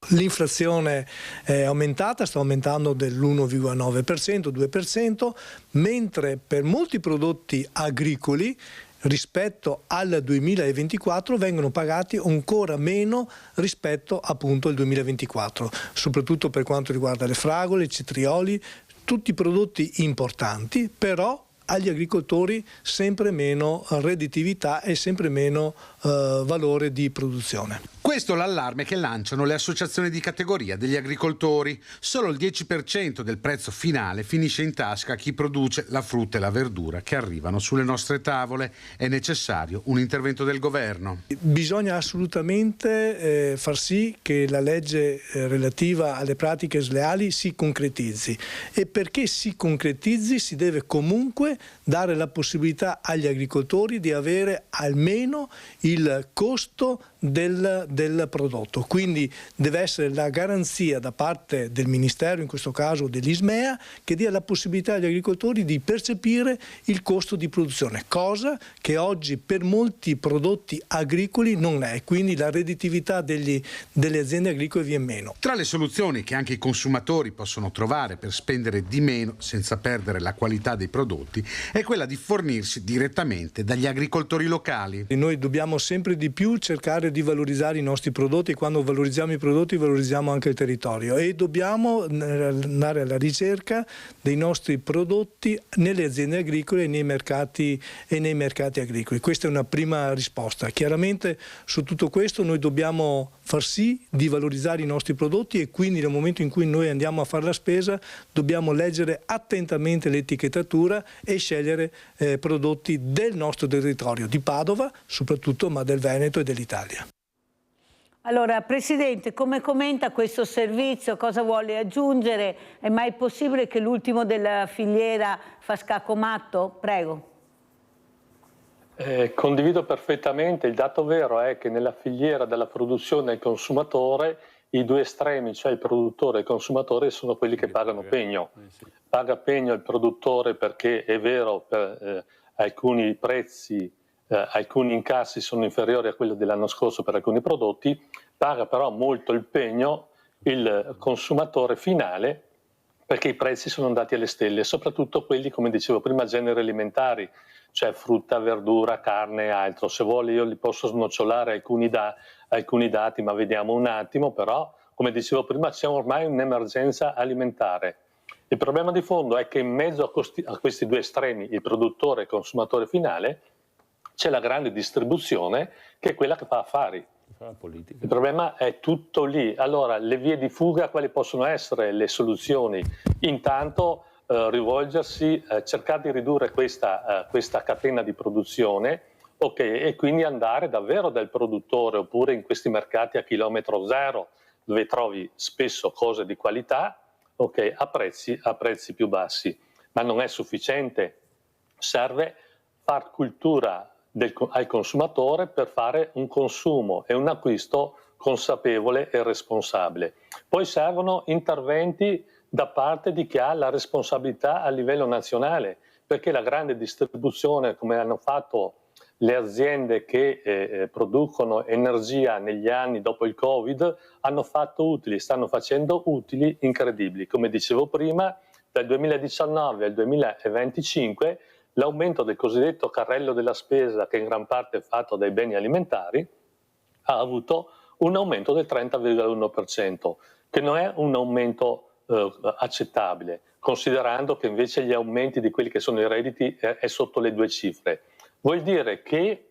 L'inflazione è aumentata, sta aumentando dell'1,9%, 2%, mentre per molti prodotti agricoli rispetto al 2024 vengono pagati ancora meno rispetto appunto al 2024, soprattutto per quanto riguarda le fragole, i cetrioli, tutti prodotti importanti, però agli agricoltori sempre meno redditività e sempre meno valore di produzione. Questo è l'allarme che lanciano le associazioni di categoria degli agricoltori. Solo il 10% del prezzo finale finisce in tasca a chi produce la frutta e la verdura che arrivano sulle nostre tavole. È necessario un intervento del governo. Bisogna assolutamente far sì che la legge relativa alle pratiche sleali si concretizzi, e perché si concretizzi si deve comunque dare la possibilità agli agricoltori di avere almeno il costo del prodotto, quindi deve essere la garanzia da parte del Ministero, in questo caso dell'Ismea, che dia la possibilità agli agricoltori di percepire il costo di produzione, cosa che oggi per molti prodotti agricoli non è, quindi la redditività delle aziende agricole viene meno. Tra le soluzioni che anche i consumatori possono trovare per spendere di meno senza perdere la qualità dei prodotti è quella di fornirsi direttamente dagli agricoltori locali. E noi dobbiamo sempre di più cercare di valorizzare i nostri prodotti, e quando valorizziamo i prodotti valorizziamo anche il territorio, e dobbiamo andare alla ricerca dei nostri prodotti nelle aziende agricole e nei mercati agricoli. Questa è una prima risposta. Chiaramente su tutto questo noi dobbiamo far sì di valorizzare i nostri prodotti, e quindi nel momento in cui noi andiamo a fare la spesa dobbiamo leggere attentamente l'etichettatura e scegliere prodotti del nostro territorio, di Padova soprattutto, ma del Veneto e dell'Italia. Allora, Presidente, come commenta questo servizio? Cosa vuole aggiungere? È mai possibile che l'ultimo della filiera fa scacco matto? Prego. Condivido perfettamente. Il dato vero è che nella filiera della produzione al consumatore i due estremi, cioè il produttore e il consumatore, sono quelli che pagano pegno. Paga pegno il produttore perché è vero, per alcuni prezzi, alcuni incassi sono inferiori a quelli dell'anno scorso per alcuni prodotti, paga però molto il pegno il consumatore finale perché i prezzi sono andati alle stelle, soprattutto quelli, come dicevo prima, generi alimentari, cioè frutta, verdura, carne e altro. Se vuole io li posso snocciolare alcuni dati, ma vediamo un attimo, però come dicevo prima c'è ormai un'emergenza alimentare. Il problema di fondo è che in mezzo a questi due estremi, il produttore e il consumatore finale, c'è la grande distribuzione che è quella che fa affari. Il problema è tutto lì. Allora, le vie di fuga, quali possono essere le soluzioni? Intanto rivolgersi, cercare di ridurre questa catena di produzione, e quindi andare davvero dal produttore, oppure in questi mercati a chilometro zero, dove trovi spesso cose di qualità, a prezzi più bassi. Ma non è sufficiente, serve far cultura al consumatore per fare un consumo e un acquisto consapevole e responsabile. Poi servono interventi da parte di chi ha la responsabilità a livello nazionale, perché la grande distribuzione, come hanno fatto le aziende che producono energia negli anni dopo il Covid, stanno facendo utili incredibili. Come dicevo prima, dal 2019 al 2025 l'aumento del cosiddetto carrello della spesa, che in gran parte è fatto dai beni alimentari, ha avuto un aumento del 30,1%, che non è un aumento accettabile, considerando che invece gli aumenti di quelli che sono i redditi è sotto le 2 cifre. Vuol dire che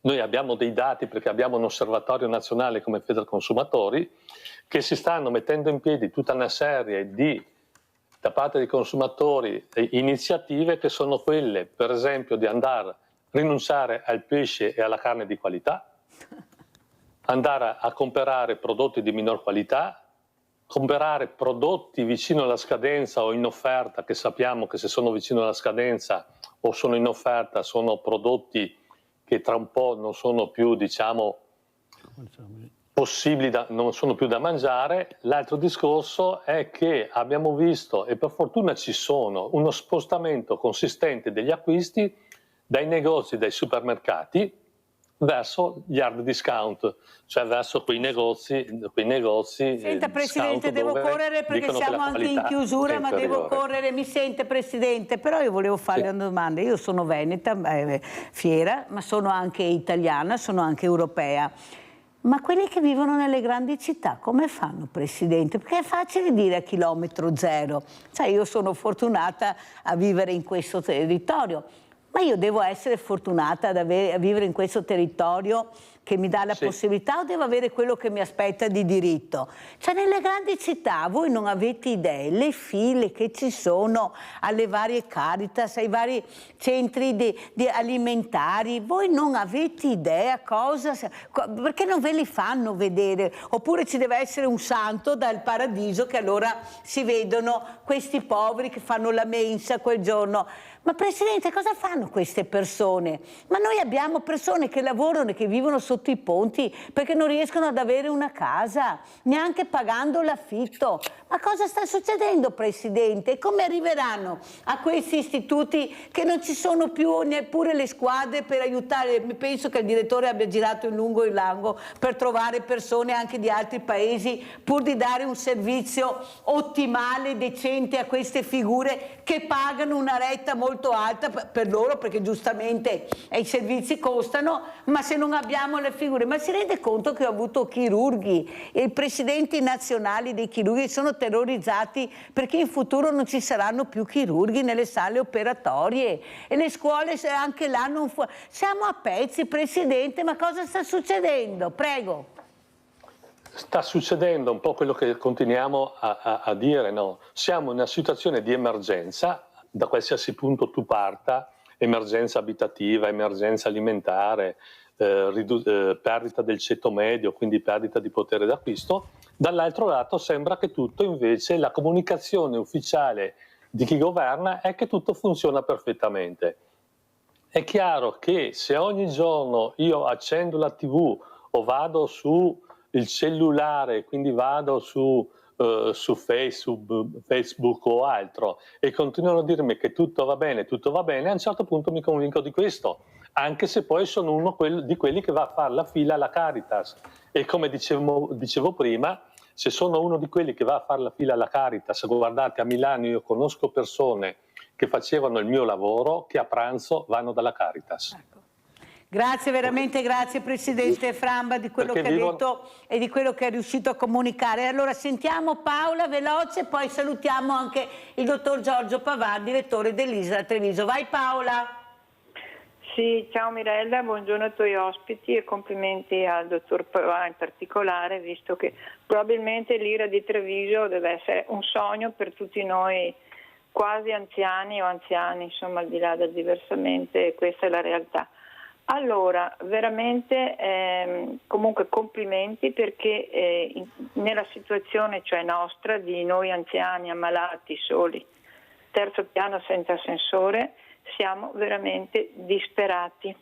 noi abbiamo dei dati, perché abbiamo un osservatorio nazionale come Federconsumatori, che si stanno mettendo in piedi tutta una serie di, da parte dei consumatori, iniziative che sono quelle, per esempio, di andare rinunciare al pesce e alla carne di qualità, andare a comprare prodotti di minor qualità, comprare prodotti vicino alla scadenza o in offerta, che sappiamo che se sono vicino alla scadenza o sono in offerta sono prodotti che tra un po' non sono più, diciamo, possibili, non sono più da mangiare. L'altro discorso è che abbiamo visto, e per fortuna ci sono, uno spostamento consistente degli acquisti dai negozi, dai supermercati, verso gli hard discount, cioè verso quei negozi. Senta Presidente, devo correre perché siamo anche in chiusura, ma devo correre. Mi sente Presidente? Però io volevo farle una domanda. Io sono veneta, fiera, ma sono anche italiana, sono anche europea. Ma quelli che vivono nelle grandi città come fanno, Presidente? Perché è facile dire a chilometro zero. Cioè, io sono fortunata a vivere in questo territorio, ma io devo essere fortunata a vivere in questo territorio che mi dà la possibilità, o devo avere quello che mi aspetta di diritto? Cioè, nelle grandi città voi non avete idee, le file che ci sono alle varie Caritas, ai vari centri di alimentari, voi non avete idea cosa, perché non ve li fanno vedere? Oppure ci deve essere un santo dal paradiso che allora si vedono questi poveri che fanno la mensa quel giorno. Ma Presidente, cosa fanno queste persone? Ma noi abbiamo persone che lavorano e che vivono sotto i ponti perché non riescono ad avere una casa, neanche pagando l'affitto. Ma cosa sta succedendo, Presidente? Come arriveranno a questi istituti che non ci sono più neppure le squadre per aiutare? Penso che il direttore abbia girato in lungo e in largo per trovare persone anche di altri paesi pur di dare un servizio ottimale, decente a queste figure che pagano una retta molto alta per loro, perché giustamente i servizi costano, ma se non abbiamo le figure. Ma si rende conto che ho avuto chirurghi e i presidenti nazionali dei chirurghi sono terrorizzati perché in futuro non ci saranno più chirurghi nelle sale operatorie e le scuole anche là non siamo a pezzi, Presidente. Ma cosa sta succedendo? Prego. Sta succedendo un po' quello che continuiamo a dire, no? Siamo in una situazione di emergenza, da qualsiasi punto tu parta, emergenza abitativa, emergenza alimentare, perdita del ceto medio, quindi perdita di potere d'acquisto. Dall'altro lato sembra che tutto invece, la comunicazione ufficiale di chi governa è che tutto funziona perfettamente. È chiaro che se ogni giorno io accendo la TV o vado su il cellulare, quindi vado su Facebook o altro e continuano a dirmi che tutto va bene, a un certo punto mi convinco di questo, anche se poi sono uno di quelli che va a fare la fila alla Caritas. E come dicevo prima, se sono uno di quelli che va a fare la fila alla Caritas, guardate, a Milano io conosco persone che facevano il mio lavoro che a pranzo vanno dalla Caritas. Grazie, veramente grazie Presidente Framba di quello che ha detto e di quello che è riuscito a comunicare. Allora sentiamo Paola veloce, poi salutiamo anche il dottor Giorgio Pavan, direttore dell'ISRA Treviso. Vai Paola. Sì, ciao Mirella, buongiorno ai tuoi ospiti e complimenti al dottor Pavan in particolare, visto che probabilmente l'IRA di Treviso deve essere un sogno per tutti noi quasi anziani o anziani, insomma al di là del diversamente, questa è la realtà. Allora, veramente comunque complimenti perché nella situazione, cioè nostra, di noi anziani, ammalati, soli, terzo piano senza ascensore, siamo veramente disperati.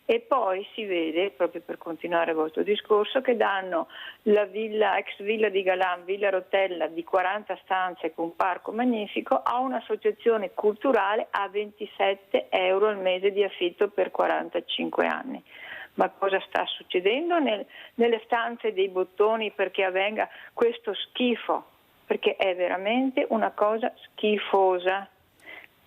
E poi si vede, proprio per continuare il vostro discorso, che danno la villa, ex villa di Galan, Villa Rotella di 40 stanze con un parco magnifico a un'associazione culturale a 27 euro al mese di affitto per 45 anni. Ma cosa sta succedendo nelle stanze dei bottoni perché avvenga questo schifo perché è veramente una cosa schifosa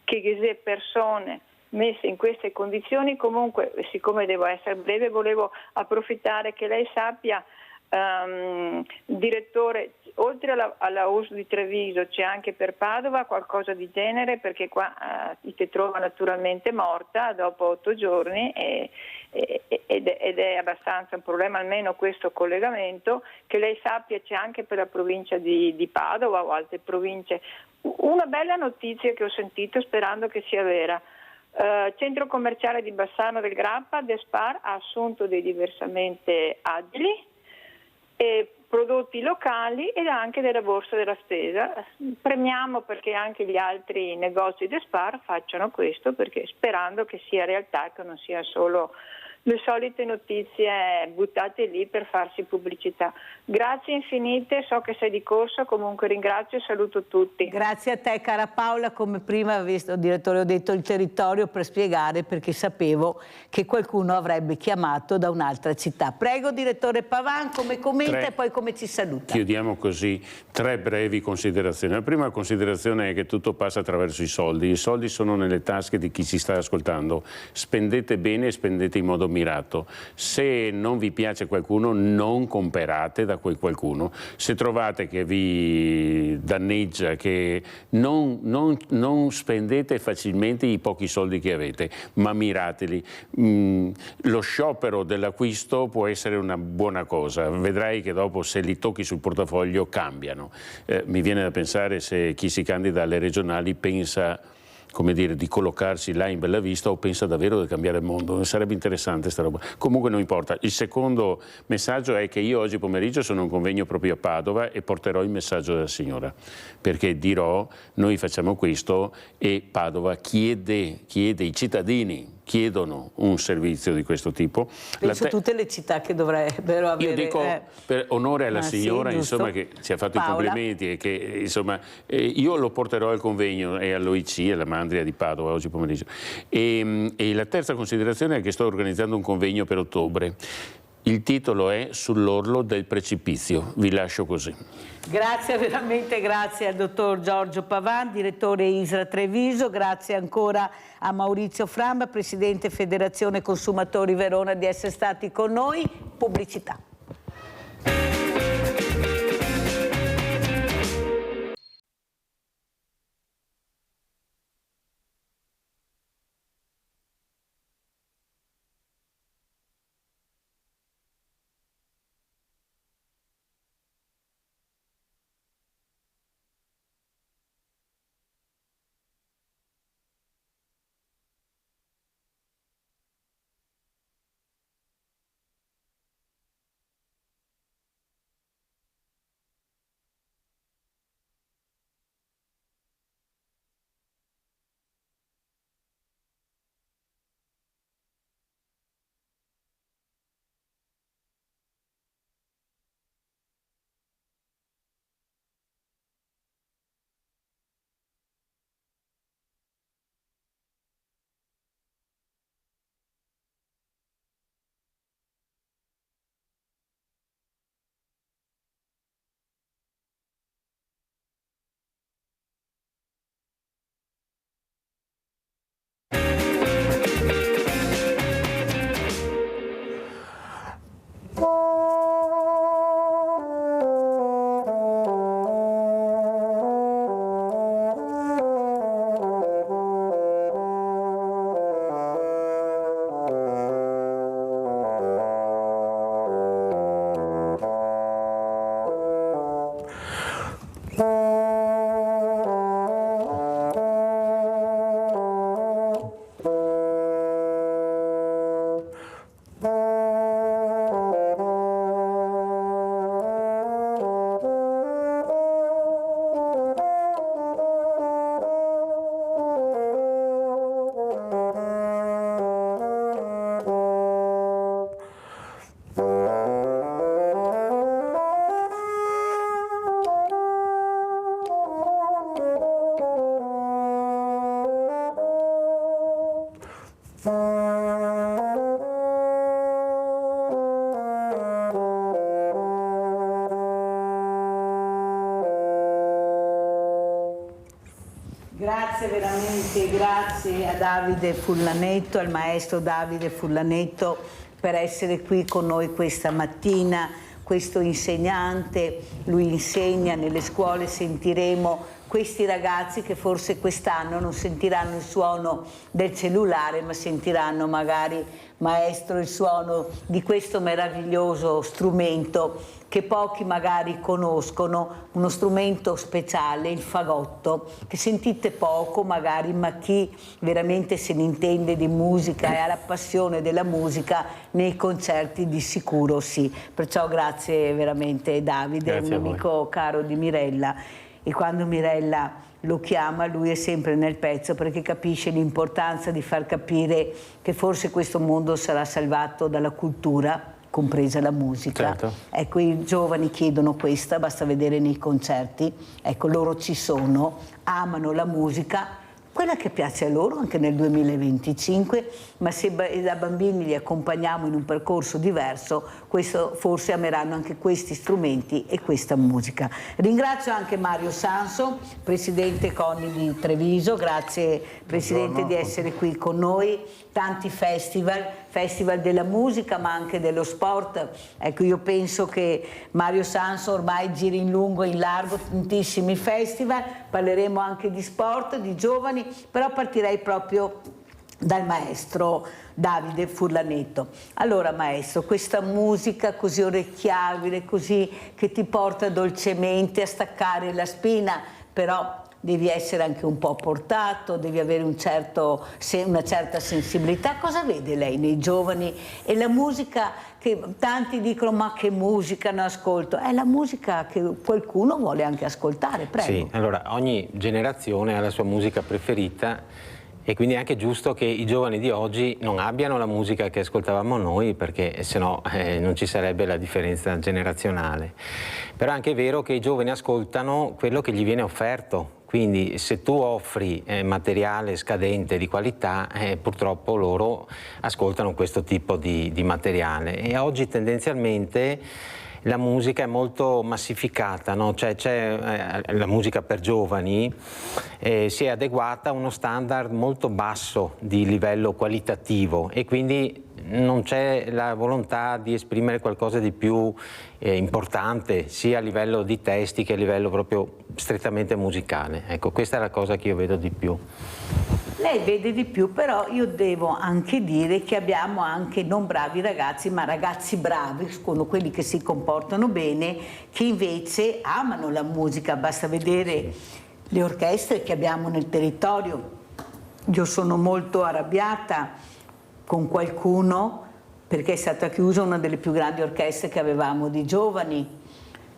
che le persone messe in queste condizioni. Comunque, siccome devo essere breve, volevo approfittare che lei sappia, direttore, oltre alla US di Treviso c'è anche per Padova qualcosa di genere, perché qua ti trova naturalmente morta dopo 8 giorni ed è abbastanza un problema, almeno questo collegamento. Che lei sappia c'è anche per la provincia di Padova o altre province. Una bella notizia che ho sentito, sperando che sia vera: centro commerciale di Bassano del Grappa, Despar ha assunto dei diversamente agili e prodotti locali ed anche della borsa della spesa. Premiamo perché anche gli altri negozi Despar facciano questo, perché sperando che sia realtà, che non sia solo le solite notizie buttate lì per farsi pubblicità. Grazie infinite, so che sei di corsa, comunque ringrazio e saluto tutti. Grazie a te cara Paola, come prima visto, direttore, ho detto il territorio per spiegare, perché sapevo che qualcuno avrebbe chiamato da un'altra città. Prego direttore Pavan, come commenta e poi come ci saluta. Chiudiamo così 3 brevi considerazioni. La prima considerazione è che tutto passa attraverso i soldi. I soldi sono nelle tasche di chi ci sta ascoltando. Spendete bene e spendete in modo mirato. Se non vi piace qualcuno, non comprate da quel qualcuno. Se trovate che vi danneggia, che non spendete facilmente i pochi soldi che avete, ma mirateli. Lo sciopero dell'acquisto può essere una buona cosa. Vedrai che dopo, se li tocchi sul portafoglio, cambiano. Mi viene da pensare se chi si candida alle regionali pensa, come dire, di collocarsi là in Bellavista o pensa davvero di cambiare il mondo. Sarebbe interessante sta roba. Comunque non importa. Il secondo messaggio è che io oggi pomeriggio sono a un convegno proprio a Padova e porterò il messaggio della signora, perché dirò: noi facciamo questo e Padova chiede, i cittadini chiedono un servizio di questo tipo. Penso tutte le città che dovrebbero avere. Io dico per onore alla signora, sì, insomma, che ci ha fatto Paola. i complimenti e che insomma io lo porterò al convegno e all'OIC, alla Mandria di Padova oggi pomeriggio. E la terza considerazione è che sto organizzando un convegno per ottobre. Il titolo è Sull'orlo del precipizio. Vi lascio così. Grazie, veramente grazie al dottor Giorgio Pavan, direttore ISRA Treviso, grazie ancora a Maurizio Framba, presidente Federazione Consumatori Verona, di essere stati con noi. Pubblicità. Grazie veramente, grazie a Davide Fullanetto, al maestro Davide Fullanetto per essere qui con noi questa mattina. Questo insegnante, lui insegna nelle scuole, sentiremo questi ragazzi che forse quest'anno non sentiranno il suono del cellulare, ma sentiranno magari, maestro, il suono di questo meraviglioso strumento che pochi magari conoscono, uno strumento speciale, il fagotto, che sentite poco magari, ma chi veramente se ne intende di musica e ha la passione della musica nei concerti di sicuro sì. Perciò grazie veramente Davide, grazie un amico caro di Mirella, e quando Mirella lo chiama lui è sempre nel pezzo perché capisce l'importanza di far capire che forse questo mondo sarà salvato dalla cultura, compresa la musica. Certo. Ecco, i giovani chiedono questa, basta vedere nei concerti, ecco, loro ci sono, amano la musica, quella che piace a loro anche nel 2025, ma se da bambini li accompagniamo in un percorso diverso, questo, forse ameranno anche questi strumenti e questa musica. Ringrazio anche Mario Sanso, presidente CONI di Treviso, grazie Presidente di essere qui con noi, tanti festival della musica ma anche dello sport. Ecco, io penso che Mario Sanso ormai giri in lungo e in largo tantissimi festival, parleremo anche di sport, di giovani, però partirei proprio dal maestro Davide Fullanetto. Allora maestro, questa musica così orecchiabile, così che ti porta dolcemente a staccare la spina, però devi essere anche un po' portato, devi avere una certa sensibilità. Cosa vede lei nei giovani? E la musica che tanti dicono ma che musica non ascolto, è la musica che qualcuno vuole anche ascoltare, prego. Sì, allora ogni generazione ha la sua musica preferita e quindi è anche giusto che i giovani di oggi non abbiano la musica che ascoltavamo noi, perché sennò non ci sarebbe la differenza generazionale. Però è anche vero che i giovani ascoltano quello che gli viene offerto. Quindi se tu offri materiale scadente di qualità, purtroppo loro ascoltano questo tipo di materiale. E oggi tendenzialmente la musica è molto massificata, no? Cioè c'è la musica per giovani si è adeguata a uno standard molto basso di livello qualitativo e quindi non c'è la volontà di esprimere qualcosa di più importante sia a livello di testi che a livello proprio strettamente musicale. Ecco, questa è la cosa che io vedo di più. Lei vede di più, però io devo anche dire che abbiamo anche non bravi ragazzi, ma ragazzi bravi, sono quelli che si comportano bene, che invece amano la musica. Basta vedere le orchestre che abbiamo nel territorio. Io sono molto arrabbiata con qualcuno perché è stata chiusa una delle più grandi orchestre che avevamo di giovani,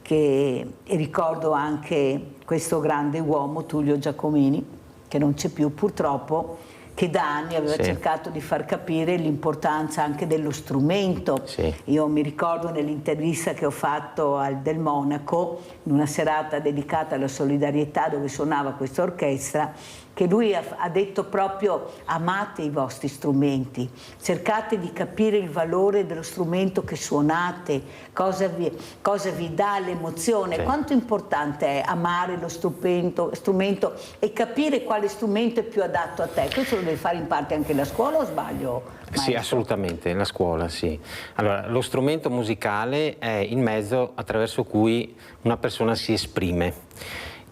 e ricordo anche questo grande uomo, Tullio Giacomini, che non c'è più purtroppo, che da anni aveva cercato di far capire l'importanza anche dello strumento. Io mi ricordo nell'intervista che ho fatto al Del Monaco, in una serata dedicata alla solidarietà dove suonava questa orchestra, che lui ha detto proprio: amate i vostri strumenti, cercate di capire il valore dello strumento che suonate, cosa vi dà l'emozione, quanto importante è amare lo strumento e capire quale strumento è più adatto a te. Questo lo deve fare in parte anche la scuola, o sbaglio? Maestro? Sì, assolutamente, la scuola sì. Allora, lo strumento musicale è il mezzo attraverso cui una persona si esprime.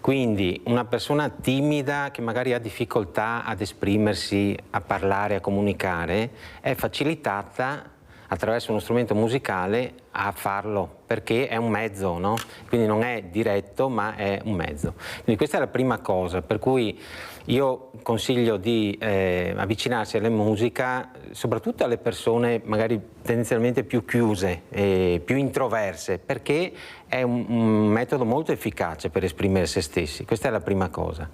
Quindi una persona timida che magari ha difficoltà ad esprimersi, a parlare, a comunicare, è facilitata attraverso uno strumento musicale a farlo, perché è un mezzo, no? Quindi non è diretto, ma è un mezzo. Quindi questa è la prima cosa, per cui io consiglio di avvicinarsi alla musica soprattutto alle persone magari tendenzialmente più chiuse, più introverse, perché è un metodo molto efficace per esprimere se stessi. Questa è la prima cosa.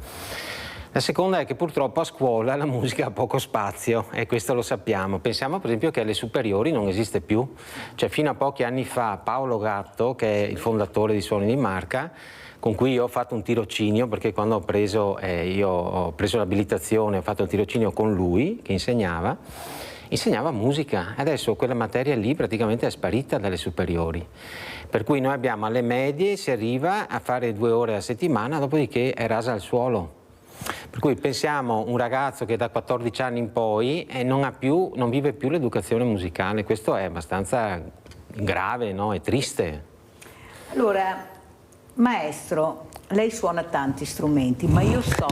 La seconda è che purtroppo a scuola la musica ha poco spazio e questo lo sappiamo. Pensiamo per esempio che alle superiori non esiste più. Cioè fino a pochi anni fa Paolo Gatto, che è il fondatore di Suoni di Marca, con cui io ho fatto un tirocinio, perché quando ho preso l'abilitazione ho fatto il tirocinio con lui, che insegnava musica. Adesso quella materia lì praticamente è sparita dalle superiori. Per cui noi abbiamo alle medie, si arriva a fare 2 ore a settimana, dopodiché è rasa al suolo. Per cui pensiamo un ragazzo che da 14 anni in poi non vive più l'educazione musicale, questo è abbastanza grave, no? È triste. Allora, maestro, lei suona tanti strumenti, ma io so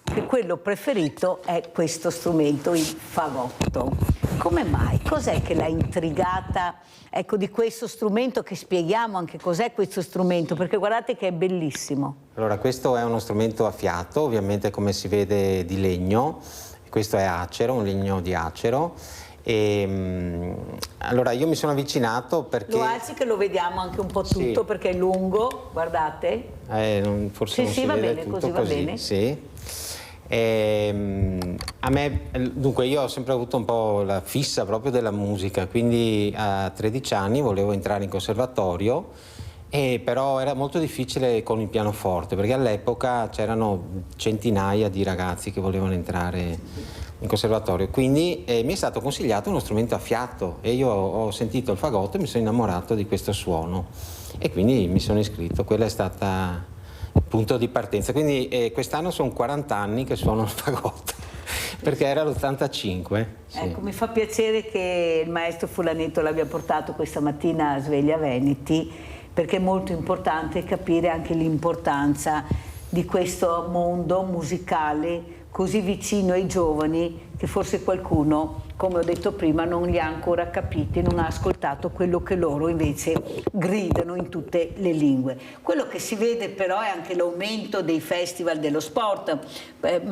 che quello preferito è questo strumento, il fagotto. Come mai? Cos'è che l'ha intrigata, ecco, di questo strumento, che spieghiamo anche cos'è questo strumento, perché guardate che è bellissimo. Allora, questo è uno strumento a fiato, ovviamente come si vede di legno, questo è acero, un legno di acero. Allora io mi sono avvicinato perché... Lo alzi che lo vediamo anche un po' tutto, sì, perché è lungo, guardate. Forse sì, non va si vede bene, tutto, così va bene. Sì. A me, dunque, io ho sempre avuto un po' la fissa proprio della musica, quindi a 13 anni volevo entrare in conservatorio, però era molto difficile con il pianoforte, perché all'epoca c'erano centinaia di ragazzi che volevano entrare in conservatorio, quindi mi è stato consigliato uno strumento a fiato e io ho sentito il fagotto e mi sono innamorato di questo suono e quindi mi sono iscritto. Quella è stata il punto di partenza, quindi quest'anno sono 40 anni che suono il fagotto, perché era l'85. Sì. Ecco, mi fa piacere che il maestro Fulanetto l'abbia portato questa mattina a Sveglia Veneti, perché è molto importante capire anche l'importanza di questo mondo musicale così vicino ai giovani, che forse qualcuno, come ho detto prima, non li ha ancora capiti, non ha ascoltato quello che loro invece gridano in tutte le lingue. Quello che si vede però è anche l'aumento dei festival dello sport.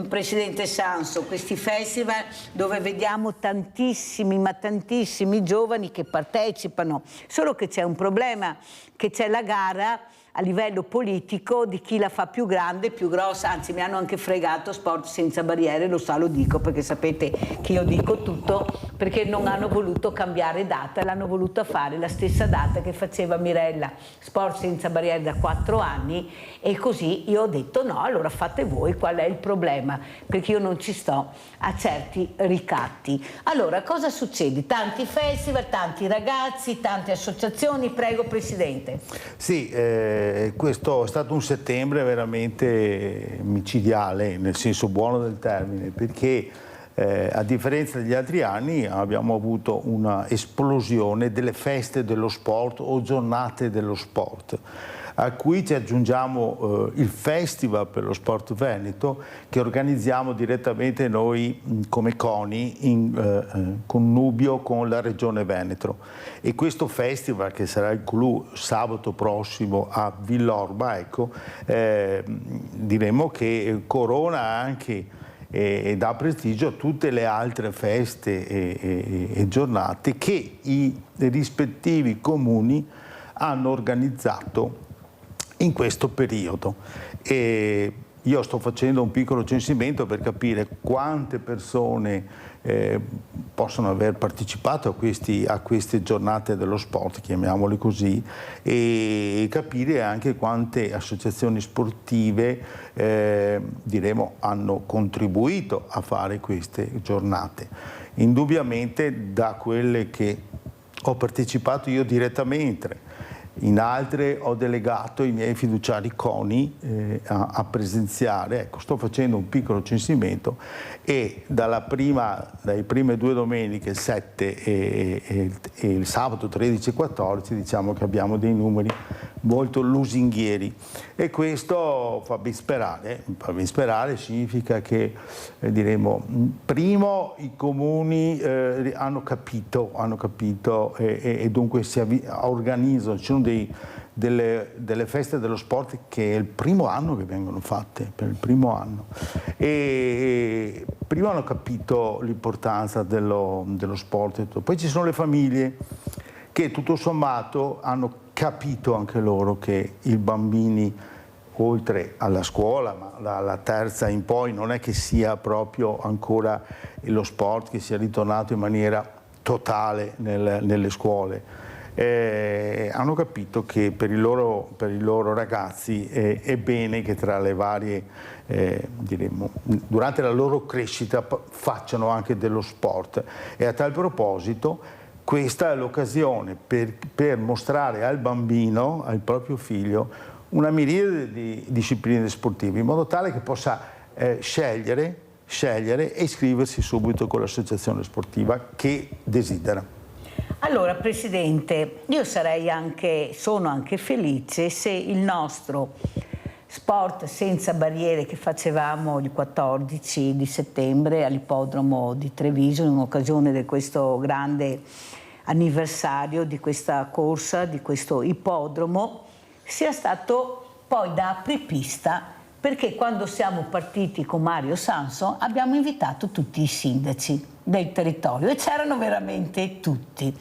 Presidente Sanso, questi festival dove vediamo tantissimi, ma tantissimi giovani che partecipano, solo che c'è un problema, che c'è la gara a livello politico di chi la fa più grande, più grossa, anzi mi hanno anche fregato Sport Senza Barriere, lo sa, lo dico perché sapete che io dico tutto, perché non hanno voluto cambiare data, l'hanno voluta fare la stessa data che faceva Mirella, Sport Senza Barriere, da 4 anni, e così io ho detto no, allora fate voi, qual è il problema, perché io non ci sto a certi ricatti. Allora cosa succede? Tanti festival, tanti ragazzi, tante associazioni, prego Presidente. Sì, questo è stato un settembre veramente micidiale, nel senso buono del termine, perché a differenza degli altri anni abbiamo avuto una esplosione delle feste dello sport o giornate dello sport, a cui ci aggiungiamo il Festival per lo Sport Veneto, che organizziamo direttamente noi come CONI in connubio con la Regione Veneto. E questo festival, che sarà il clou sabato prossimo a Villorba, ecco, diremo che corona anche e dà prestigio a tutte le altre feste e giornate che i rispettivi comuni hanno organizzato in questo periodo. E io sto facendo un piccolo censimento per capire quante persone possono aver partecipato a queste giornate dello sport, chiamiamole così, e capire anche quante associazioni sportive diremo hanno contribuito a fare queste giornate. Indubbiamente da quelle che ho partecipato io direttamente, in altre ho delegato i miei fiduciari CONI a presenziare. Ecco, sto facendo un piccolo censimento e dalle prime 2 domeniche, il 7 e il sabato 13 e 14, diciamo che abbiamo dei numeri molto lusinghieri, e questo fa ben sperare. Fa ben sperare significa che diremo, primo, i comuni hanno capito e dunque si organizzano. Ci sono delle feste dello sport che è il primo anno che vengono fatte, per il primo anno, e prima hanno capito l'importanza dello sport. Poi ci sono le famiglie che tutto sommato hanno capito anche loro che i bambini, oltre alla scuola, ma dalla terza in poi, non è che sia proprio ancora lo sport che sia ritornato in maniera totale nelle scuole. Hanno capito che per i loro ragazzi è bene che tra le varie, diremmo, durante la loro crescita facciano anche dello sport, e a tal proposito questa è l'occasione per mostrare al bambino, al proprio figlio, una miriade di discipline sportive, in modo tale che possa scegliere e iscriversi subito con l'associazione sportiva che desidera. Allora Presidente, io sono anche felice se il nostro Sport senza barriere che facevamo il 14 di settembre all'ippodromo di Treviso in occasione di questo grande anniversario di questa corsa, di questo ippodromo, sia stato poi da apripista, perché quando siamo partiti con Mario Sanso abbiamo invitato tutti i sindaci del territorio e c'erano veramente tutti.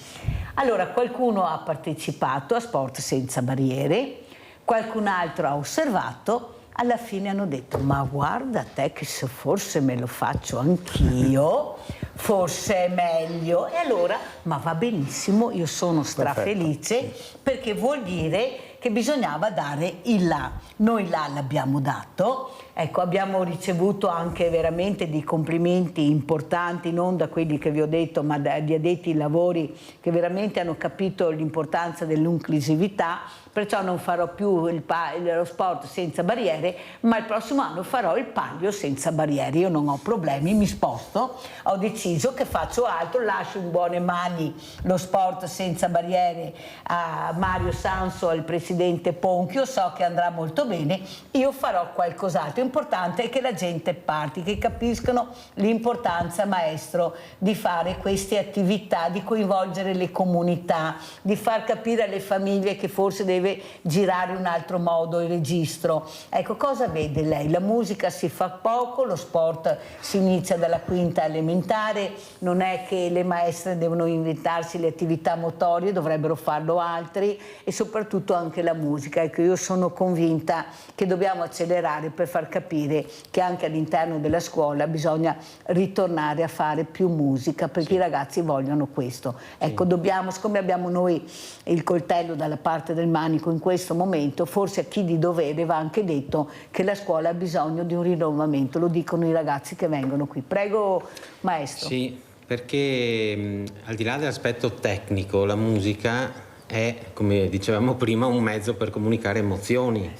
Allora qualcuno ha partecipato a Sport senza barriere, qualcun altro ha osservato, alla fine hanno detto ma guarda te che se forse me lo faccio anch'io, forse è meglio. E allora, ma va benissimo, io sono strafelice perché vuol dire che bisognava dare il là. Noi là l'abbiamo dato, ecco, abbiamo ricevuto anche veramente dei complimenti importanti, non da quelli che vi ho detto, ma dagli addetti ai lavori che veramente hanno capito l'importanza dell'inclusività. Perciò non farò più lo sport senza barriere, ma il prossimo anno farò il palio senza barriere. Io non ho problemi, mi sposto, ho deciso che faccio altro, lascio in buone mani lo sport senza barriere a Mario Sanso, al presidente Ponchio, so che andrà molto bene, io farò qualcos'altro. L'importante è che la gente parti, che capiscano l'importanza, maestro, di fare queste attività, di coinvolgere le comunità, di far capire alle famiglie che forse deve girare un altro modo il registro. Ecco, cosa vede lei? La musica si fa poco, lo sport si inizia dalla quinta elementare, non è che le maestre devono inventarsi le attività motorie, dovrebbero farlo altri, e soprattutto anche la musica. Ecco, io sono convinta che dobbiamo accelerare per far capire che anche all'interno della scuola bisogna ritornare a fare più musica, perché i ragazzi vogliono questo. Ecco, dobbiamo, siccome abbiamo noi il coltello dalla parte del manico in questo momento, forse a chi di dovere va anche detto che la scuola ha bisogno di un rinnovamento, lo dicono i ragazzi che vengono qui. Prego, maestro. Sì, perché al di là dell'aspetto tecnico, la musica è, come dicevamo prima, un mezzo per comunicare emozioni.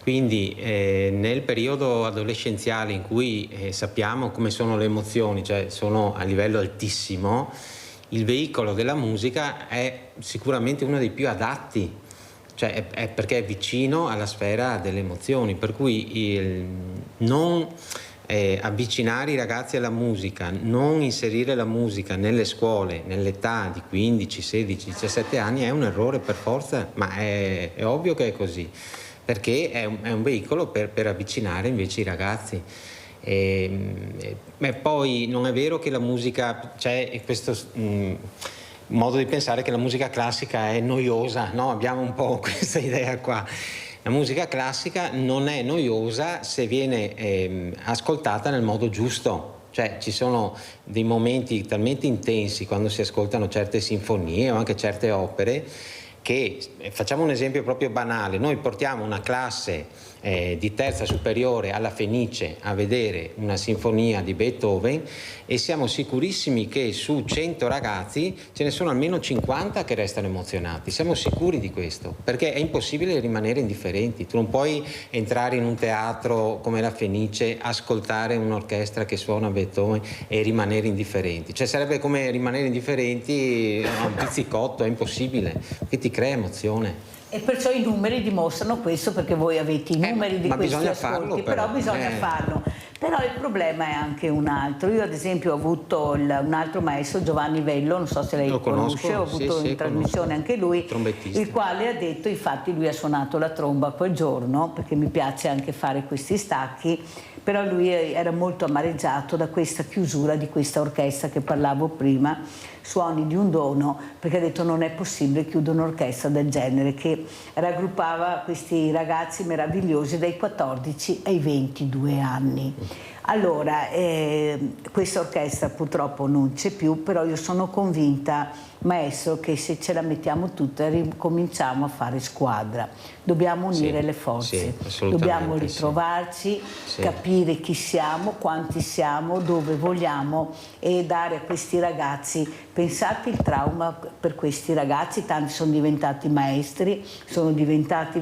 Quindi nel periodo adolescenziale in cui sappiamo come sono le emozioni, cioè sono a livello altissimo, il veicolo della musica è sicuramente uno dei più adatti. Cioè è perché è vicino alla sfera delle emozioni, per cui non avvicinare i ragazzi alla musica, non inserire la musica nelle scuole nell'età di 15, 16, 17 anni è un errore per forza, ma è ovvio che è così, perché è un veicolo per avvicinare invece i ragazzi. Poi non è vero che la musica, c'è questo modo di pensare che la musica classica è noiosa, no? Abbiamo un po' questa idea qua. La musica classica non è noiosa se viene ascoltata nel modo giusto. Cioè ci sono dei momenti talmente intensi quando si ascoltano certe sinfonie o anche certe opere che, facciamo un esempio proprio banale, noi portiamo una classe di terza superiore alla Fenice a vedere una sinfonia di Beethoven e siamo sicurissimi che su 100 ragazzi ce ne sono almeno 50 che restano emozionati, siamo sicuri di questo, perché è impossibile rimanere indifferenti. Tu non puoi entrare in un teatro come la Fenice, ascoltare un'orchestra che suona Beethoven e rimanere indifferenti, cioè sarebbe come rimanere indifferenti a un pizzicotto, è impossibile, che ti crea emozione. E perciò i numeri dimostrano questo, perché voi avete i numeri di questi ascolti, però bisogna farlo. Però il problema è anche un altro. Io ad esempio ho avuto un altro maestro, Giovanni Vello, non so se lei lo conosce, ho avuto in trasmissione anche lui, il quale ha detto, infatti lui ha suonato la tromba quel giorno, perché mi piace anche fare questi stacchi, però lui era molto amareggiato da questa chiusura di questa orchestra che parlavo prima, Suoni di un dono, perché ha detto non è possibile chiudere un'orchestra del genere che raggruppava questi ragazzi meravigliosi dai 14 ai 22 anni. Allora, questa orchestra purtroppo non c'è più, però io sono convinta, maestro, che se ce la mettiamo tutta ricominciamo a fare squadra. Dobbiamo unire le forze, dobbiamo ritrovarci, capire chi siamo, quanti siamo, dove vogliamo e dare a questi ragazzi, pensate il trauma per questi ragazzi, tanti sono diventati maestri, sono diventati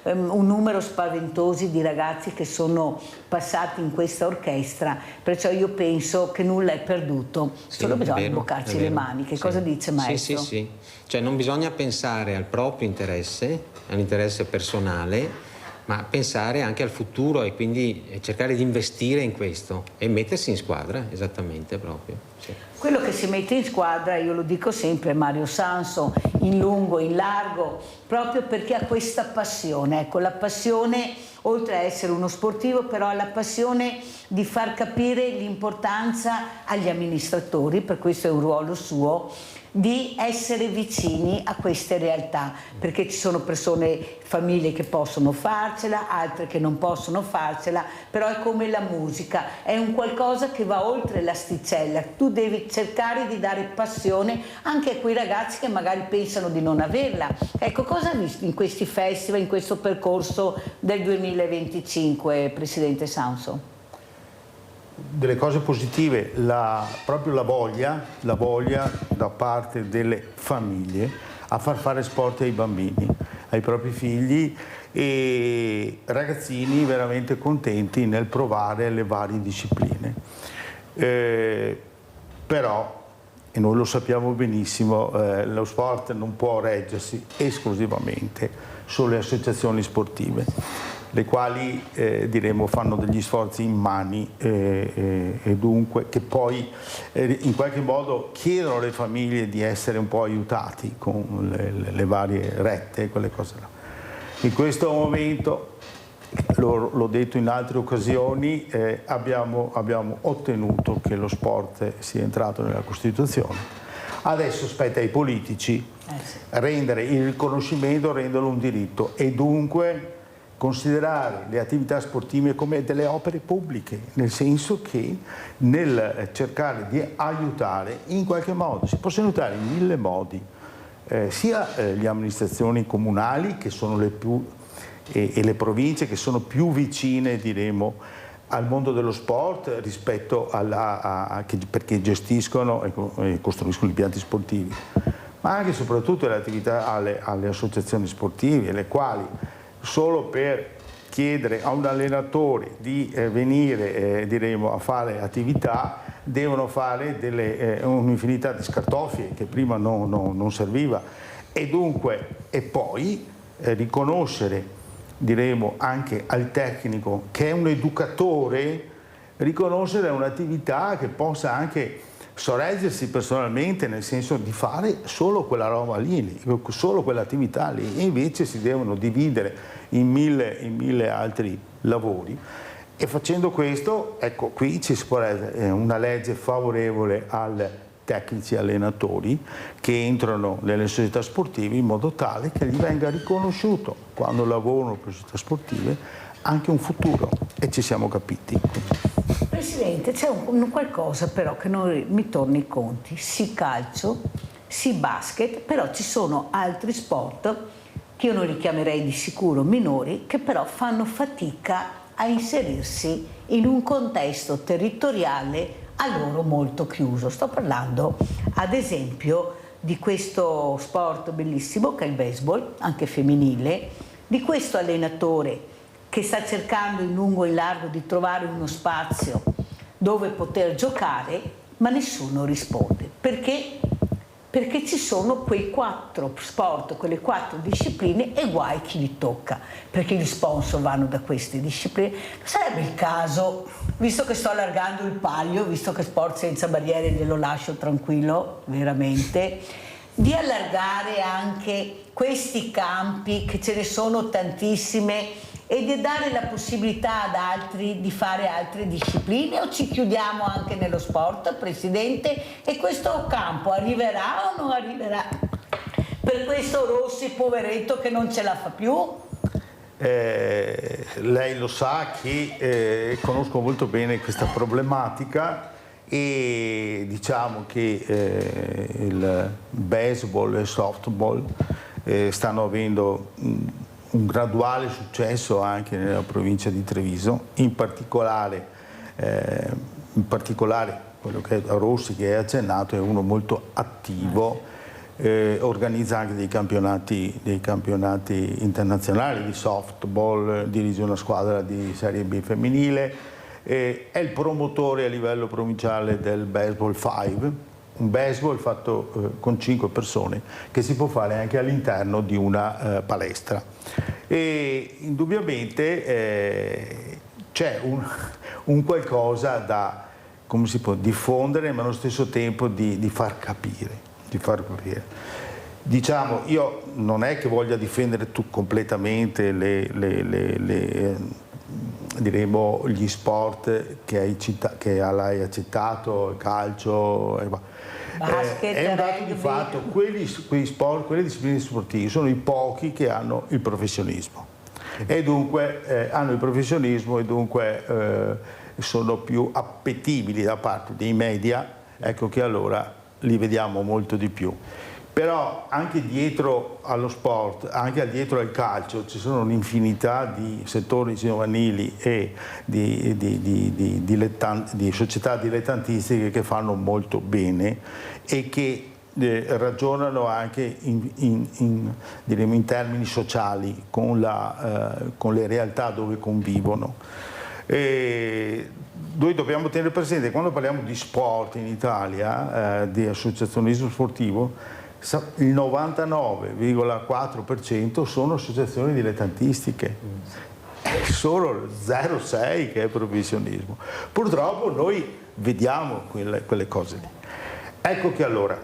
un numero spaventoso di ragazzi che sono passati in questa orchestra, perciò io penso che nulla è perduto, solo bisogna imboccarci le maniche. Cosa dice maestro? Sì, cioè non bisogna pensare al proprio interesse, all'interesse personale, ma pensare anche al futuro e quindi cercare di investire in questo e mettersi in squadra, esattamente proprio. Sì. Quello che si mette in squadra, io lo dico sempre, Mario Sanso, in lungo, in largo, proprio perché ha questa passione, ecco, la passione, oltre a essere uno sportivo, però ha la passione di far capire l'importanza agli amministratori, per questo è un ruolo suo, di essere vicini a queste realtà, perché ci sono persone, famiglie che possono farcela, altre che non possono farcela, però è come la musica, è un qualcosa che va oltre l'asticella, tu devi cercare di dare passione anche a quei ragazzi che magari pensano di non averla. Ecco, cosa ha visto in questi festival, in questo percorso del 2025, Presidente Sanso? Delle cose positive, proprio la voglia da parte delle famiglie a far fare sport ai bambini, ai propri figli, e ragazzini veramente contenti nel provare le varie discipline. Però, e noi lo sappiamo benissimo, lo sport non può reggersi esclusivamente sulle associazioni sportive, le quali diremo fanno degli sforzi immani e dunque che poi in qualche modo chiedono alle famiglie di essere un po' aiutati con le varie rette, quelle cose là. In questo momento, l'ho detto in altre occasioni, abbiamo ottenuto che lo sport sia entrato nella Costituzione. Adesso spetta ai politici rendere il riconoscimento, renderlo un diritto e dunque considerare le attività sportive come delle opere pubbliche, nel senso che nel cercare di aiutare in qualche modo, si possono aiutare in 1000 modi, sia le amministrazioni comunali che sono le più e le province che sono più vicine, diremo, al mondo dello sport rispetto perché gestiscono e costruiscono gli impianti sportivi, ma anche e soprattutto le attività alle associazioni sportive, le quali solo per chiedere a un allenatore di venire diremo, a fare attività devono fare un'infinità di scartoffie che prima non serviva e dunque e poi riconoscere diremo anche al tecnico che è un educatore, riconoscere un'attività che possa anche sorreggersi personalmente, nel senso di fare solo quella roba lì, solo quell'attività lì, e invece si devono dividere in mille altri lavori. E facendo questo, ecco, qui ci si può essere una legge favorevole ai tecnici allenatori che entrano nelle società sportive in modo tale che gli venga riconosciuto, quando lavorano per società sportive, anche un futuro, e ci siamo capiti. Presidente, c'è un qualcosa però che non mi torna i conti, sì calcio, sì basket, però ci sono altri sport che io non li chiamerei di sicuro minori, che però fanno fatica a inserirsi in un contesto territoriale a loro molto chiuso. Sto parlando ad esempio di questo sport bellissimo che è il baseball, anche femminile, di questo allenatore che sta cercando in lungo e in largo di trovare uno spazio dove poter giocare, ma nessuno risponde. Perché? Perché ci sono quei 4 sport, quelle 4 discipline e guai chi li tocca, perché gli sponsor vanno da queste discipline. Sarebbe il caso, visto che sto allargando il palio, visto che Sport Senza Barriere glielo lascio tranquillo, veramente, di allargare anche questi campi, che ce ne sono tantissime, e di dare la possibilità ad altri di fare altre discipline, o ci chiudiamo anche nello sport, Presidente? E questo campo arriverà o non arriverà? Per questo Rossi, poveretto, che non ce la fa più? Lei lo sa che conosco molto bene questa problematica e diciamo che il baseball e il softball stanno avendo un graduale successo anche nella provincia di Treviso, in particolare quello che è Rossi, che è accennato, è uno molto attivo. Organizza anche dei campionati internazionali di softball, dirige una squadra di Serie B femminile, è il promotore a livello provinciale del baseball 5, un baseball fatto con 5 persone che si può fare anche all'interno di una palestra. E indubbiamente c'è un qualcosa da, come si può, diffondere, ma allo stesso tempo di far capire. Diciamo, io non è che voglia difendere completamente diremo gli sport che l'hai accettato, il calcio, basket, è un dato di fatto, quei sport, quelle discipline sportive sono i pochi che hanno il professionismo e dunque sono più appetibili da parte dei media, ecco che allora li vediamo molto di più. Però anche dietro allo sport, anche dietro al calcio, ci sono un'infinità di settori giovanili e di società dilettantistiche che fanno molto bene e che ragionano anche in termini sociali con le realtà dove convivono. Noi dobbiamo tenere presente, quando parliamo di sport in Italia, di associazionismo sportivo, il 99,4% sono associazioni dilettantistiche, solo il 0,6% che è professionismo. Purtroppo noi vediamo quelle cose lì. Ecco che allora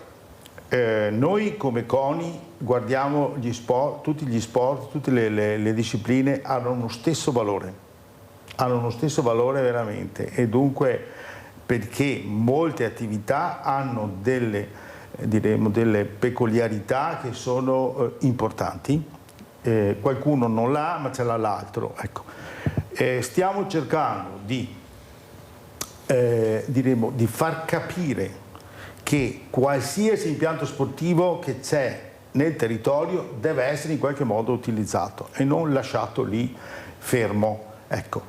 noi come CONI guardiamo gli sport, tutti gli sport, tutte le discipline hanno uno stesso valore veramente, e dunque perché molte attività hanno delle peculiarità che sono importanti, qualcuno non l'ha ma ce l'ha l'altro. Ecco. Stiamo cercando di far capire che qualsiasi impianto sportivo che c'è nel territorio deve essere in qualche modo utilizzato e non lasciato lì fermo. Ecco,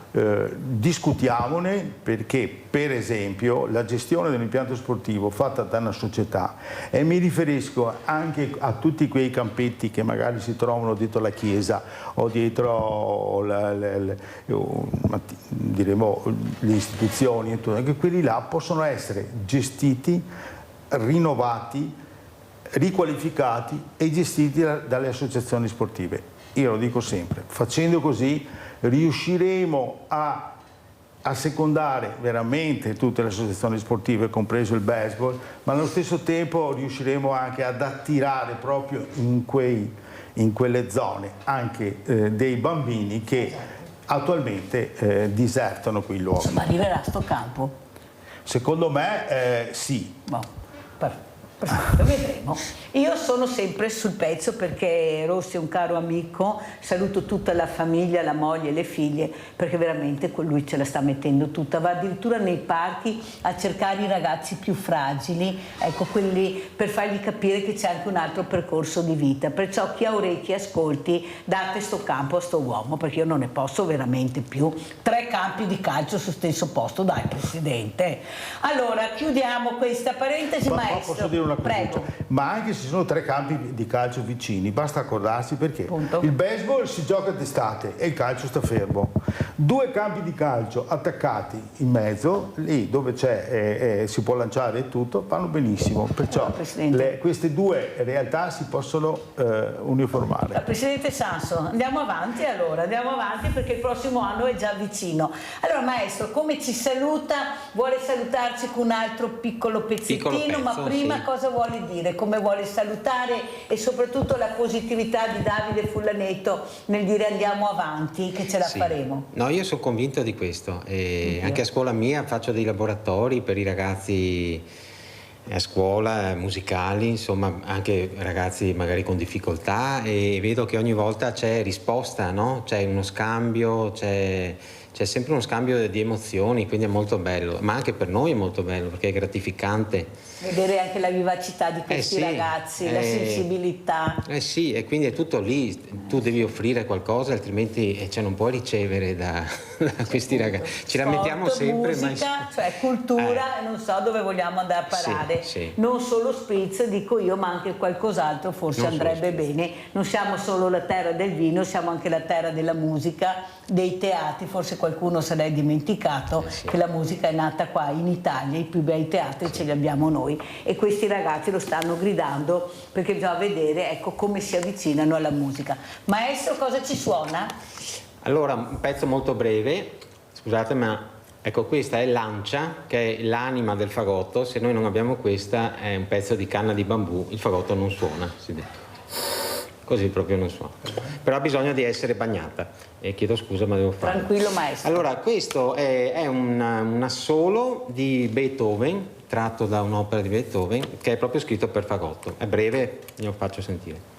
discutiamone, perché per esempio la gestione dell'impianto sportivo fatta da una società, e mi riferisco anche a tutti quei campetti che magari si trovano dietro la chiesa o dietro diremo le istituzioni, anche quelli là possono essere gestiti, rinnovati, riqualificati e gestiti dalle associazioni sportive. Io lo dico sempre, facendo così riusciremo a secondare veramente tutte le associazioni sportive, compreso il baseball, ma allo stesso tempo riusciremo anche ad attirare proprio in quelle zone anche dei bambini che attualmente disertano quei luoghi. Ma arriverà sto campo? Secondo me sì. Vedremo. Io sono sempre sul pezzo perché Rossi è un caro amico, saluto tutta la famiglia, la moglie, le figlie, perché veramente lui ce la sta mettendo tutta, va addirittura nei parchi a cercare i ragazzi più fragili, ecco, quelli, per fargli capire che c'è anche un altro percorso di vita, perciò chi ha orecchie ascolti, date sto campo a sto uomo, perché io non ne posso veramente più. 3 campi di calcio sul stesso posto, dai Presidente. Allora chiudiamo questa parentesi, maestro. Posso dire una cosa? Ma anche se ci sono 3 campi di calcio vicini, basta accordarsi, perché il baseball si gioca d'estate e il calcio sta fermo. 2 campi di calcio attaccati in mezzo, lì dove c'è si può lanciare e tutto, vanno benissimo. Perciò queste 2 realtà si possono uniformare. Presidente Sanso, andiamo avanti perché il prossimo anno è già vicino. Allora maestro, come ci saluta? Vuole salutarci con un altro piccolo pezzettino, ma prima cosa vuole dire? Come vuole salutare e soprattutto la positività di Davide Fullanetto nel dire andiamo avanti, che ce la faremo? No, io sono convinto di questo. Anche a scuola mia faccio dei laboratori per i ragazzi a scuola, musicali, insomma anche ragazzi magari con difficoltà, e vedo che ogni volta c'è risposta, no? C'è uno scambio, c'è sempre uno scambio di emozioni, quindi è molto bello, ma anche per noi è molto bello perché è gratificante. Vedere anche la vivacità di questi ragazzi, la sensibilità. Sì, e quindi è tutto lì, tu devi offrire qualcosa, altrimenti non puoi ricevere da questi ragazzi. Ci lamentiamo sempre, musica, cioè cultura, non so dove vogliamo andare a parare. Sì. Non solo spritz, dico io, ma anche qualcos'altro forse Non andrebbe bene. Non siamo solo la terra del vino, siamo anche la terra della musica, dei teatri. Forse qualcuno se l'è dimenticato che la musica è nata qua in Italia, i più bei teatri ce li abbiamo noi, e questi ragazzi lo stanno gridando perché bisogna vedere, ecco, come si avvicinano alla musica. Maestro, cosa ci suona? Allora, un pezzo molto breve, scusate, ma ecco, questa è Lancia, che è l'anima del fagotto. Se noi non abbiamo questa, è un pezzo di canna di bambù, il fagotto non suona, si vede. Così proprio non suona. Però ha bisogno di essere bagnata. E chiedo scusa, ma devo farlo. Tranquillo, maestro. Allora, questo è un assolo di Beethoven, tratto da un'opera di Beethoven, che è proprio scritto per fagotto. È breve, glielo faccio sentire.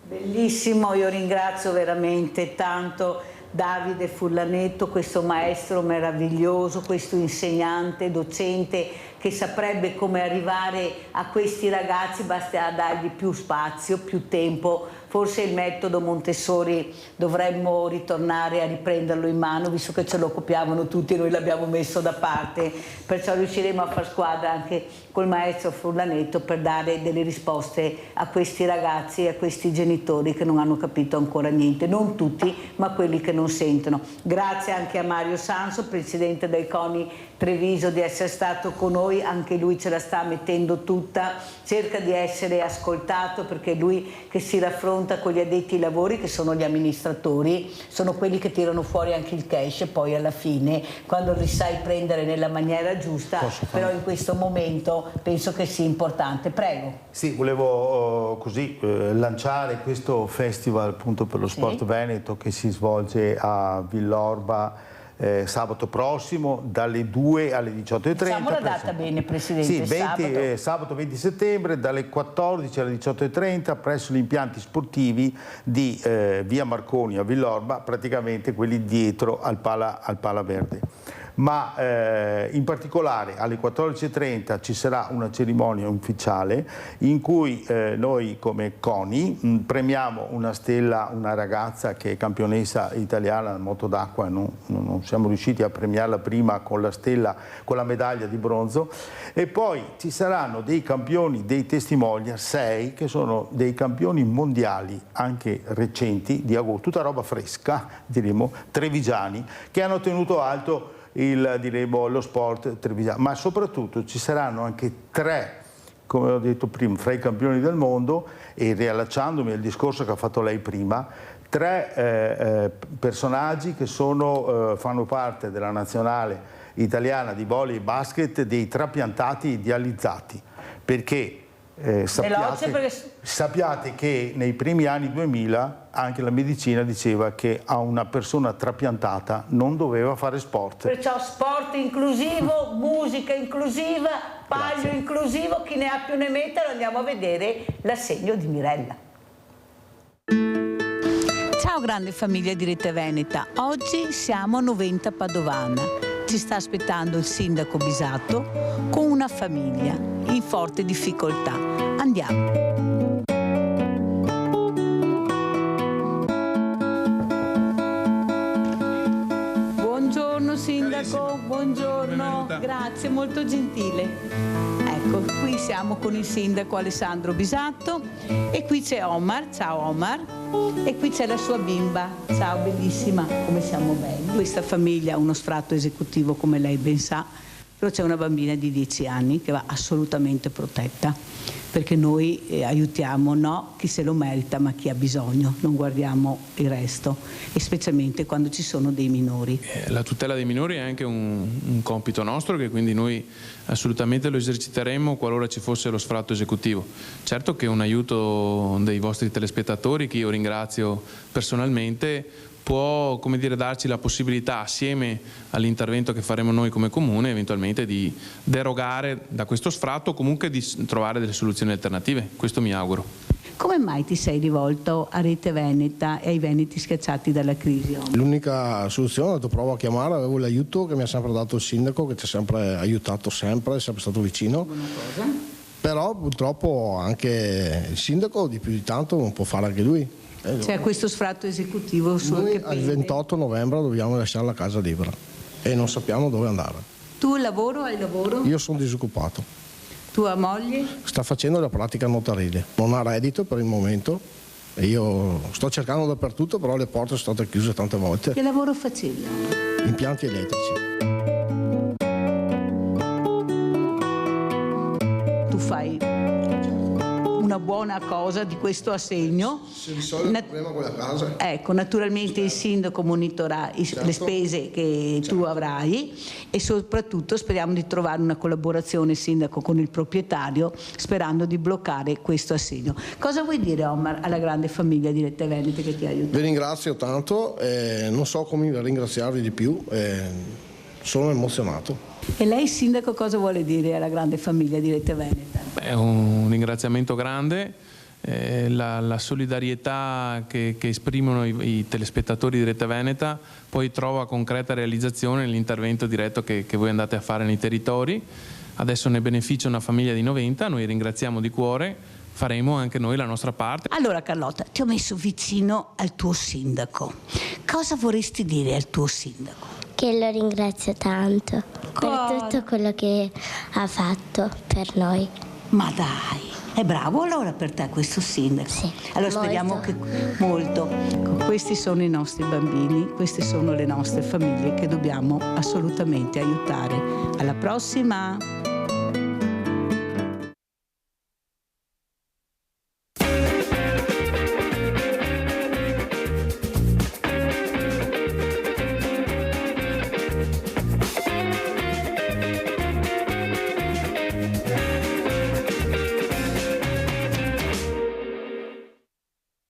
Bellissimo, io ringrazio veramente tanto Davide Furlanetto, questo maestro meraviglioso, questo insegnante, docente che saprebbe come arrivare a questi ragazzi, basta dargli più spazio, più tempo. Forse il metodo Montessori dovremmo ritornare a riprenderlo in mano, visto che ce lo copiavano tutti e noi l'abbiamo messo da parte, perciò riusciremo a far squadra anche col maestro Furlanetto per dare delle risposte a questi ragazzi e a questi genitori che non hanno capito ancora niente, non tutti, ma quelli che non sentono. Grazie anche a Mario Sanso, presidente del CONI Treviso, di essere stato con noi, anche lui ce la sta mettendo tutta, cerca di essere ascoltato perché è lui che si raffronta con gli addetti ai lavori, che sono gli amministratori, sono quelli che tirano fuori anche il cash e poi alla fine, quando li sai prendere nella maniera giusta, però in questo momento penso che sia importante. Prego. Sì, volevo lanciare questo festival appunto per lo sport veneto che si svolge a Villorba sabato prossimo dalle 2 alle 18:30. Facciamo la data bene, Presidente. Sì, sabato 20 settembre dalle 14 alle 18:30 presso gli impianti sportivi di via Marconi a Villorba, praticamente quelli dietro al Pala Verde. Ma in particolare alle 14:30 ci sarà una cerimonia ufficiale in cui noi come CONI premiamo una stella, una ragazza che è campionessa italiana nel moto d'acqua, non siamo riusciti a premiarla prima con la stella, con la medaglia di bronzo, e poi ci saranno dei campioni, dei testimonial, 6 che sono dei campioni mondiali anche recenti di agosto, tutta roba fresca, diremo, trevigiani, che hanno tenuto alto lo sport trevigiano, ma soprattutto ci saranno anche 3, come ho detto prima, fra i campioni del mondo, e riallacciandomi al discorso che ha fatto lei prima, 3 personaggi che fanno parte della nazionale italiana di volley e basket dei trapiantati idealizzati, perché sappiate che nei primi anni 2000 anche la medicina diceva che a una persona trapiantata non doveva fare sport. Perciò sport inclusivo, musica inclusiva, palio inclusivo, chi ne ha più ne metta. Andiamo a vedere l'assegno di Mirella. Ciao grande famiglia di Rete Veneta, oggi siamo a Noventa Padovana. Ci sta aspettando il sindaco Bisato con una famiglia in forte difficoltà. Andiamo. Buongiorno Sindaco, buongiorno, grazie, molto gentile. Ecco, qui siamo con il Sindaco Alessandro Bisatto e qui c'è Omar, ciao Omar, e qui c'è la sua bimba, ciao bellissima, come siamo belli. Questa famiglia ha uno sfratto esecutivo come lei ben sa, però c'è una bambina di 10 anni che va assolutamente protetta, perché noi aiutiamo no chi se lo merita ma chi ha bisogno, non guardiamo il resto, e specialmente quando ci sono dei minori. La tutela dei minori è anche un compito nostro, che quindi noi assolutamente lo eserciteremo qualora ci fosse lo sfratto esecutivo. Certo che un aiuto dei vostri telespettatori, che io ringrazio personalmente, può, come dire, darci la possibilità, assieme all'intervento che faremo noi come Comune, eventualmente di derogare da questo sfratto o comunque di trovare delle soluzioni alternative. Questo mi auguro. Come mai ti sei rivolto a Rete Veneta e ai veneti schiacciati dalla crisi? L'unica soluzione, ho detto provo a chiamare, avevo l'aiuto che mi ha sempre dato il sindaco, che ci ha sempre aiutato, sempre, è sempre stato vicino. Buona cosa. Però purtroppo anche il sindaco di più di tanto non può fare anche lui. C'è questo sfratto esecutivo noi al 28 novembre dobbiamo lasciare la casa libera e non sappiamo dove andare. Tu lavoro, hai lavoro? Io sono disoccupato. Tua moglie? Sta facendo la pratica notarile, non ha reddito per il momento e io sto cercando dappertutto, però le porte sono state chiuse tante volte. Che lavoro facevi? Impianti elettrici. Tu fai una buona cosa di questo assegno. Si risolve il problema con la casa. Ecco, naturalmente il sindaco monitorerà le spese che tu avrai e soprattutto speriamo di trovare una collaborazione, il sindaco, con il proprietario, sperando di bloccare questo assegno. Cosa vuoi dire, Omar, alla grande famiglia di Rete Veneta che ti aiuta? Vi ringrazio tanto, non so come ringraziarvi di più, sono emozionato. E lei, sindaco, cosa vuole dire alla grande famiglia di Rete Veneta? È un ringraziamento grande, la solidarietà che esprimono i telespettatori di Rete Veneta poi trova concreta realizzazione nell'intervento diretto che voi andate a fare nei territori. Adesso ne beneficia una famiglia di 90, noi ringraziamo di cuore, faremo anche noi la nostra parte. Allora Carlotta, ti ho messo vicino al tuo sindaco. Cosa vorresti dire al tuo sindaco? Che lo ringrazio tanto per tutto quello che ha fatto per noi. Ma dai, è bravo allora per te questo sindaco? Sì, allora speriamo che molto. Questi sono i nostri bambini, queste sono le nostre famiglie che dobbiamo assolutamente aiutare. Alla prossima!